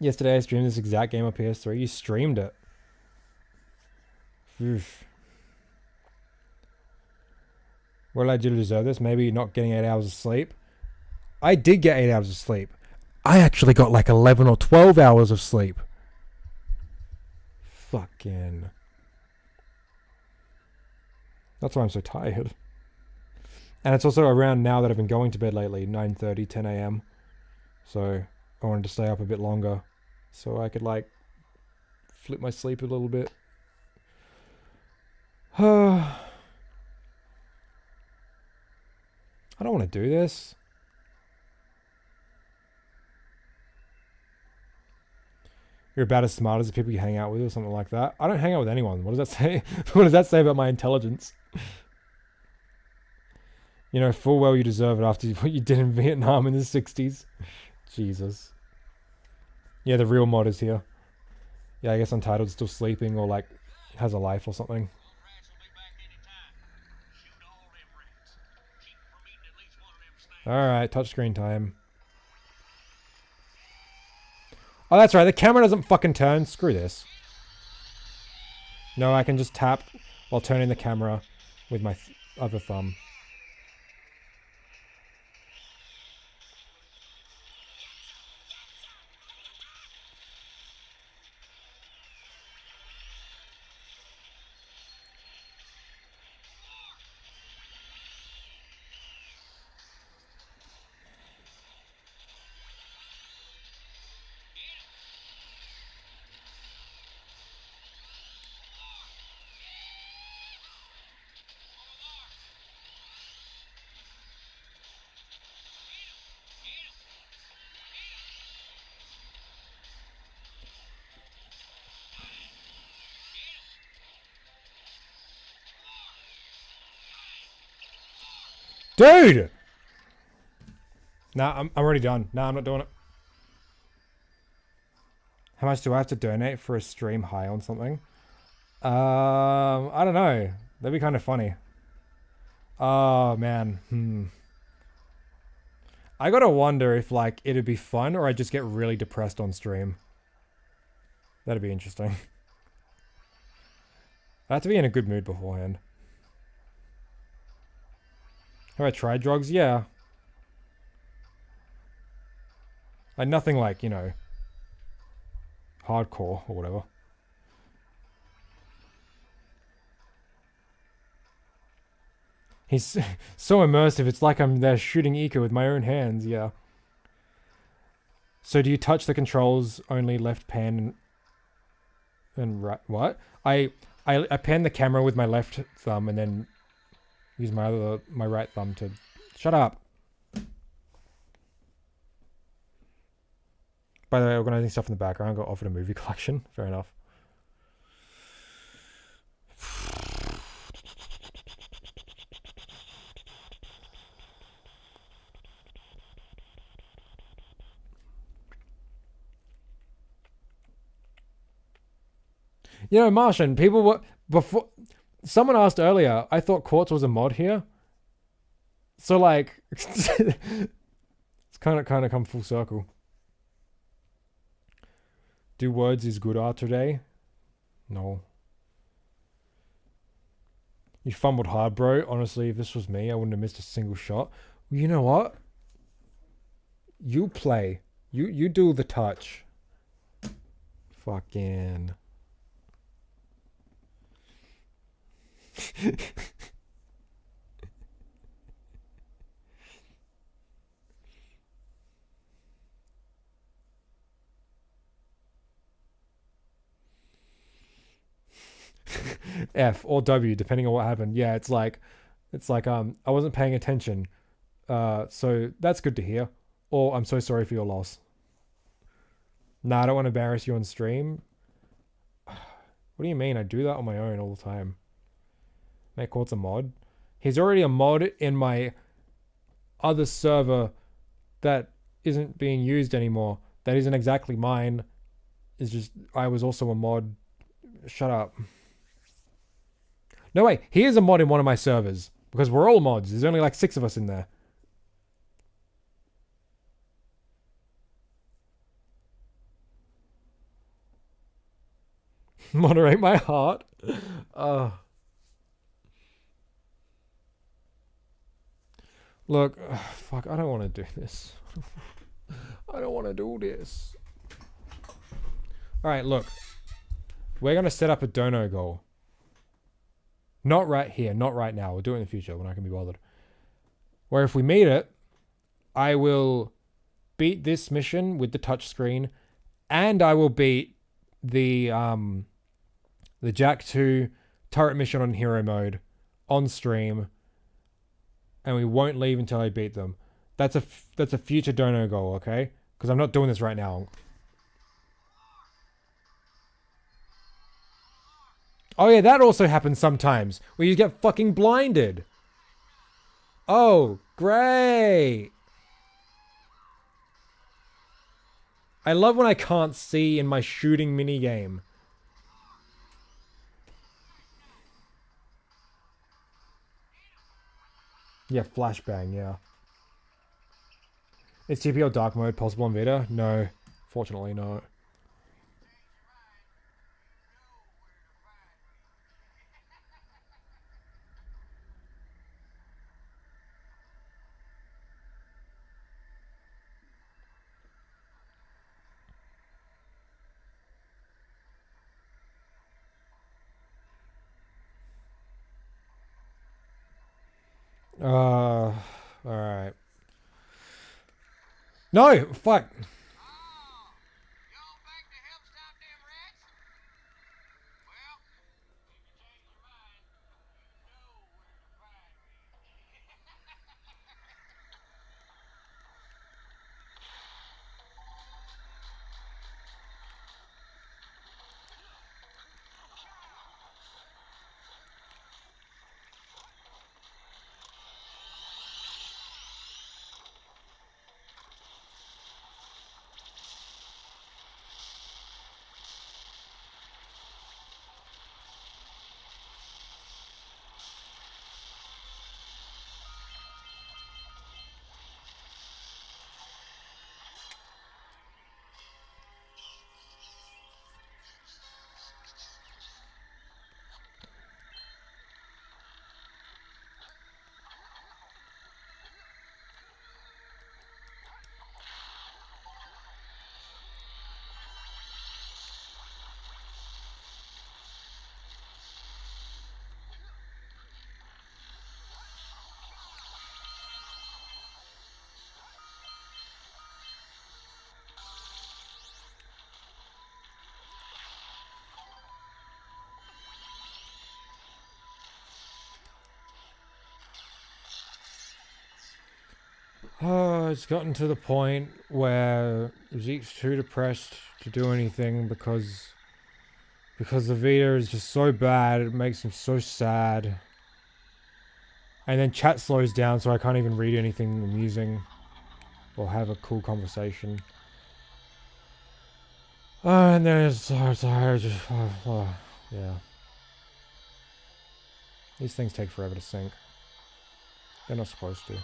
Yesterday I streamed this exact game on PS3. You streamed it. Oof. What did I do to deserve this? Maybe not getting 8 hours of sleep. I did get 8 hours of sleep. I actually got like 11 or 12 hours of sleep. Fucking. That's why I'm so tired. And it's also around now that I've been going to bed lately, 9:30, 10 a.m. So I wanted to stay up a bit longer so I could like flip my sleep a little bit. I don't want to do this. You're about as smart as the people you hang out with or something like that. I don't hang out with anyone. What does that say? What does that say about my intelligence? You know full well you deserve it after what you did in Vietnam in the 60s. Jesus. Yeah, the real mod is here. Yeah, I guess Untitled's still sleeping or like has a life or something. Alright, touchscreen time. Oh, that's right. The camera doesn't fucking turn. Screw this. No, I can just tap while turning the camera with my other thumb. Dude! Nah, I'm already done. Nah, I'm not doing it. How much do I have to donate for a stream high on something? I don't know. That'd be kind of funny. Oh, man. I gotta wonder if, like, it'd be fun or I'd just get really depressed on stream. That'd be interesting. I have to be in a good mood beforehand. Have I tried drugs? Yeah. Like, nothing like, you know, hardcore or whatever. He's so immersive, it's like I'm there shooting Eco with my own hands, yeah. So do you touch the controls only left pan and right? What? I pan the camera with my left thumb and then use my right thumb to... Shut up! By the way, organizing stuff in the background, got offered a movie collection. Fair enough. You know, Martian, people were... Before... Someone asked earlier, I thought Quartz was a mod here. So, like... it's kind of come full circle. Do words is good art today? No. You fumbled hard, bro. Honestly, if this was me, I wouldn't have missed a single shot. Well, you know what? You play. You do the touch. Fucking... F or W depending on what happened. Yeah, it's like I wasn't paying attention. So that's good to hear. Or I'm so sorry for your loss. Nah, I don't want to embarrass you on stream. What do you mean? I do that on my own all the time. Make Quartz a mod. He's already a mod in my other server that isn't being used anymore. That isn't exactly mine. It's just I was also a mod. Shut up. No way, he is a mod in one of my servers. Because we're all mods. There's only like 6 of us in there. Moderate my heart. Look, fuck, I don't want to do this. I don't want to do this. Alright, look. We're going to set up a dono goal. Not right here, not right now. We'll do it in the future when I can be bothered. Where if we meet it, I will beat this mission with the touchscreen, and I will beat the Jak 2 turret mission on hero mode on stream, and we won't leave until I beat them. That's a future dono goal, okay? Because I'm not doing this right now. Oh yeah, that also happens sometimes, where you get fucking blinded. Oh, great. I love when I can't see in my shooting minigame. Yeah, flashbang, yeah. Is TPO dark mode possible on Vita? No. Fortunately, no. Alright. No! Fuck! Oh, it's gotten to the point where Zeke's too depressed to do anything because the Vita is just so bad, it makes him so sad. And then chat slows down, so I can't even read anything amusing or have a cool conversation. And then it's so tired, just, yeah. These things take forever to sync. They're not supposed to.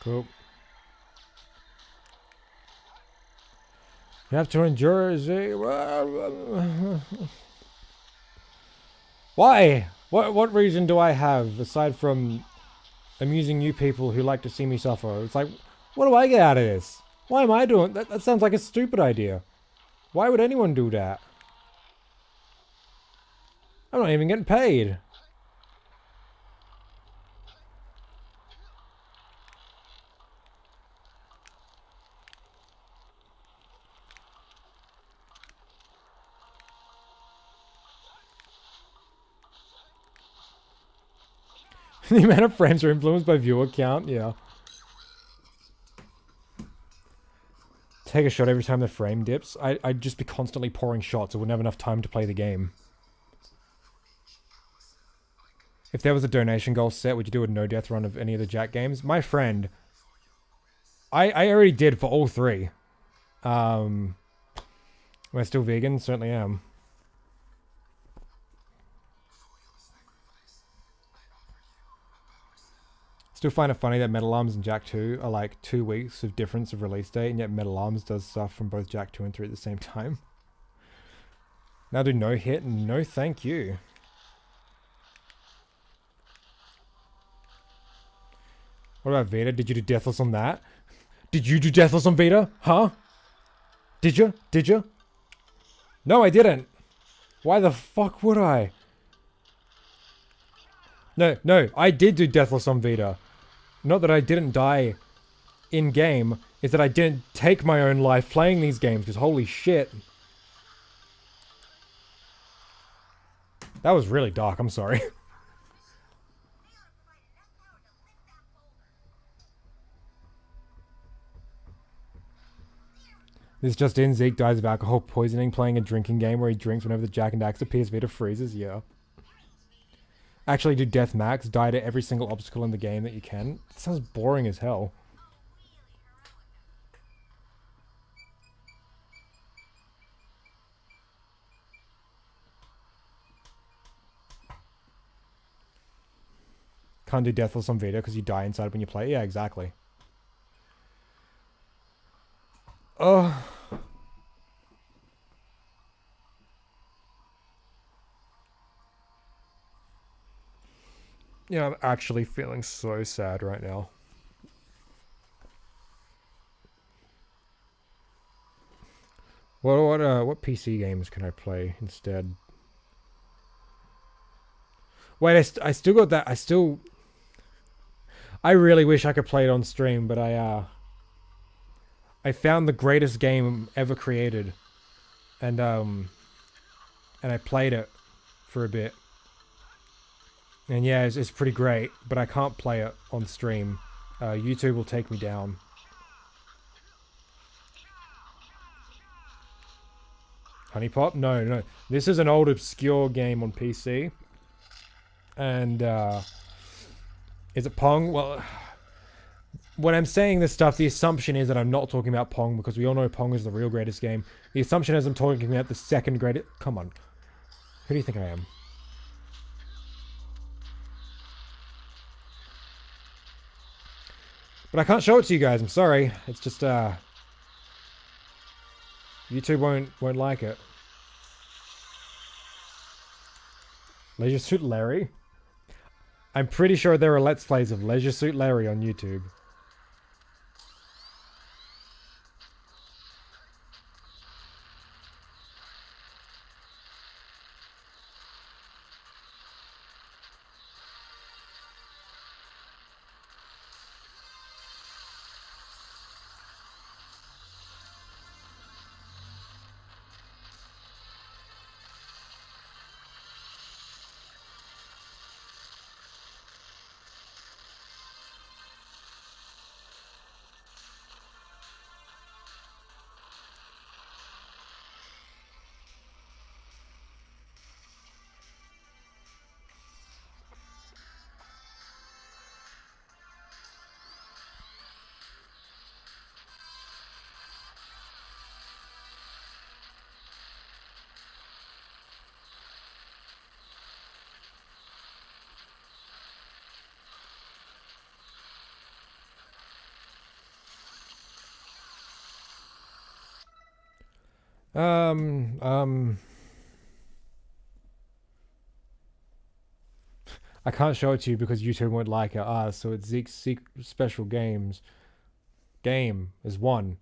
Cool. You have to endure, Zeke. Why? What reason do I have aside from amusing you people who like to see me suffer? It's like, what do I get out of this? Why am I doing that? That sounds like a stupid idea. Why would anyone do that? I'm not even getting paid. The amount of frames are influenced by viewer count, yeah. Take a shot every time the frame dips. I'd just be constantly pouring shots. I wouldn't have enough time to play the game. If there was a donation goal set, would you do a no death run of any of the Jak games? My friend, I already did for all 3. Am I still vegan? Certainly am. Still find it funny that Metal Arms and Jak 2 are like 2 weeks of difference of release date, and yet Metal Arms does stuff from both Jak 2 and 3 at the same time. Now do no hit and no thank you. What about Vita? Did you do Deathless on that? Did you do Deathless on Vita? Huh? Did you? Did you? No, I didn't. Why the fuck would I? No, I did do Deathless on Vita. Not that I didn't die in-game, is that I didn't take my own life playing these games, because holy shit. That was really dark, I'm sorry. This just in, Zeke dies of alcohol poisoning playing a drinking game where he drinks whenever the Jak and Daxter PSVita freezes, yeah. Actually do Death Max, die to every single obstacle in the game that you can. That sounds boring as hell. Can't do Deathless on Vita because you die inside when you play. Yeah, exactly. Oh. Yeah, I'm actually feeling so sad right now. What PC games can I play instead? Wait, I still got that. I really wish I could play it on stream, but I found the greatest game ever created, and I played it for a bit. And yeah, it's pretty great, but I can't play it on stream. YouTube will take me down. Honeypot? No. This is an old obscure game on PC. And, is it Pong? Well, when I'm saying this stuff, the assumption is that I'm not talking about Pong, because we all know Pong is the real greatest game. The assumption is I'm talking about the second greatest... Come on. Who do you think I am? But I can't show it to you guys, I'm sorry. It's just, YouTube won't like it. Leisure Suit Larry? I'm pretty sure there are Let's Plays of Leisure Suit Larry on YouTube. I can't show it to you because YouTube won't like it. So it's Zeke's special games. Game is one.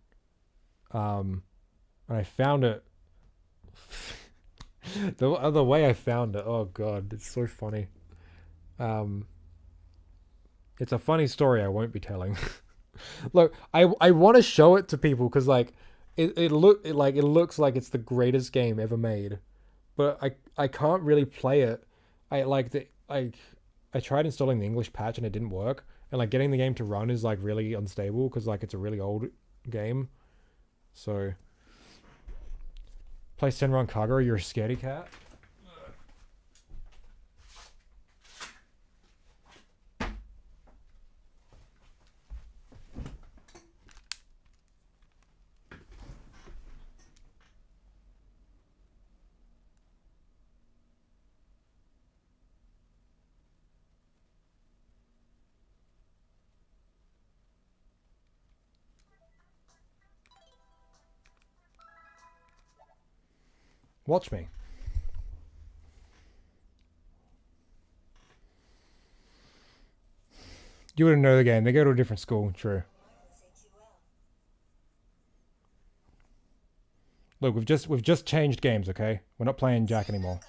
And I found it. The other way I found it. Oh god, it's so funny. It's a funny story I won't be telling. Look, I want to show it to people because like it looks like it's the greatest game ever made, but I can't really play it. I tried installing the English patch and it didn't work, and like getting the game to run is like really unstable because like it's a really old game. So play Senran Kagura, you're a scaredy cat. Watch me. You wouldn't know the game. They go to a different school. True. Look, we've just changed games, okay? We're not playing Jak anymore.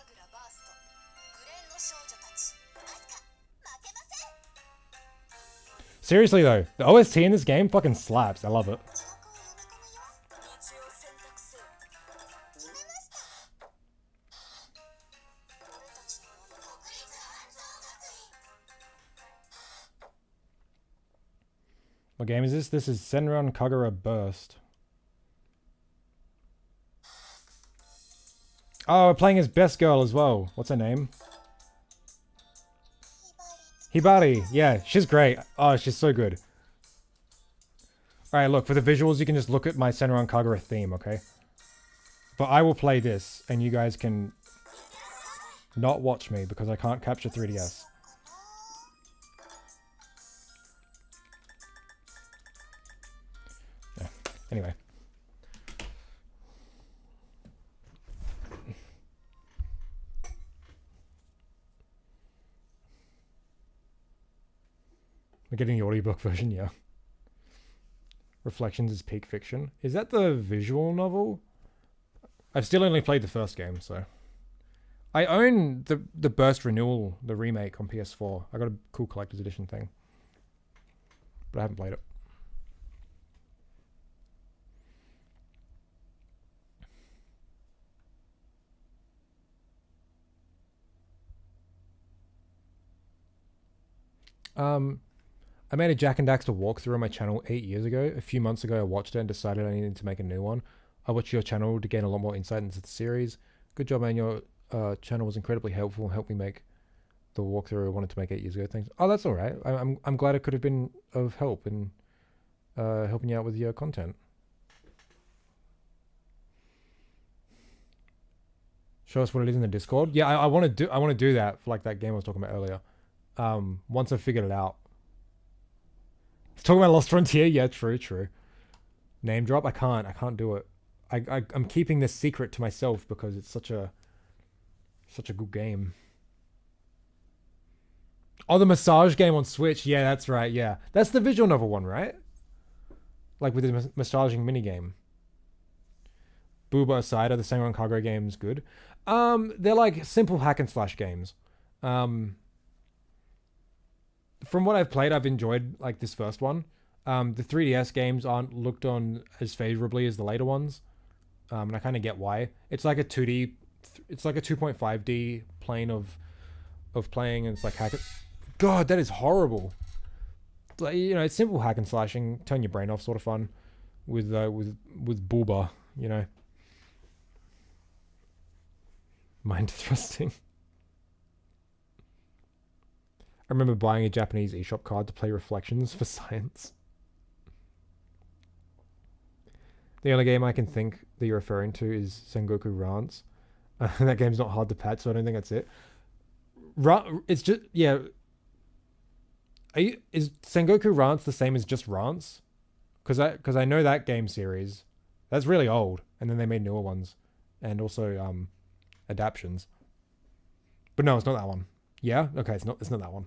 Seriously though, the OST in this game fucking slaps. I love it. What game is this? This is Senran Kagura Burst. Oh, we're playing as Best Girl as well. What's her name? Hibari. Yeah, she's great. Oh, she's so good. Alright, look, for the visuals, you can just look at my Senran Kagura theme, okay? But I will play this, and you guys can not watch me because I can't capture 3DS. Yeah. Anyway. We're getting the audiobook version, yeah. Reflections is peak fiction. Is that the visual novel? I've still only played the first game, so. I own the Burst Renewal, the remake on PS4. I got a cool collector's edition thing. But I haven't played it. I made a Jak and Daxter walkthrough on my channel 8 years ago. A few months ago I watched it and decided I needed to make a new one. I watched your channel to gain a lot more insight into the series. Good job, man. Your channel was incredibly helpful and helped me make the walkthrough I wanted to make 8 years ago. Thanks. Oh, that's alright. I'm glad it could have been of help in helping you out with your content. Show us what it is in the Discord. Yeah, I want to do that for like that game I was talking about earlier. Once I figured it out. Talking about Lost Frontier, yeah, true. Name drop, I can't do it. I'm keeping this secret to myself because it's such a good game. Oh, the massage game on Switch, yeah, that's right, yeah. That's the visual novel one, right? Like with the massaging minigame. Booba aside, are the Senran Kagura games good? They're like simple hack and slash games. From what I've played, I've enjoyed like this first one. The 3DS games aren't looked on as favorably as the later ones, and I kind of get why. It's like a 2D, it's like a 2.5D plane of playing, and it's like hack. God, that is horrible. Like, you know, it's simple hack and slashing, turn your brain off, sort of fun, with booba, you know. Mind thrusting. I remember buying a Japanese eShop card to play Reflections for science. The only game I can think that you're referring to is Sengoku Rants. That game's not hard to patch, so I don't think that's it. It's just, yeah. Is Sengoku Rants the same as just Rants? Because I know that game series. That's really old, and then they made newer ones, and also adaptions. But no, it's not that one. Yeah, okay, it's not that one.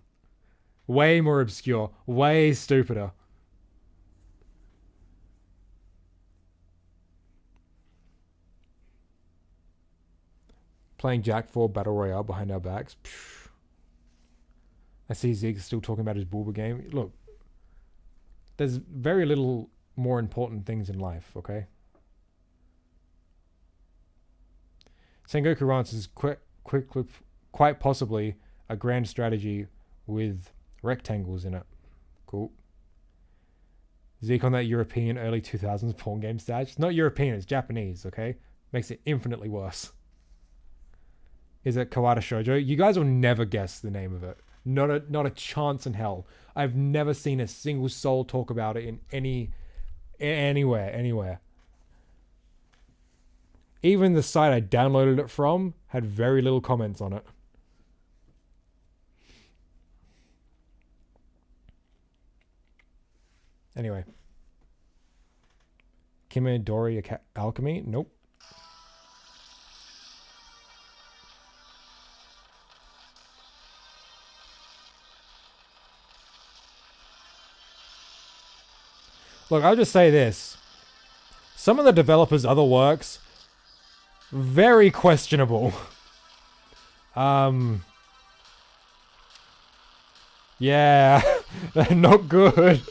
Way more obscure, way stupider. Playing Jak 4 Battle Royale behind our backs. Phew. I see Zeke still talking about his Bulba game. Look, there's very little more important things in life, okay? Sengoku Rants is quite possibly a grand strategy with rectangles in it. Cool. Zeke on that European early 2000s porn game stage. It's not European, it's Japanese, okay? Makes it infinitely worse. Is it Kawada Shoujo? You guys will never guess the name of it. Not a chance in hell. I've never seen a single soul talk about it in anywhere. Even the site I downloaded it from had very little comments on it. Anyway. Kimidori Alchemy? Nope. Look, I'll just say this. Some of the developers' other works, very questionable. Yeah, they're not good.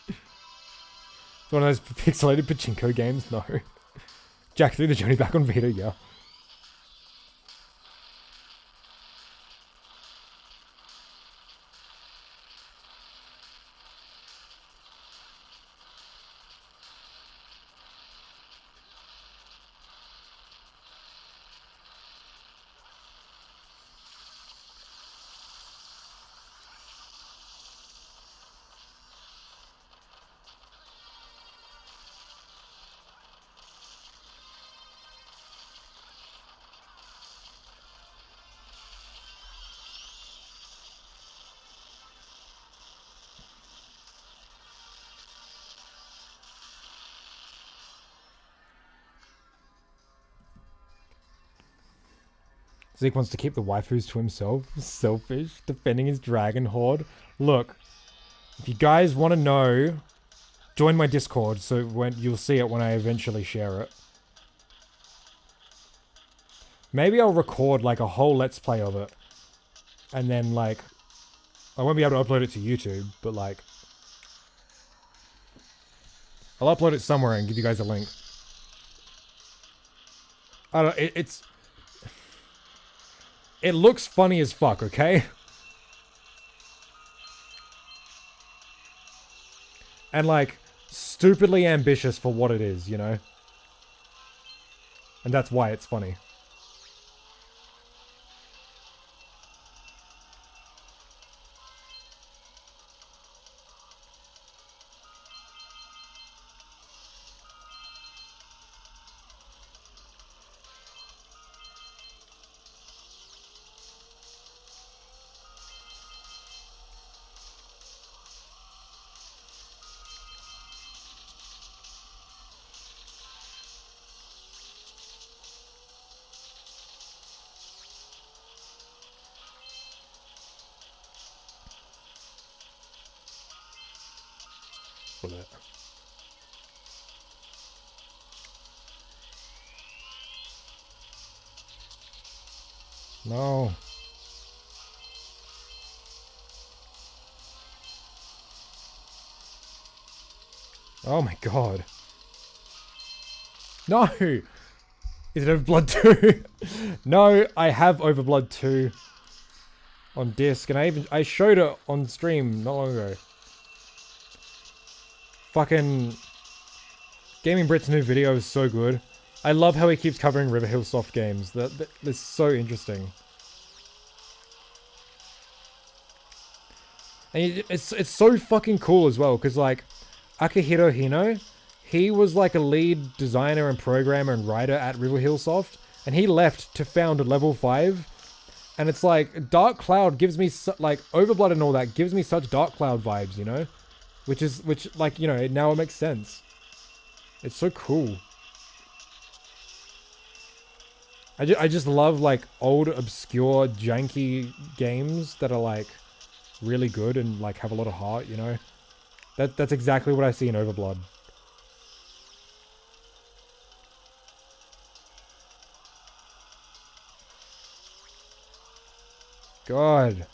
It's one of those pixelated pachinko games, no. Jak through the journey back on Vita, yeah. Zeke wants to keep the waifus to himself. Selfish. Defending his dragon horde. Look, if you guys want to know, join my Discord so when you'll see it when I eventually share it. Maybe I'll record like a whole Let's Play of it. And then like, I won't be able to upload it to YouTube, but like, I'll upload it somewhere and give you guys a link. I don't know, it looks funny as fuck, okay? And like, stupidly ambitious for what it is, you know? And that's why it's funny. With it. No. Oh my god. No! Is it Overblood 2? No, I have Overblood 2 on disc, and I showed it on stream not long ago. Fucking Gaming Brit's new video is so good. I love how he keeps covering Riverhill Soft games. That's so interesting. And it's so fucking cool as well, because like Akihiro Hino, he was like a lead designer and programmer and writer at Riverhill Soft, and he left to found Level 5. And it's like Dark Cloud gives me like Overblood and all that gives me such Dark Cloud vibes, you know? Which like, you know, now it makes sense. It's so cool. I just love like old, obscure, janky games that are like really good and like have a lot of heart, you know? That's exactly what I see in Overblood. God.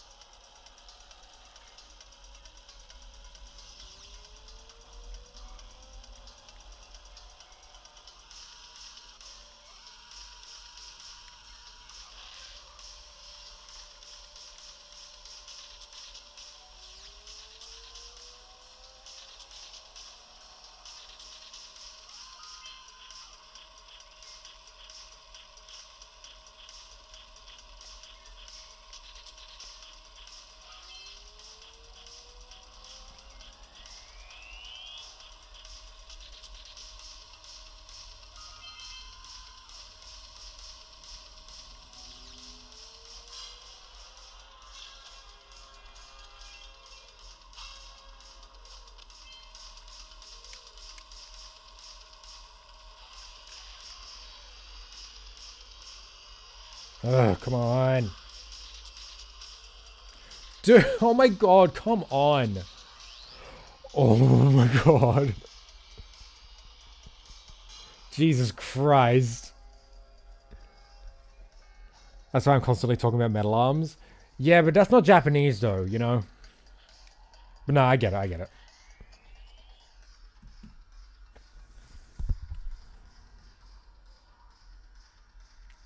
Ugh, come on. Dude, oh my god, come on. Oh my god. Jesus Christ. That's why I'm constantly talking about metal arms. Yeah, but that's not Japanese though, you know? But no, I get it, I get it.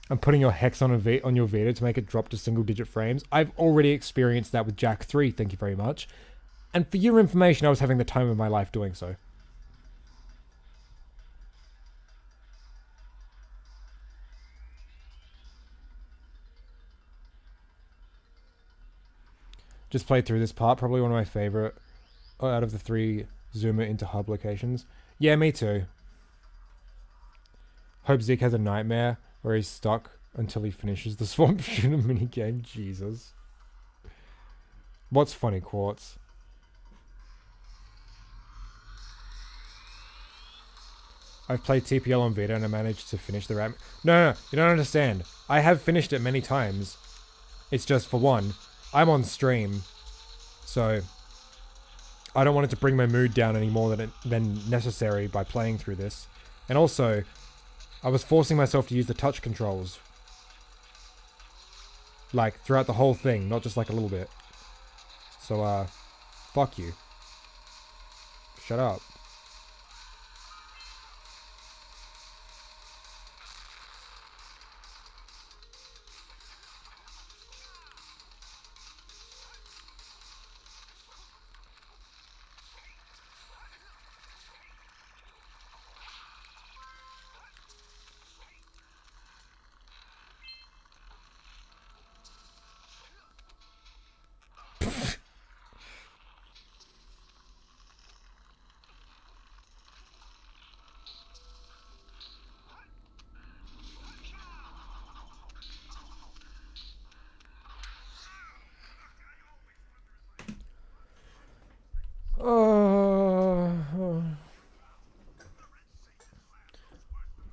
And putting your hex on on your Vita to make it drop to single-digit frames. I've already experienced that with Jak 3, thank you very much. And for your information, I was having the time of my life doing so. Just played through this part, probably one of my favorite out of the 3 zoomer into hub locations. Yeah, me too. Hope Zeke has a nightmare where he's stuck until he finishes the swamp shooter minigame. Jesus. What's funny, Quartz? I've played TPL on Vita and I managed to finish the RAM. No, you don't understand. I have finished it many times. It's just, for one, I'm on stream, so I don't want it to bring my mood down any more than necessary by playing through this. And also, I was forcing myself to use the touch controls. Like, throughout the whole thing, not just like a little bit. So, fuck you. Shut up.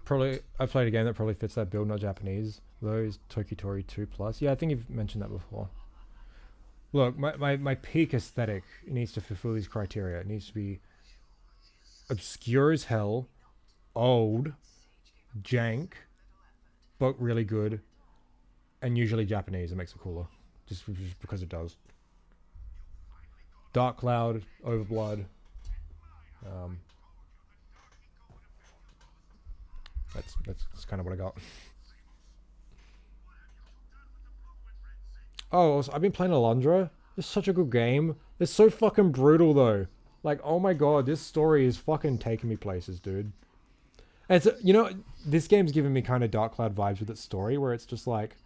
Probably, I played a game that probably fits that build, not Japanese. Though is Tokitori 2 Plus. Yeah, I think you've mentioned that before. Look, my peak aesthetic needs to fulfill these criteria. It needs to be obscure as hell, old, jank, but really good, and usually Japanese. It makes it cooler, just because it does. Dark Cloud, Overblood. That's kind of what I got. Oh, also, I've been playing Alundra. It's such a good game. It's so fucking brutal though. Like, oh my god, this story is fucking taking me places, dude. And it's, you know, this game's giving me kind of Dark Cloud vibes with its story, where it's just like,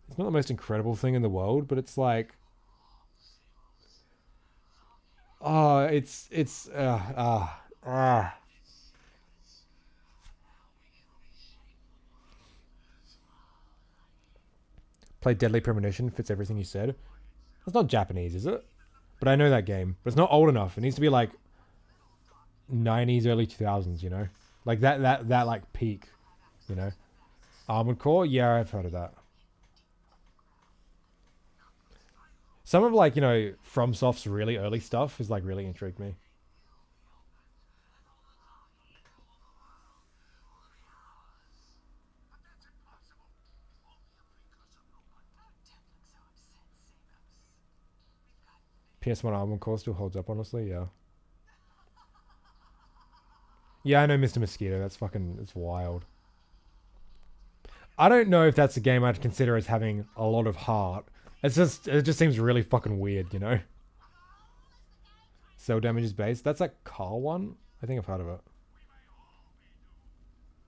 it's not the most incredible thing in the world, but it's like, oh, Play Deadly Premonition, fits everything you said. That's not Japanese, is it? But I know that game. But it's not old enough. It needs to be like 90s, early 2000s, you know? Like that like peak, you know? Armored Core? Yeah, I've heard of that. Some of like, you know, FromSoft's really early stuff is like really intrigued me. PS1 Armored Core still holds up, honestly, yeah. Yeah, I know Mr. Mosquito. That's fucking, it's wild. I don't know if that's a game I'd consider as having a lot of heart. It just seems really fucking weird, you know? Cell damage is based. That's that car one? I think I've heard of it.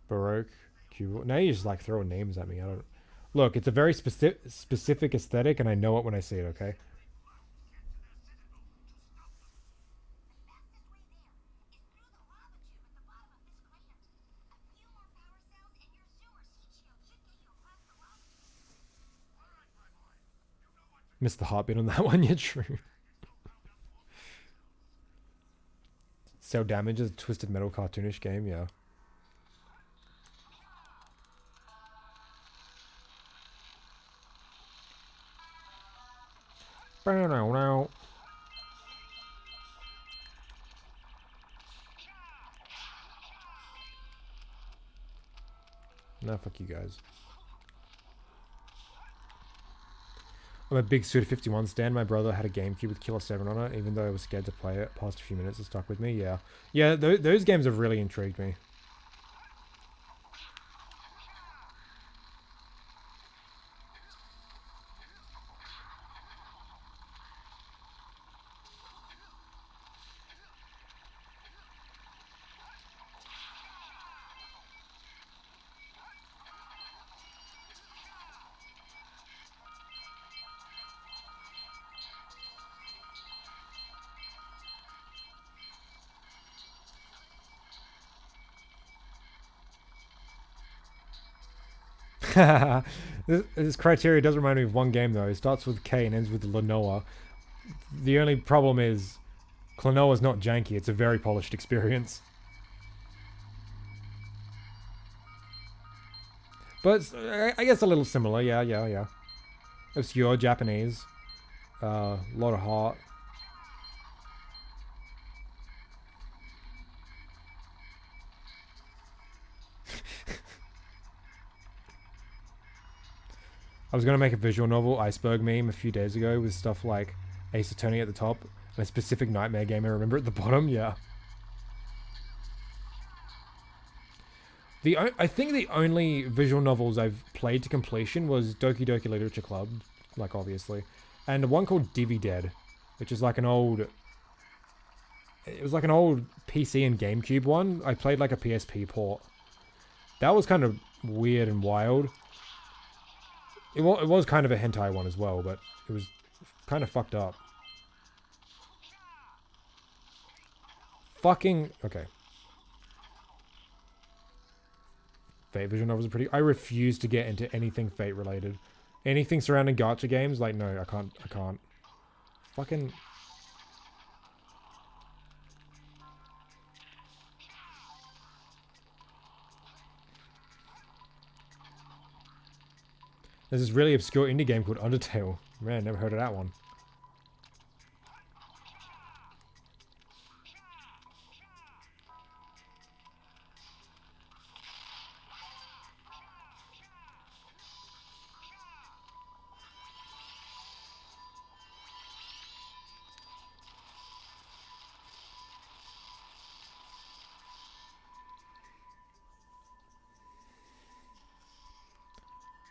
Baroque. Cubo. Now you just like throwing names at me. I don't... Look, it's a very specific aesthetic and I know it when I see it, okay? Missed the heartbeat on that one, yeah, true. Cell damage is a Twisted Metal cartoonish game, yeah. Nah, fuck you guys. I'm a big Suda 51 stan. My brother had a GameCube with Killer 7 on it, even though I was scared to play it. Past a few minutes, it stuck with me. Yeah. Yeah, those games have really intrigued me. This criteria does remind me of one game though. It starts with K and ends with Lenoa. The only problem is Klonoa's not janky. It's a very polished experience. But I guess a little similar. Yeah. Obscure Japanese. A lot of heart. I was going to make a visual novel iceberg meme a few days ago with stuff like Ace Attorney at the top and a specific nightmare game I remember at the bottom. Yeah. I think the only visual novels I've played to completion was Doki Doki Literature Club, like obviously, and one called Divi Dead, which is like an old... It was like an old PC and GameCube one. I played like a PSP port. That was kind of weird and wild. It was kind of a hentai one as well, but it was kind of fucked up. Fucking... Okay. Fate visual novels are pretty... I refuse to get into anything Fate related. Anything surrounding gacha games, like, no, I can't. Fucking... There's this really obscure indie game called Undertale. Man, never heard of that one.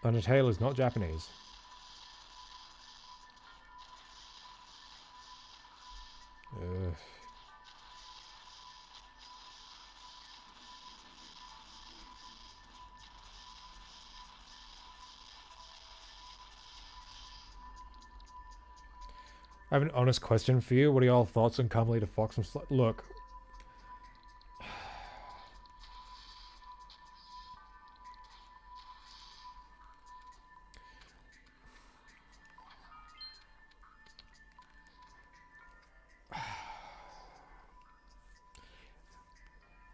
Undertale is not Japanese. Ugh. I have an honest question for you. What are y'all thoughts on Carmelita Fox? Look.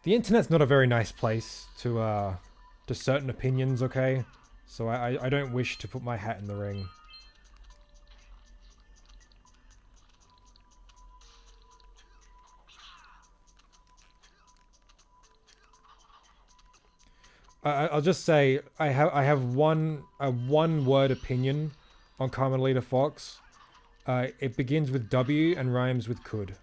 The internet's not a very nice place to certain opinions, okay? So I don't wish to put my hat in the ring. I'll just say I have a one word opinion on Carmelita Fox. It begins with W and rhymes with could.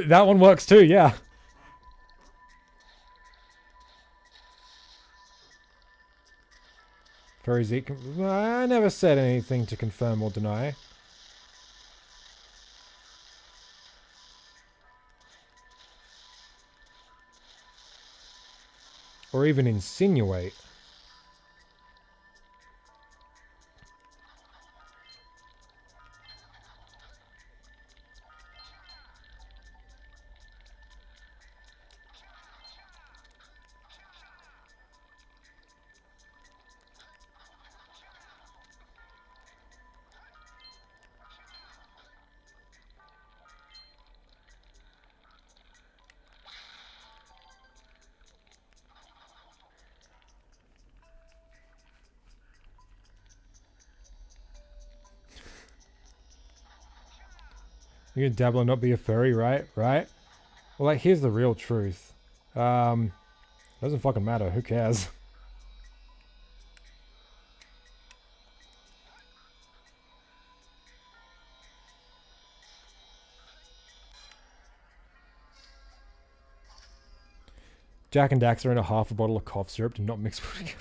That one works too, yeah. Furry Zeke. I never said anything to confirm or deny. Or even insinuate. You can dabble and not be a furry, right? Right? Well, like, here's the real truth. Doesn't fucking matter. Who cares? Jak and Daxter and a half a bottle of cough syrup do not mix well together.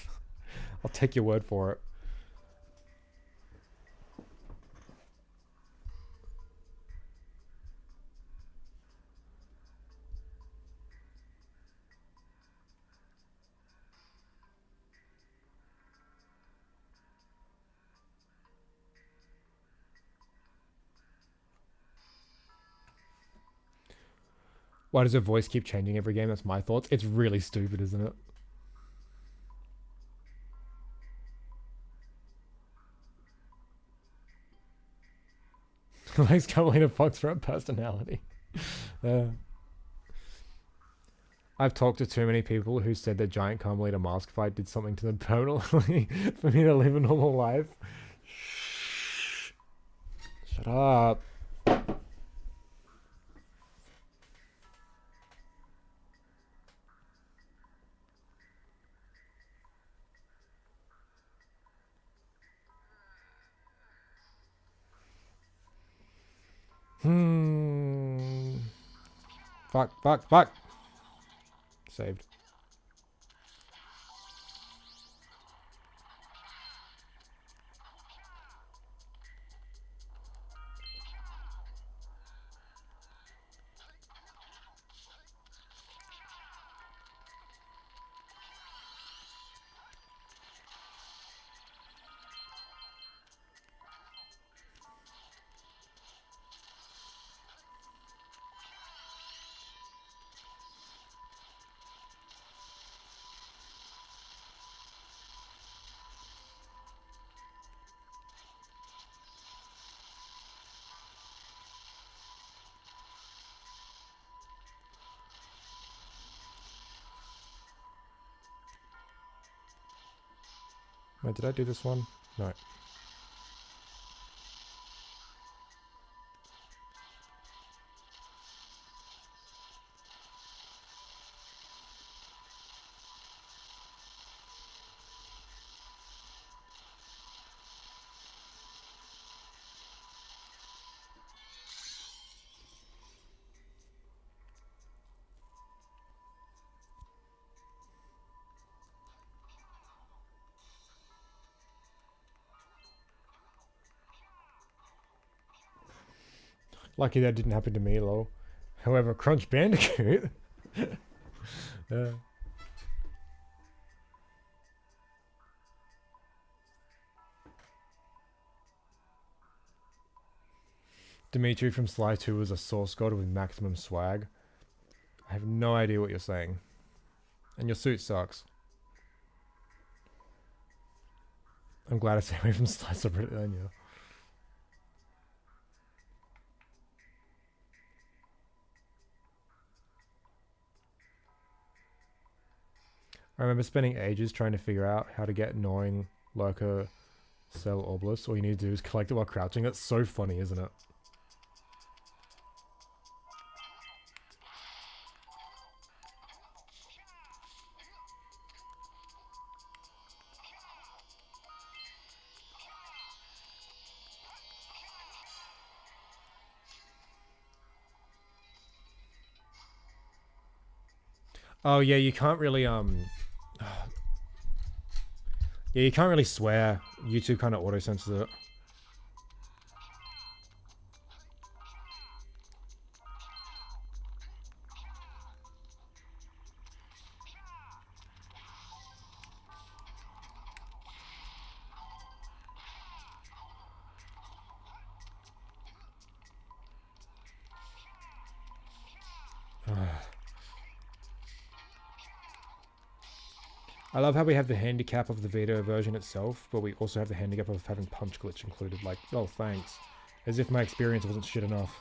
I'll take your word for it. Why does her voice keep changing every game? That's my thoughts. It's really stupid, isn't it? Likes Carolina Fox for her personality. I've talked to too many people who said that Giant Carmelita mask fight did something to them permanently for me to live a normal life. Shh. Shut up. Fuck. Saved. Wait, did I do this one? No. Lucky that didn't happen to me, lol. However, Crunch Bandicoot. Dimitri from Sly 2 was a source god with maximum swag. I have no idea what you're saying. And your suit sucks. I'm glad I stayed away from Sly subreddit then, yeah. I remember spending ages trying to figure out how to get gnawing lurker cell obelisk. All you need to do is collect it while crouching. That's so funny, isn't it? Oh yeah, you can't really yeah, you can't really swear. YouTube kind of auto censors it. I love how we have the handicap of the Vita version itself, but we also have the handicap of having punch glitch included. Like, oh, thanks. As if my experience wasn't shit enough.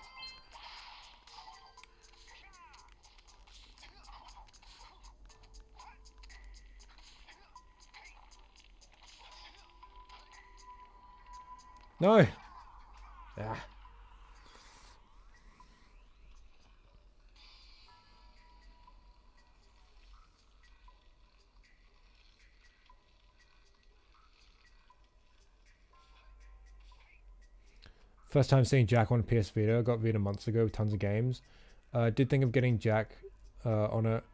No! Ah. First time seeing Jak on PS Vita. Got Vita months ago, tons of games. Did think of getting Jak on it,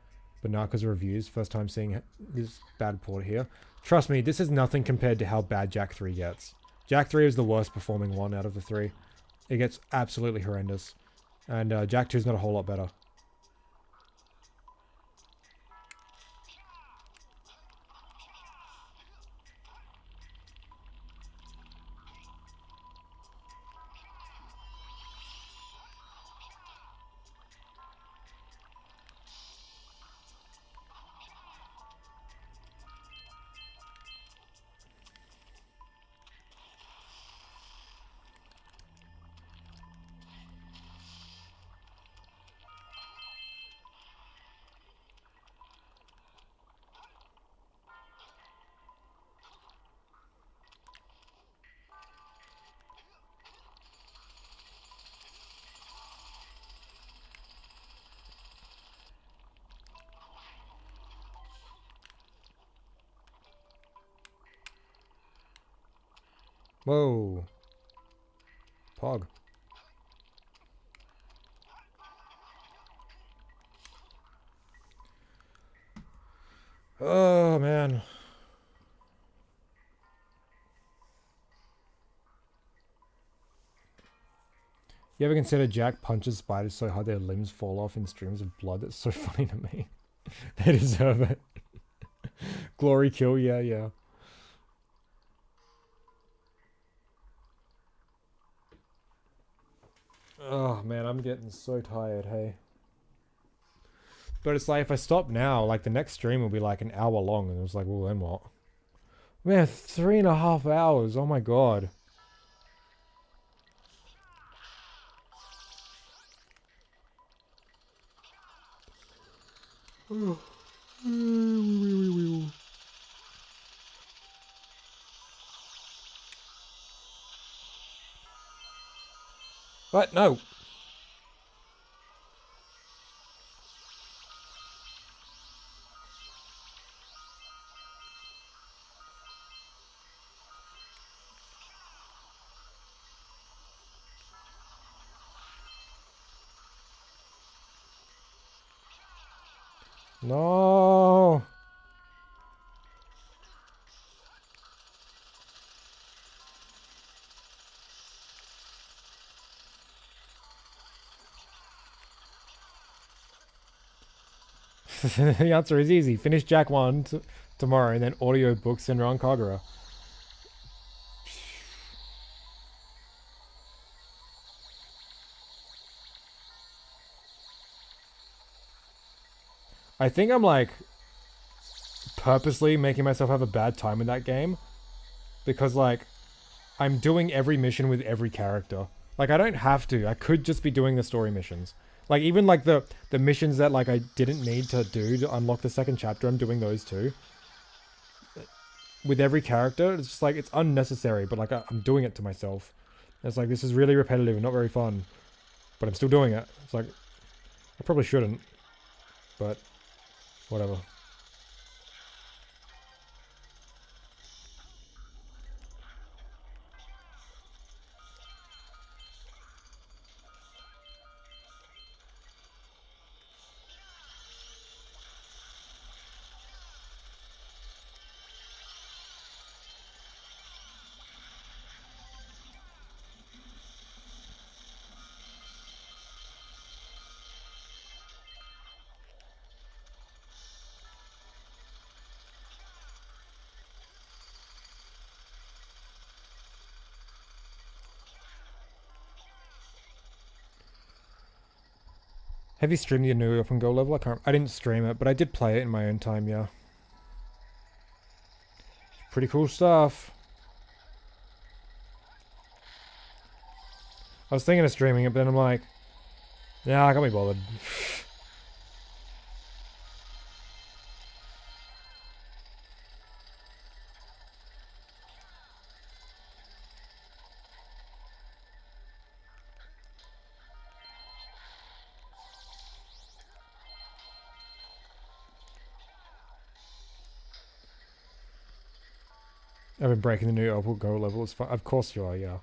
but now because of reviews. First time seeing this bad port here. Trust me, this is nothing compared to how bad Jak 3 gets. Jak 3 is the worst performing one out of the three. It gets absolutely horrendous. And Jak 2 is not a whole lot better. Whoa. Pog. Oh, man. You ever consider Jak punches spiders so hard their limbs fall off in streams of blood? That's so funny to me. They deserve it. Glory kill, yeah. Oh man, I'm getting so tired, hey. But it's like if I stop now, like the next stream will be like an hour long, and it was like, well then what? Man, 3.5 hours, oh my god. What? No. No. The answer is easy. Finish Jak 1 tomorrow and then audiobook Senran Kagura. I think I'm like purposely making myself have a bad time in that game because like I'm doing every mission with every character. Like I don't have to. I could just be doing the story missions. Like even like the missions that like I didn't need to do to unlock the second chapter, I'm doing those too. With every character, it's just like it's unnecessary, but like I'm doing it to myself. It's like this is really repetitive and not very fun, but I'm still doing it. It's like I probably shouldn't, but whatever. Have you streamed your new Open Go level? I didn't stream it, but I did play it in my own time, yeah. Pretty cool stuff. I was thinking of streaming it, but then I'm like, nah, I can't be bothered. I've been breaking the new Open Go level. It's fun. Of course you are, yeah.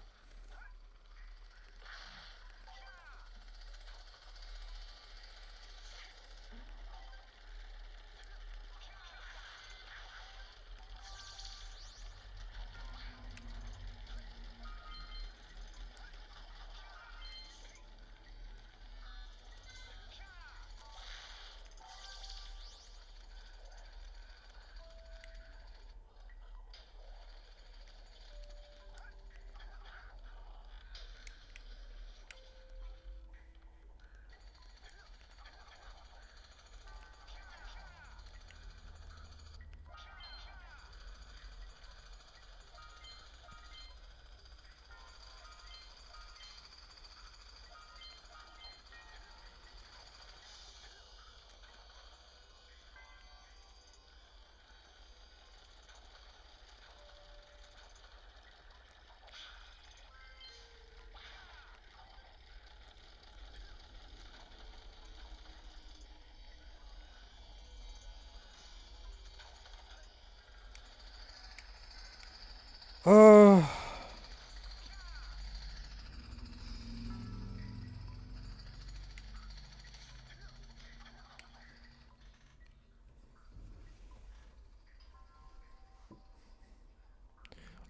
Oh.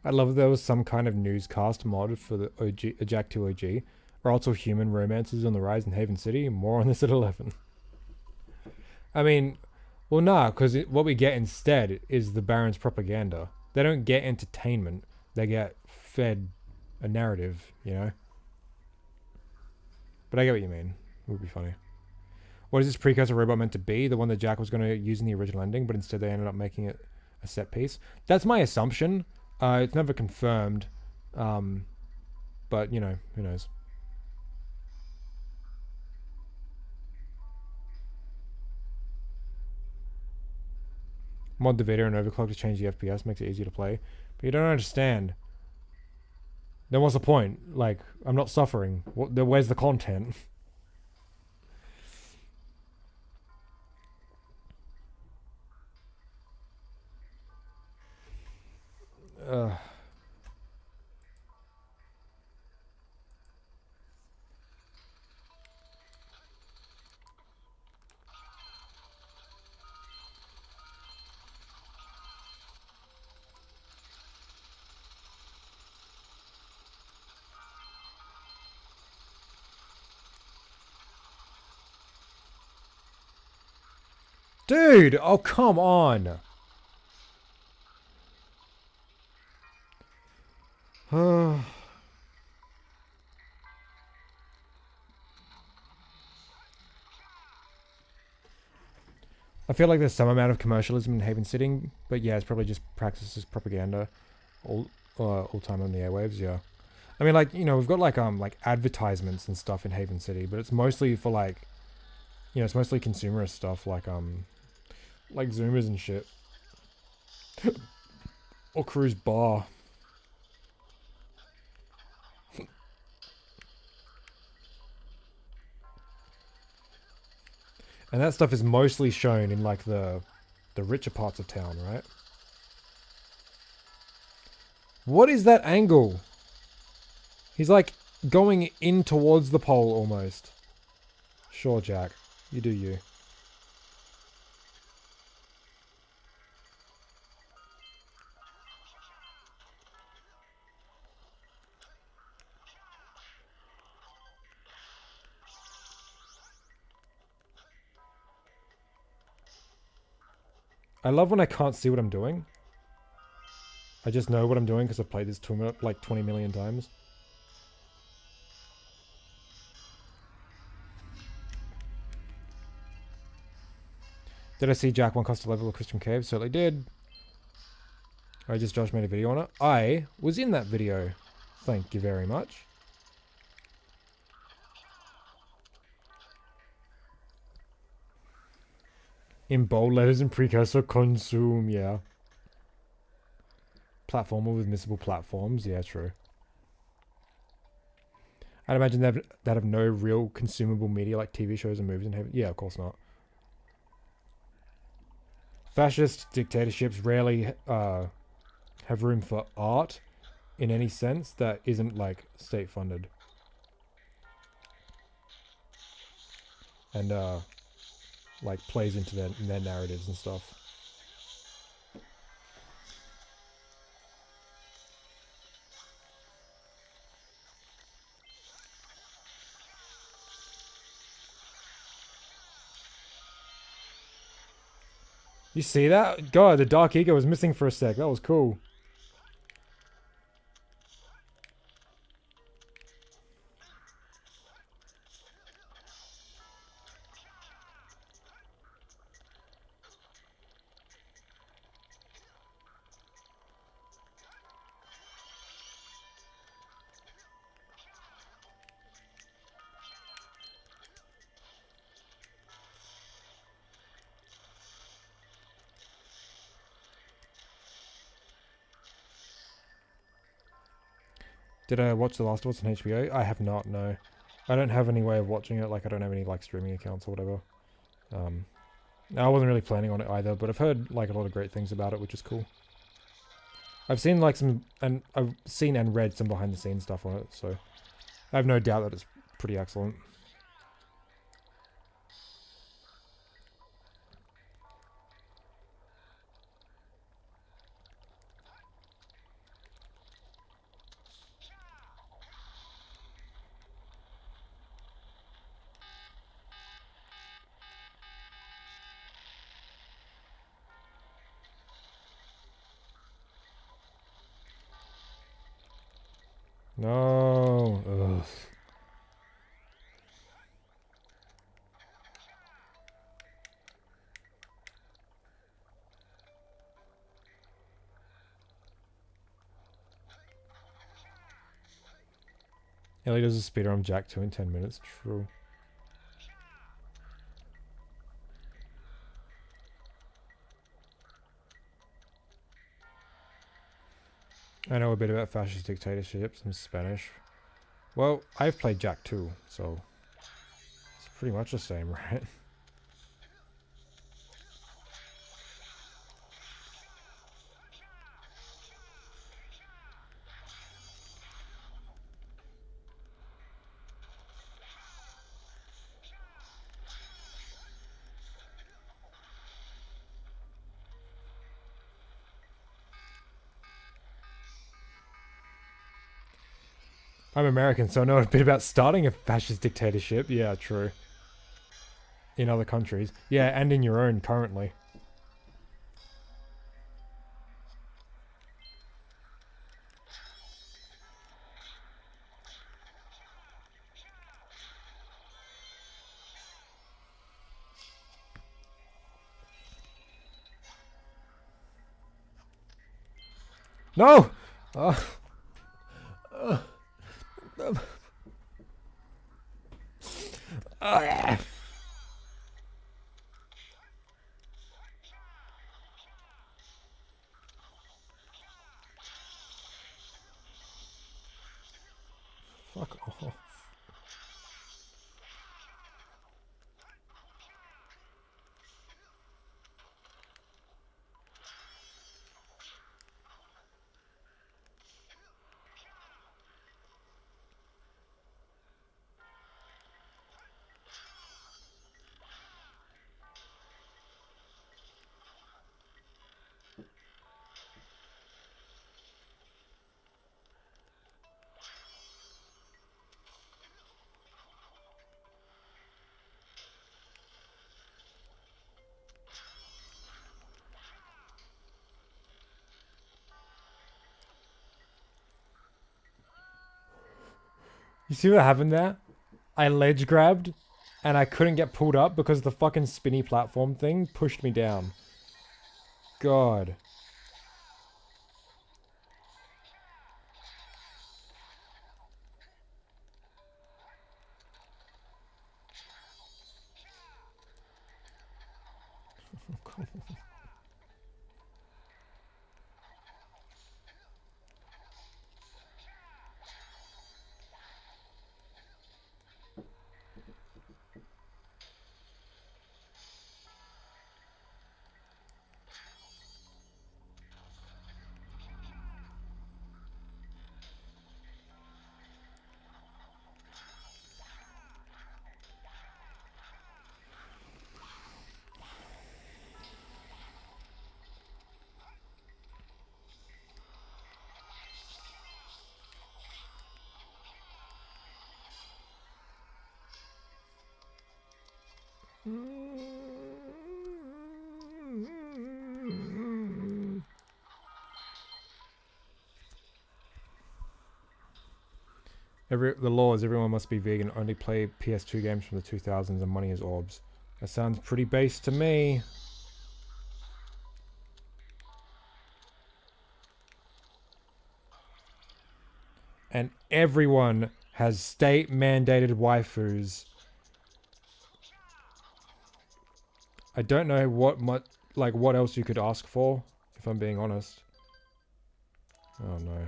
I love there was some kind of newscast mod for the OG, Jak 2 OG, or also human romances on the rise in Haven City. More on this at 11. I mean, well, nah, because what we get instead is the Baron's propaganda. They don't get entertainment; they get fed a narrative, you know. But I get what you mean. It would be funny. What is this precursor robot meant to be? The one that Jak was going to use in the original ending, but instead they ended up making it a set piece. That's my assumption. It's never confirmed, but you know, who knows. Mod the Vita and overclock to change the FPS, makes it easier to play. But you don't understand. Then what's the point? Like, I'm not suffering. Where's the content? Dude! Oh, come on! I feel like there's some amount of commercialism in Haven City, but yeah, it's probably just practices propaganda all time on the airwaves, yeah. I mean, like, you know, we've got like advertisements and stuff in Haven City, but it's mostly for like, you know, it's mostly consumerist stuff like Zoomers and shit. Or Cruise Bar. And that stuff is mostly shown in like the richer parts of town, right? What is that angle? He's like going in towards the pole almost. Sure, Jak. You do you. I love when I can't see what I'm doing. I just know what I'm doing because I've played this like 20 million times. Did I see Jak 1 cost a level of Christian Cave? Certainly did. Josh made a video on it. I was in that video. Thank you very much. In bold letters and precursor, consume, yeah. Platformer with missable platforms, yeah, true. I'd imagine that have no real consumable media like TV shows and movies and heaven. Yeah, of course not. Fascist dictatorships rarely have room for art in any sense that isn't like state funded. And like plays into their narratives and stuff. You see that? God, the Dark Ego was missing for a sec. That was cool. Did I watch The Last of Us on HBO? I have not, no. I don't have any way of watching it, like I don't have any like streaming accounts or whatever. I wasn't really planning on it either, but I've heard like a lot of great things about it, which is cool. I've seen like some, and I've seen and read some behind the scenes stuff on it, so I have no doubt that it's pretty excellent. No. Ugh. Ellie does a speedrun Jak 2 in 10 minutes. True. I know a bit about fascist dictatorships and Spanish. Well, I've played Jak 2, so it's pretty much the same, right? I'm American, so I know a bit about starting a fascist dictatorship. Yeah, true. In other countries. Yeah, and in your own currently. No! Fuck off. You see what happened there? I ledge grabbed and I couldn't get pulled up because the fucking spinny platform thing pushed me down. God. The law is everyone must be vegan, only play PS2 games from the 2000s and money is orbs. That sounds pretty base to me. And everyone has state-mandated waifus. I don't know what else you could ask for, if I'm being honest. Oh no.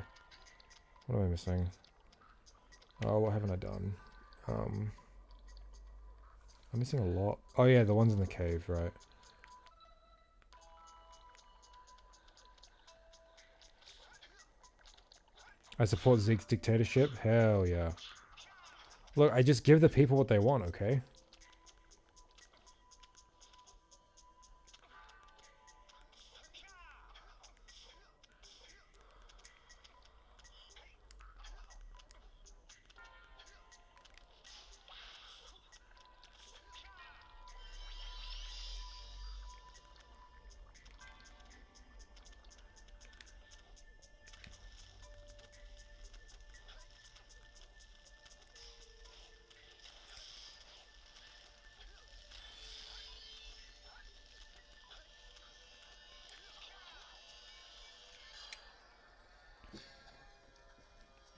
What am I missing? Oh, what haven't I done? I'm missing a lot. Oh yeah, the ones in the cave, right. I support Zeke's dictatorship. Hell yeah. Look, I just give the people what they want, okay?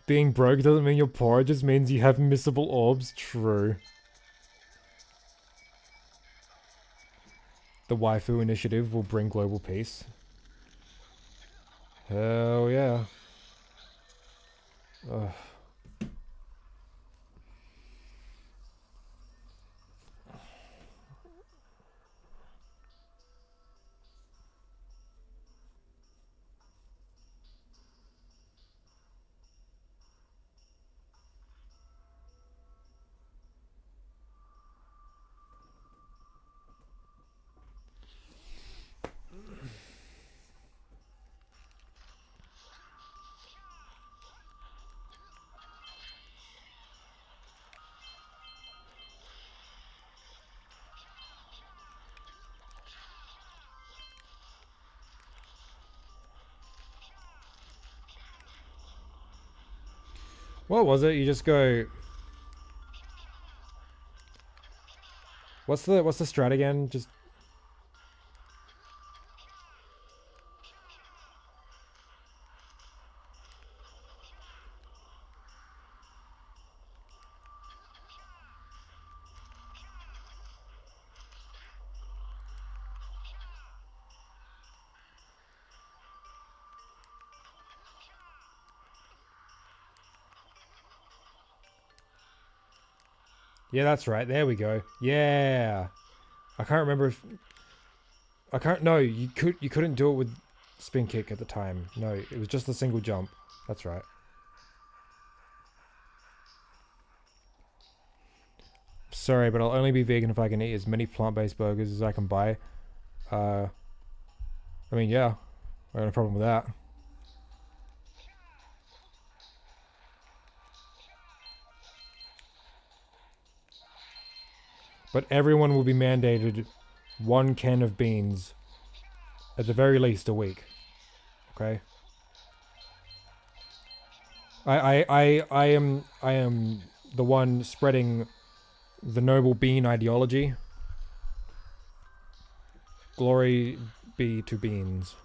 Being broke doesn't mean you're poor, it just means you have missable orbs. True. The waifu initiative will bring global peace. Hell yeah. Ugh. What was it? You just go... What's the strat again? Just... Yeah, that's right. There we go. Yeah. I can't remember if... I can't... No, you couldn't do it with spin kick at the time. No, it was just a single jump. That's right. Sorry, but I'll only be vegan if I can eat as many plant-based burgers as I can buy. I mean, yeah. I got no problem with that. But everyone will be mandated 1 can of beans at the very least a week. Okay? I am the one spreading the noble bean ideology. Glory be to beans.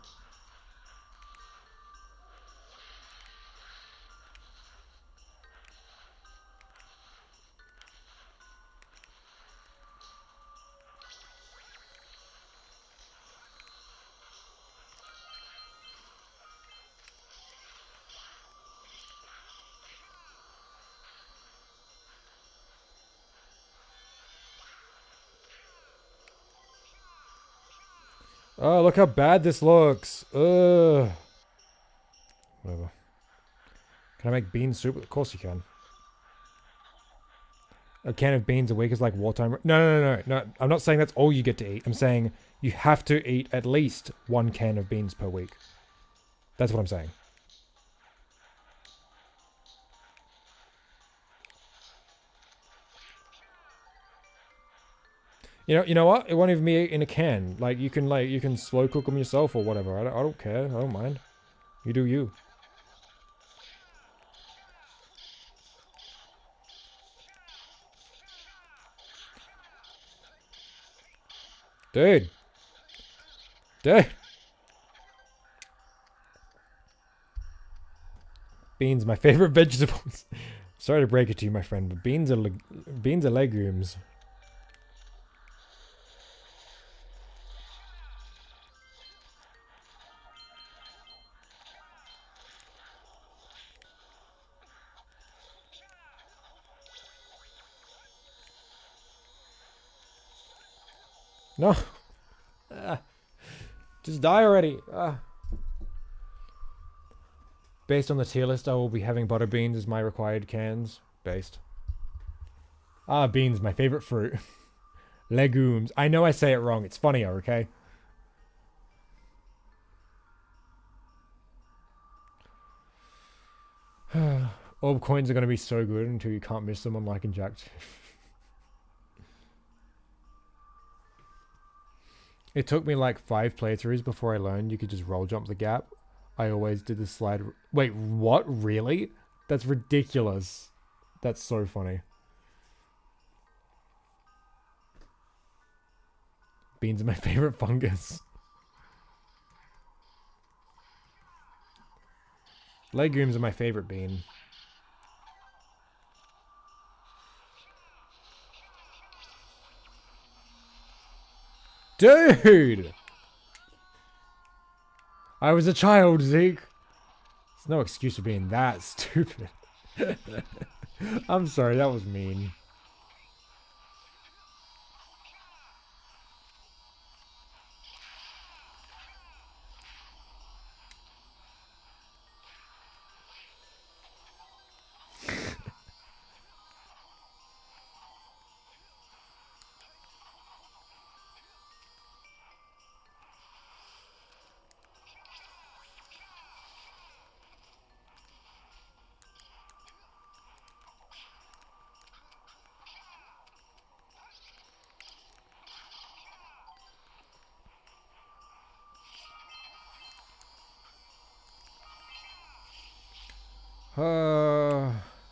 Oh, look how bad this looks. Ugh. Whatever. Can I make bean soup? Of course you can. A can of beans a week is like wartime. No. I'm not saying that's all you get to eat. I'm saying you have to eat at least 1 can of beans per week. That's what I'm saying. You know what? It won't even be in a can. Like you can slow cook them yourself or whatever. I don't care. I don't mind. You do you. Dude. Beans, my favorite vegetables. Sorry to break it to you, my friend, but beans are legumes. No. Just die already. Based on the tier list, I will be having butter beans as my required cans. Based. Ah, beans, my favorite fruit. Legumes. I know I say it wrong. It's funnier, okay? Orb coins are going to be so good until you can't miss them on Like and Jak. It took me like 5 playthroughs before I learned you could just roll jump the gap. I always did the slide. Wait, what? Really? That's ridiculous. That's so funny. Beans are my favorite fungus. Legumes are my favorite bean. Dude! I was a child, Zeke. There's no excuse for being that stupid. I'm sorry, that was mean.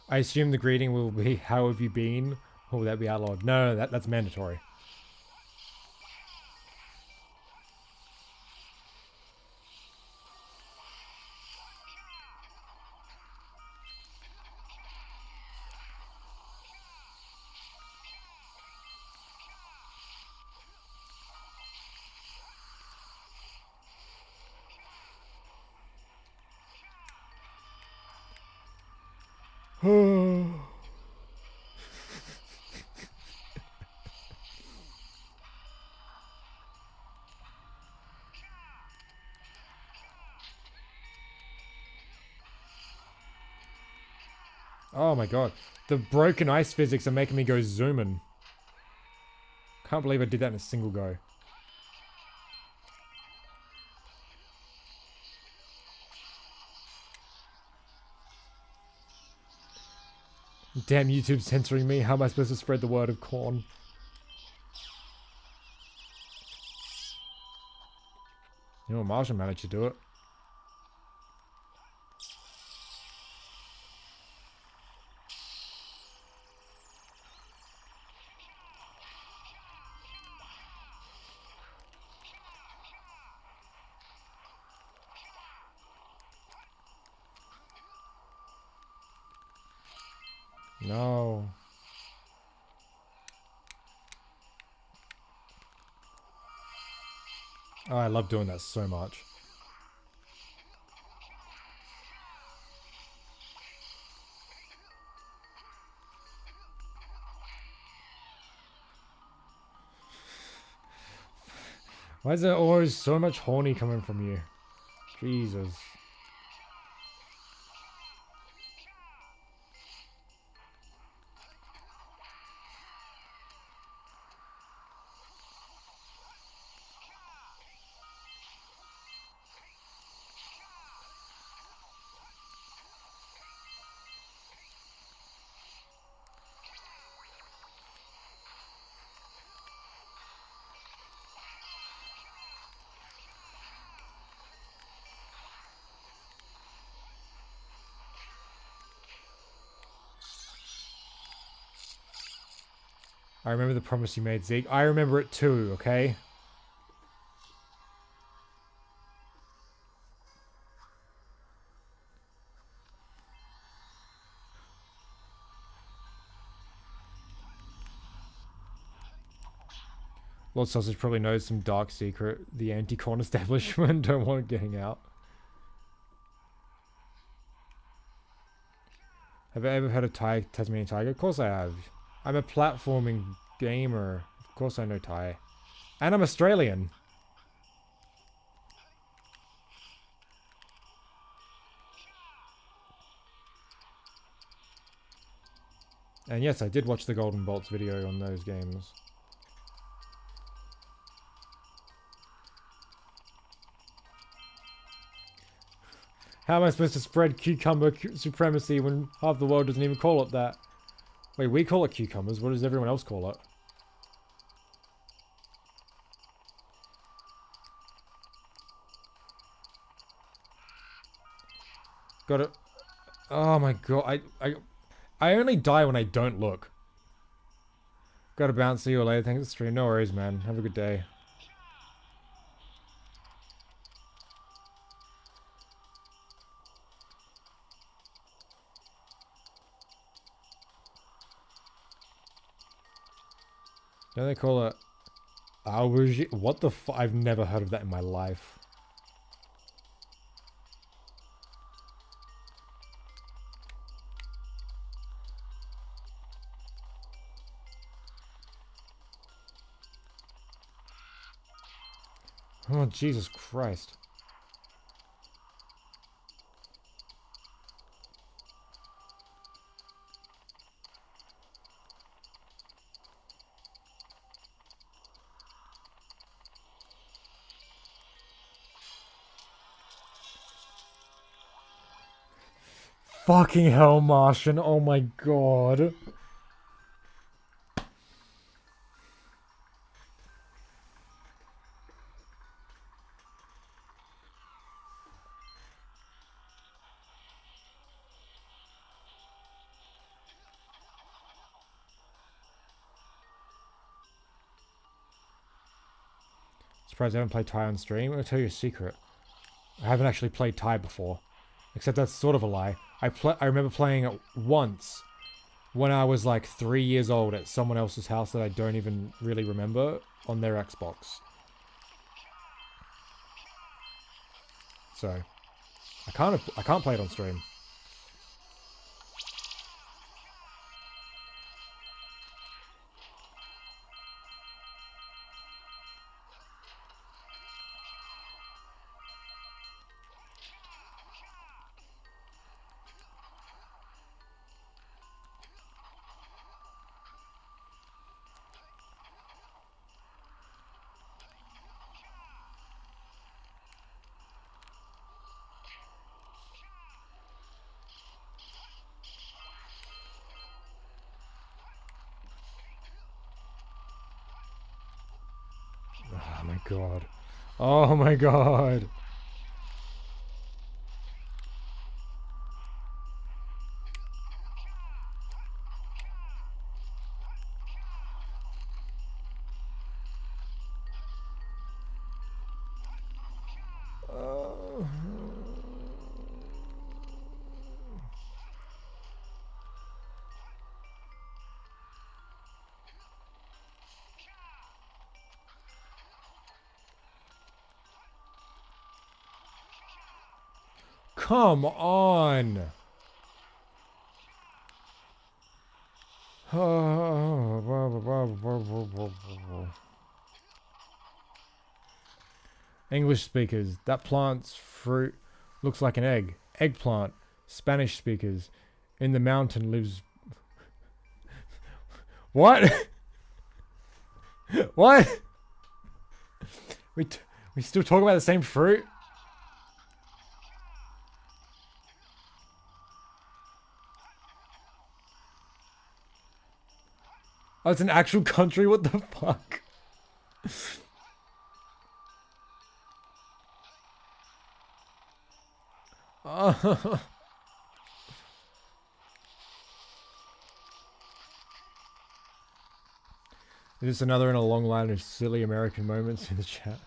I assume the greeting will be, how have you been? Or will that be outlawed? No, that's mandatory. Oh my god. The broken ice physics are making me go zooming. Can't believe I did that in a single go. Damn YouTube censoring me. How am I supposed to spread the word of corn? You know, Marshall managed to do it. No. Oh, I love doing that so much. Why is there always so much horny coming from you? Jesus. I remember the promise you made, Zeke. I remember it too, okay? Lord Sausage probably knows some dark secret the anti-corn establishment don't want getting out. Have I ever heard of Tasmanian Tiger? Of course I have. I'm a platforming gamer. Of course I know Thai. And I'm Australian. And yes, I did watch the Golden Bolts video on those games. How am I supposed to spread cucumber supremacy when half the world doesn't even call it that? Wait, we call it cucumbers. What does everyone else call it? Got it. Oh my god. I only die when I don't look. Gotta bounce. See you later. Thanks for the stream. No worries, man. Have a good day. Don't they call it aubergine? What the f- I've never heard of that in my life. Oh, Jesus Christ. Fucking hell, Martian. Oh my god. Surprised I haven't played Thai on stream. I'm gonna tell you a secret. I haven't actually played Thai before. Except that's sort of a lie. I remember playing it once when I was like 3 years old at someone else's house that I don't even really remember on their Xbox. So I can't play it on stream. Oh my god. Oh my god. Come on. English speakers. That plant's fruit looks like an egg. Eggplant. Spanish speakers. In the mountain lives... What? What? We still talk about the same fruit? Oh, it's an actual country? What the fuck? Oh. Is this another in a long line of silly American moments in the chat?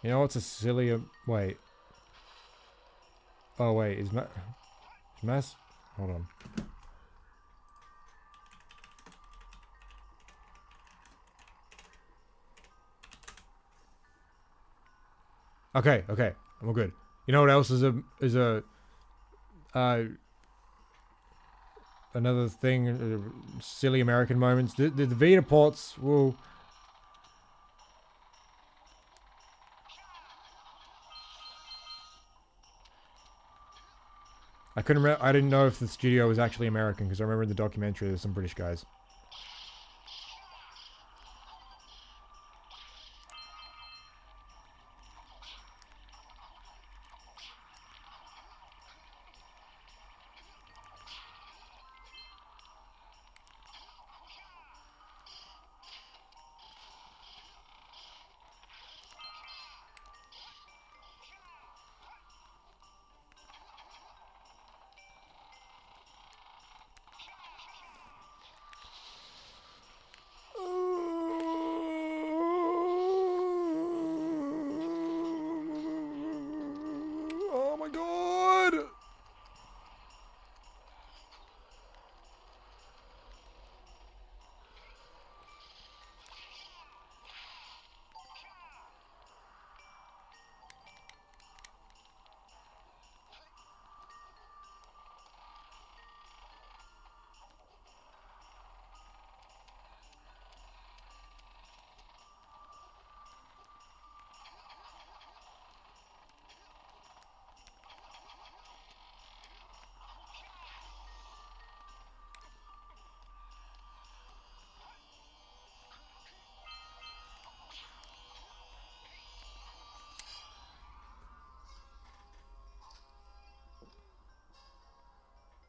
You know what's a silly... Wait. Oh, wait. Is Mass... Hold on. Okay, okay. I'm all good. You know what else is another thing, silly American moments. The Vita ports will... I couldn't remember. I didn't know if the studio was actually American because I remember in the documentary there's some British guys. Oh my god!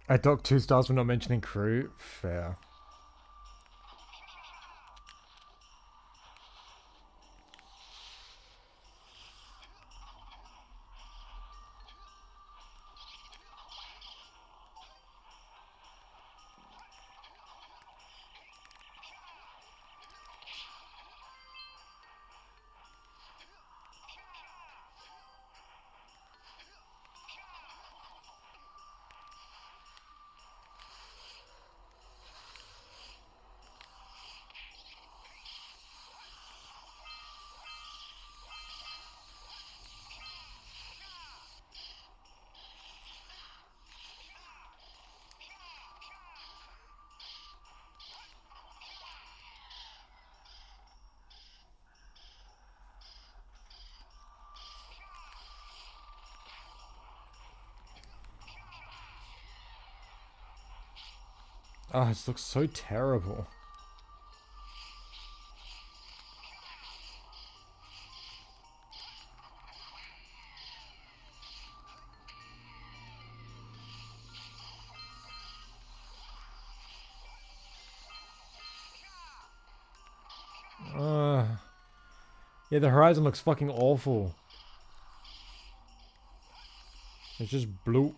I docked 2 stars for not mentioning crew. Fair. Oh, this looks so terrible. Yeah, the horizon looks fucking awful. It's just blue.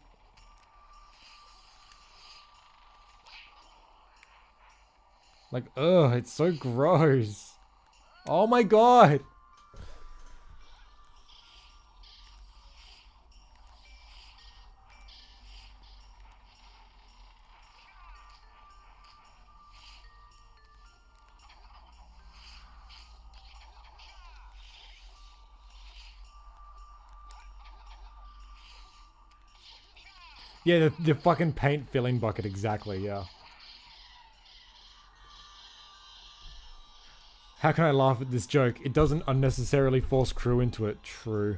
Like, ugh, it's so gross. Oh my god! Yeah, the fucking paint filling bucket, exactly, yeah. How can I laugh at this joke? It doesn't unnecessarily force crew into it. True.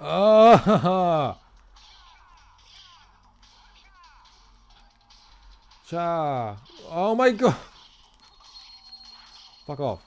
Oh, cha. Oh my god. Fuck off.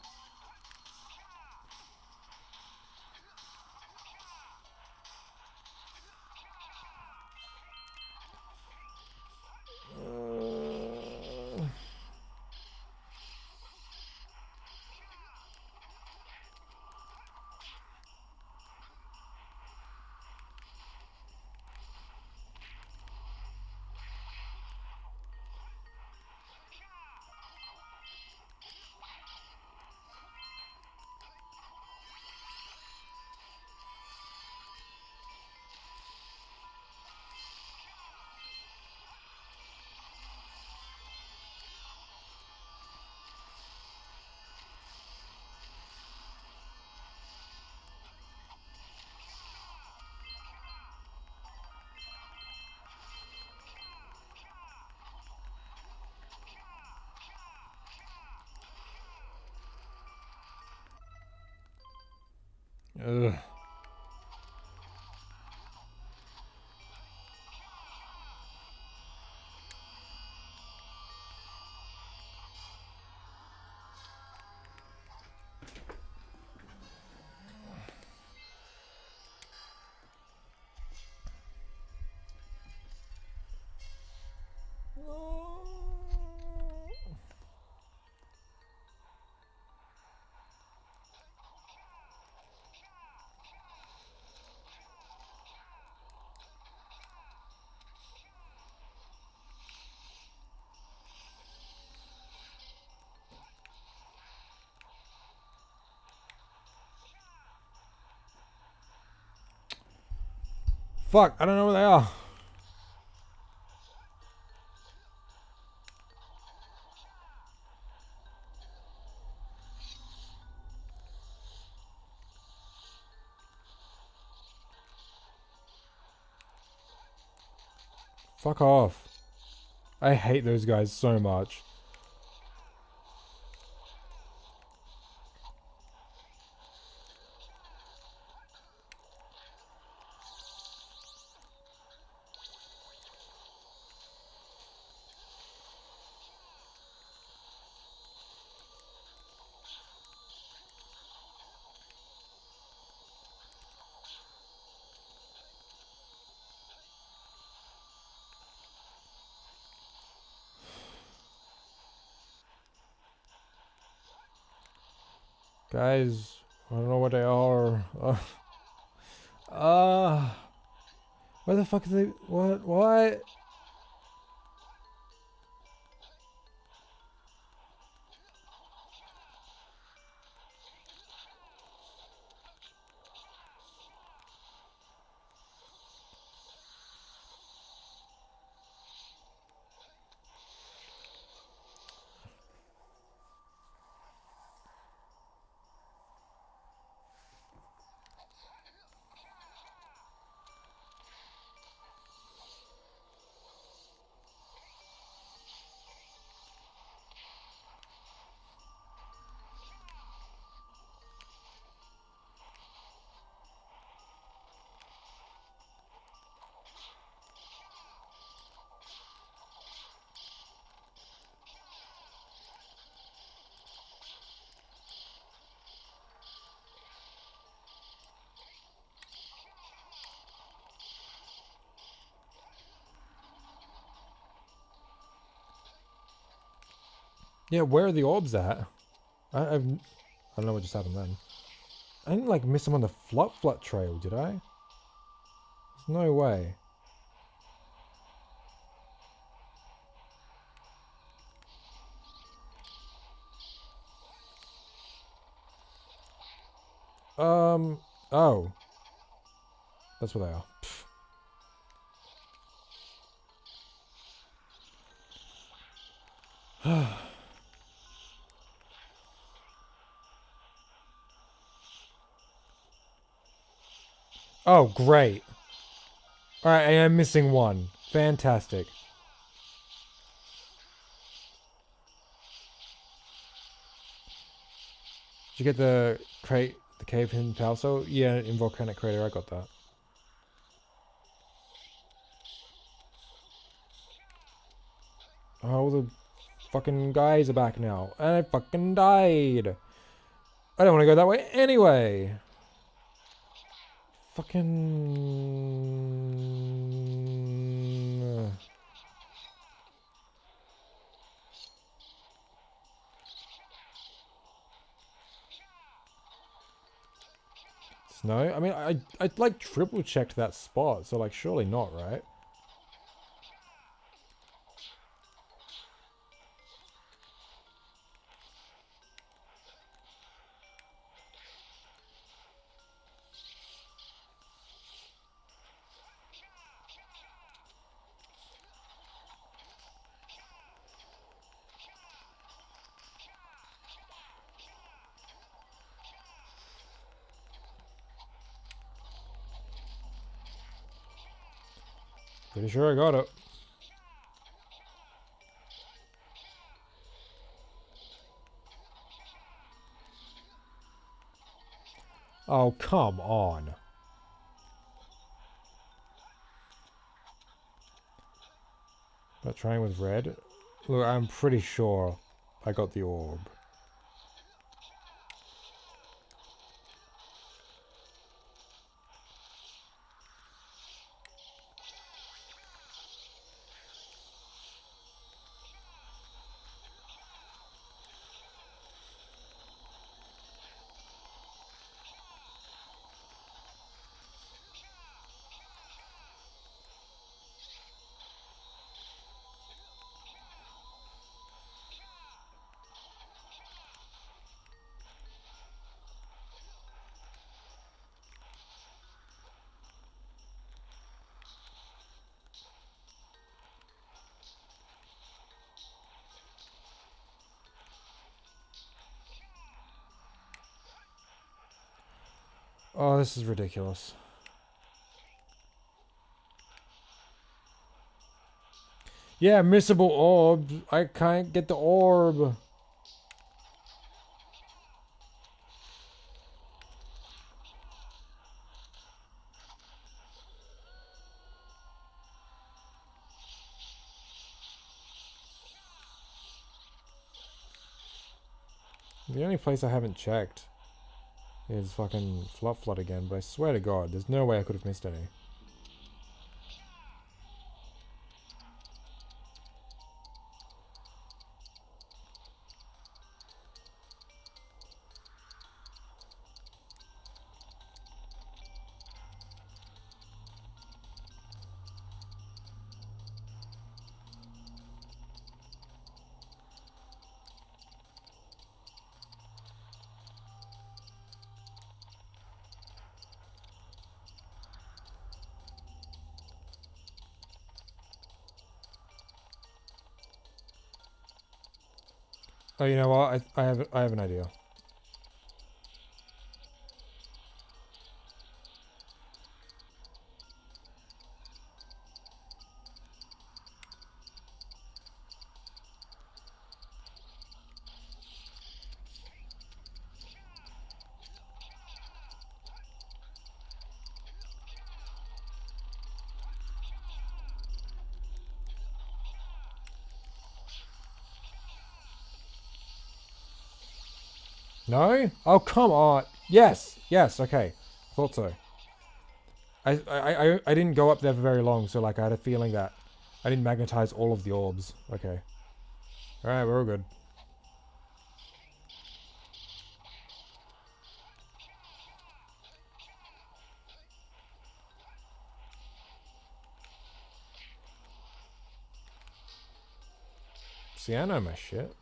Ugh. Fuck, I don't know where they are. Fuck off. I hate those guys so much. Guys, I don't know what they are. Where the fuck are they? What? What? Yeah, where are the orbs at? I don't know what just happened then. I didn't like miss them on the flut trail, did I? There's no way. Oh. That's where they are. Pfft. Oh, great. Alright, I am missing one. Fantastic. Did you get the cave in Powercell? Yeah, in Volcanic Crater, I got that. Oh, all the fucking guys are back now. And I fucking died. I don't want to go that way anyway. Fucking... Snow? I mean, I like triple checked that spot, so like surely not, right? Pretty sure I got it. Oh, come on. But trying with red? Look, I'm pretty sure I got the orb. Oh, this is ridiculous. Yeah, missable orb. I can't get the orb. The only place I haven't checked is fucking Fluff Flood again, but I swear to God, there's no way I could have missed any. Oh, you know what? I have an idea. No? Oh, come on. Yes. Yes. Okay. Thought so. I didn't go up there for very long, so like I had a feeling that I didn't magnetize all of the orbs. Okay. Alright, we're all good. See, I know my shit.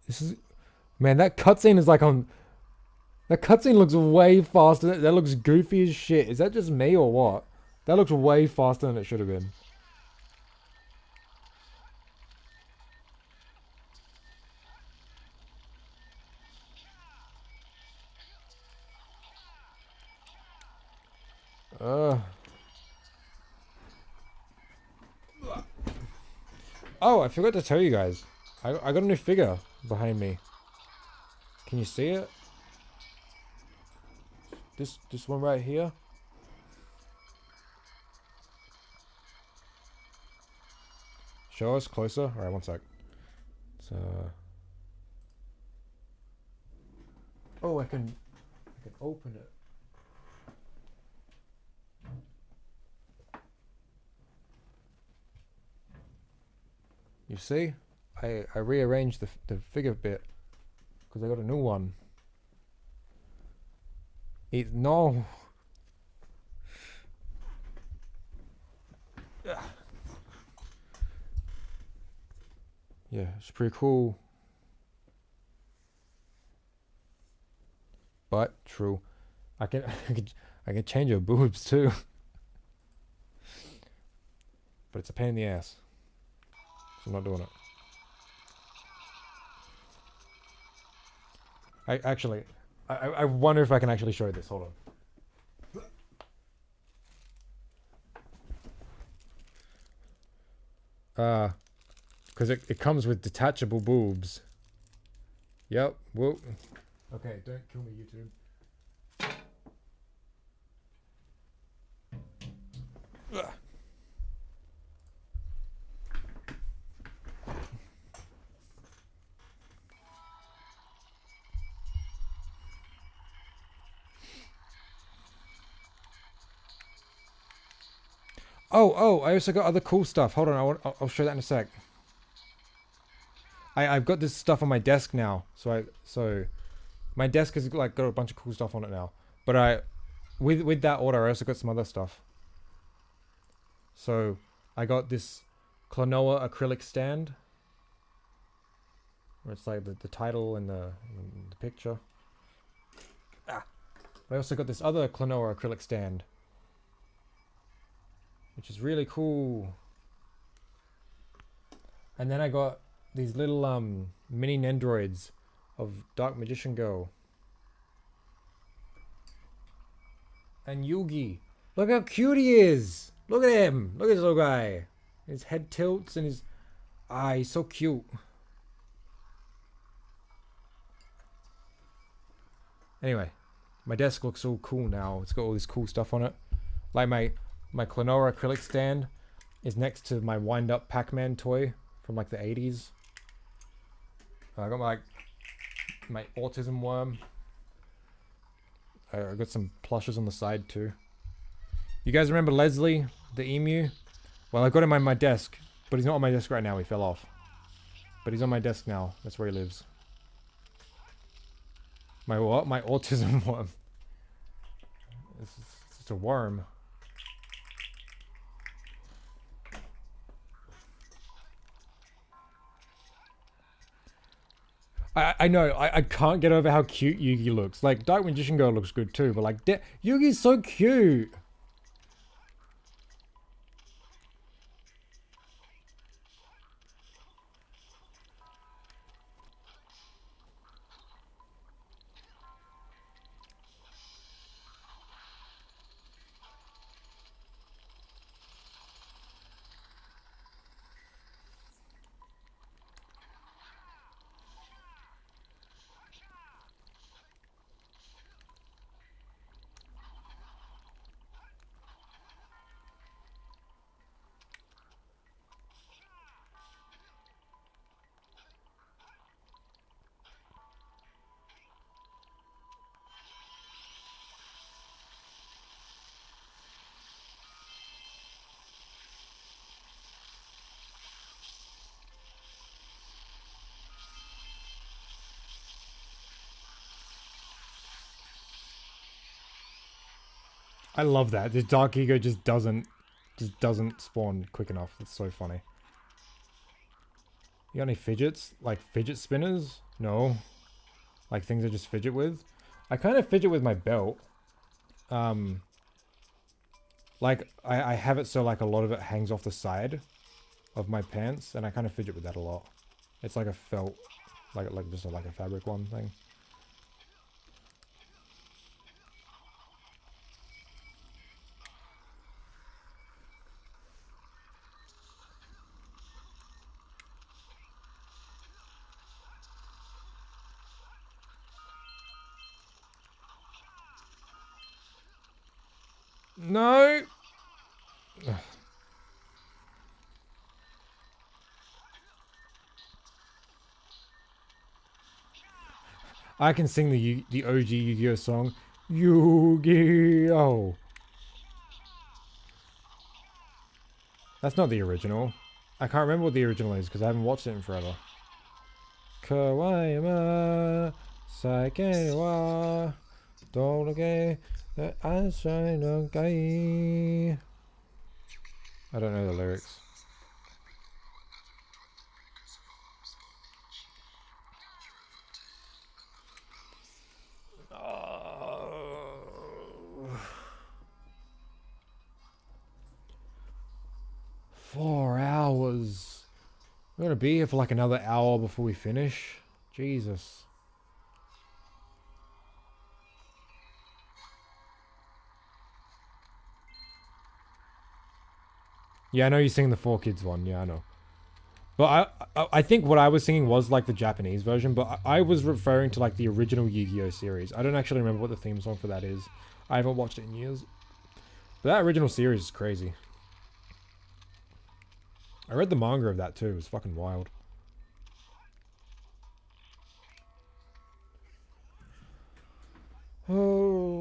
This is... Man, that cutscene is like on... That cutscene looks way faster. That looks goofy as shit. Is that just me or what? That looks way faster than it should have been. Oh, I forgot to tell you guys. I got a new figure behind me. Can you see it? This one right here. Show us closer. All right, one sec. So. Oh, I can open it. You see, I rearranged the figure bit because I got a new one. No. Yeah, it's pretty cool. But true, I can change your boobs too. But it's a pain in the ass. So I'm not doing it. I wonder if I can actually show this. Hold on. Because it comes with detachable boobs. Yep. Whoa. Okay, don't kill me, YouTube. Ugh. Oh, I also got other cool stuff. Hold on, I'll show that in a sec. I've got this stuff on my desk now. So my desk has like got a bunch of cool stuff on it now. But with that order, I also got some other stuff. So I got this Klonoa acrylic stand, where it's like the title and the picture. I also got this other Klonoa acrylic stand, which is really cool. And then I got these little mini Nendroids of Dark Magician Girl. And Yugi. Look how cute he is! Look at him! Look at this little guy! His head tilts and his... he's so cute. Anyway, my desk looks all cool now. It's got all this cool stuff on it. Like my Klonoa acrylic stand is next to my wind-up Pac-Man toy from like the 80s. I got my autism worm. I got some plushes on the side too. You guys remember Leslie, the emu? Well, I got him on my desk, but he's not on my desk right now. He fell off. But he's on my desk now. That's where he lives. My what? My autism worm. It's just a worm. I know, I can't get over how cute Yugi looks. Like, Dark Magician Girl looks good too, but like, Yugi's so cute! I love that. This Dark Ego just doesn't spawn quick enough. It's so funny. You got any fidgets? Like fidget spinners? No. Like things I just fidget with? I kind of fidget with my belt. Like I have it so like a lot of it hangs off the side of my pants, and I kind of fidget with that a lot. It's like a felt, like just like a fabric one thing. No! I can sing the OG Yu-Gi-Oh song. Yu-Gi-Oh! That's not the original. I can't remember what the original is because I haven't watched it in forever. Kawaii Saike wa Doroge Ashai no Gai. I don't know the lyrics. Oh. 4 hours. We're gonna be here for like another hour before we finish. Jesus. Yeah, I know you sing the 4Kids one. Yeah, I know. But I think what I was singing was like the Japanese version, but I was referring to like the original Yu-Gi-Oh series. I don't actually remember what the theme song for that is. I haven't watched it in years. But that original series is crazy. I read the manga of that too. It was fucking wild. Oh.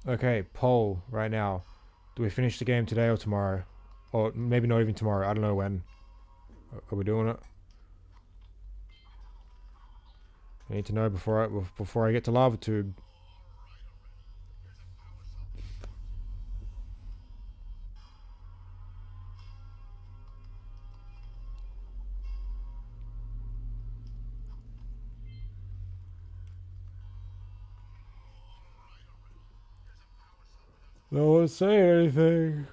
Okay, poll right now. Do we finish the game today or tomorrow? Or maybe not even tomorrow. I don't know when. Are we doing it? I need to know before I get to Lava Tube. No one's saying anything.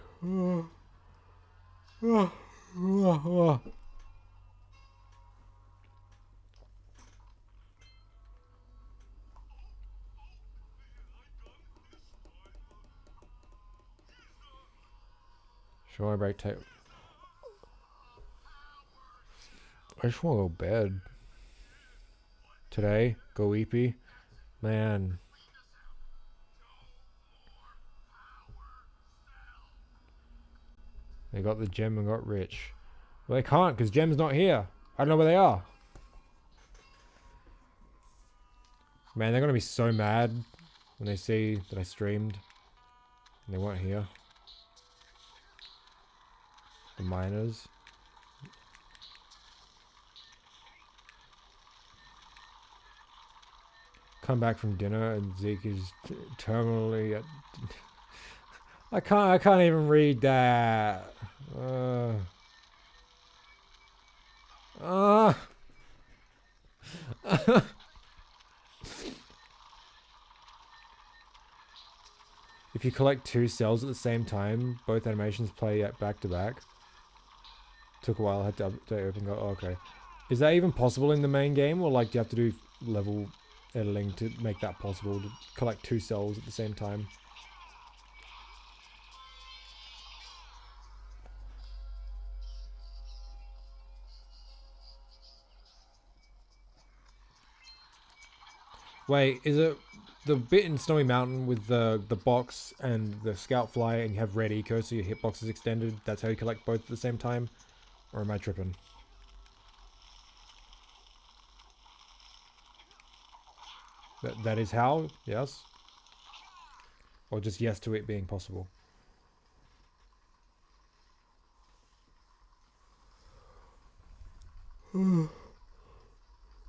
Sure, break tape. I just want to go to bed. Today, go eepy. Man. They got the gem and got rich. Well, they can't because Gem's not here. I don't know where they are. Man, they're going to be so mad when they see that I streamed and they weren't here. The miners. Come back from dinner and Zeke is terminally at... I can't even read that. If you collect 2 cells at the same time, both animations play at back to back. Took a while, I had to update open go, oh, okay. Is that even possible in the main game, or like do you have to do level editing to make that possible, to collect 2 cells at the same time? Wait, is it the bit in Snowy Mountain with the box and the scout fly and you have red eco so your hitbox is extended? That's how you collect both at the same time? Or am I tripping? That is how? Yes? Or just yes to it being possible?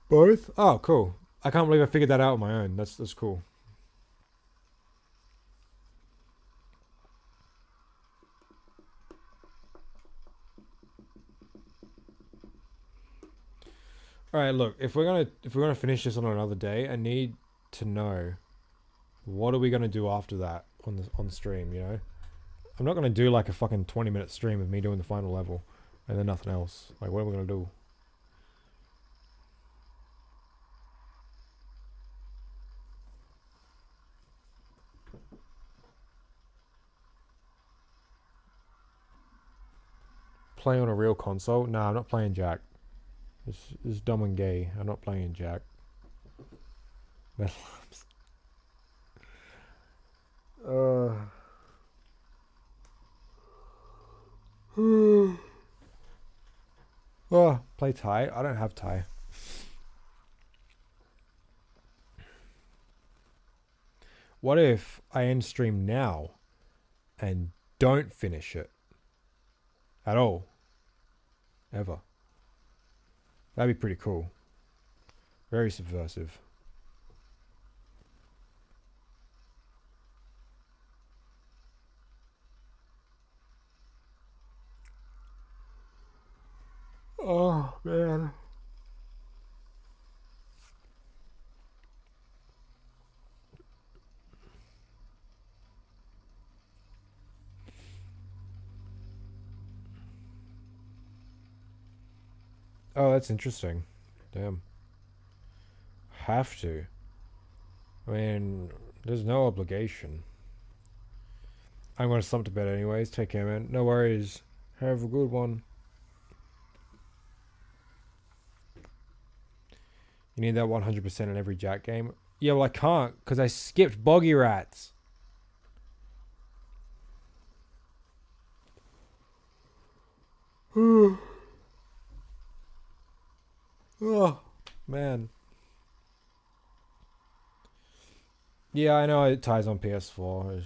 Both? Oh, cool. I can't believe I figured that out on my own. That's cool. All right, look. If we're gonna finish this on another day, I need to know what are we gonna do after that on stream. You know, I'm not gonna do like a fucking 20-minute stream of me doing the final level and then nothing else. Like, what are we gonna do? Play on a real console? Nah, I'm not playing Jak. It's dumb and gay. I'm not playing Jak. Metal Oh, play Thai? I don't have Thai. What if I end stream now and don't finish it at all? Ever. That'd be pretty cool. Very subversive. Oh, man. Oh, that's interesting. Damn. Have to. I mean, there's no obligation. I'm gonna slump to bed anyways. Take care, man. No worries. Have a good one. You need that 100% in every Jak game? Yeah, well I can't, because I skipped Boggy Rats. Oh, man. Yeah, I know it ties on PS4.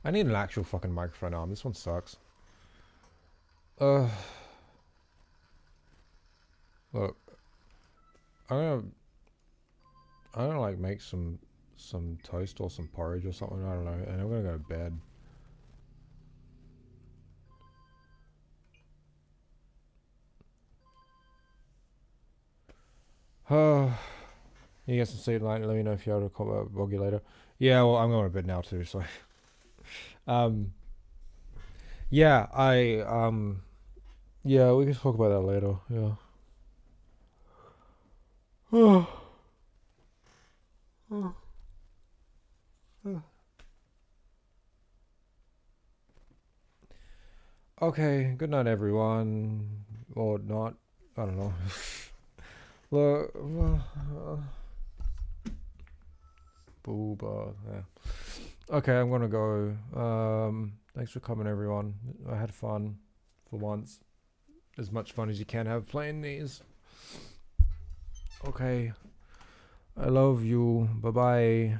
I need an actual fucking microphone arm. This one sucks. Look, I'm gonna like make some toast or some porridge or something. I don't know, and I'm gonna go to bed. You get some sleep tonight. Let me know if you have to call about Boggy later. Yeah, well, I'm going to bed now too. So, yeah, yeah, we can talk about that later. Yeah. Okay, good night, everyone. Or not. I don't know. Booba. Yeah. Okay, I'm gonna go. Thanks for coming, everyone. I had fun for once. As much fun as you can have playing these. Okay. I love you. Bye bye.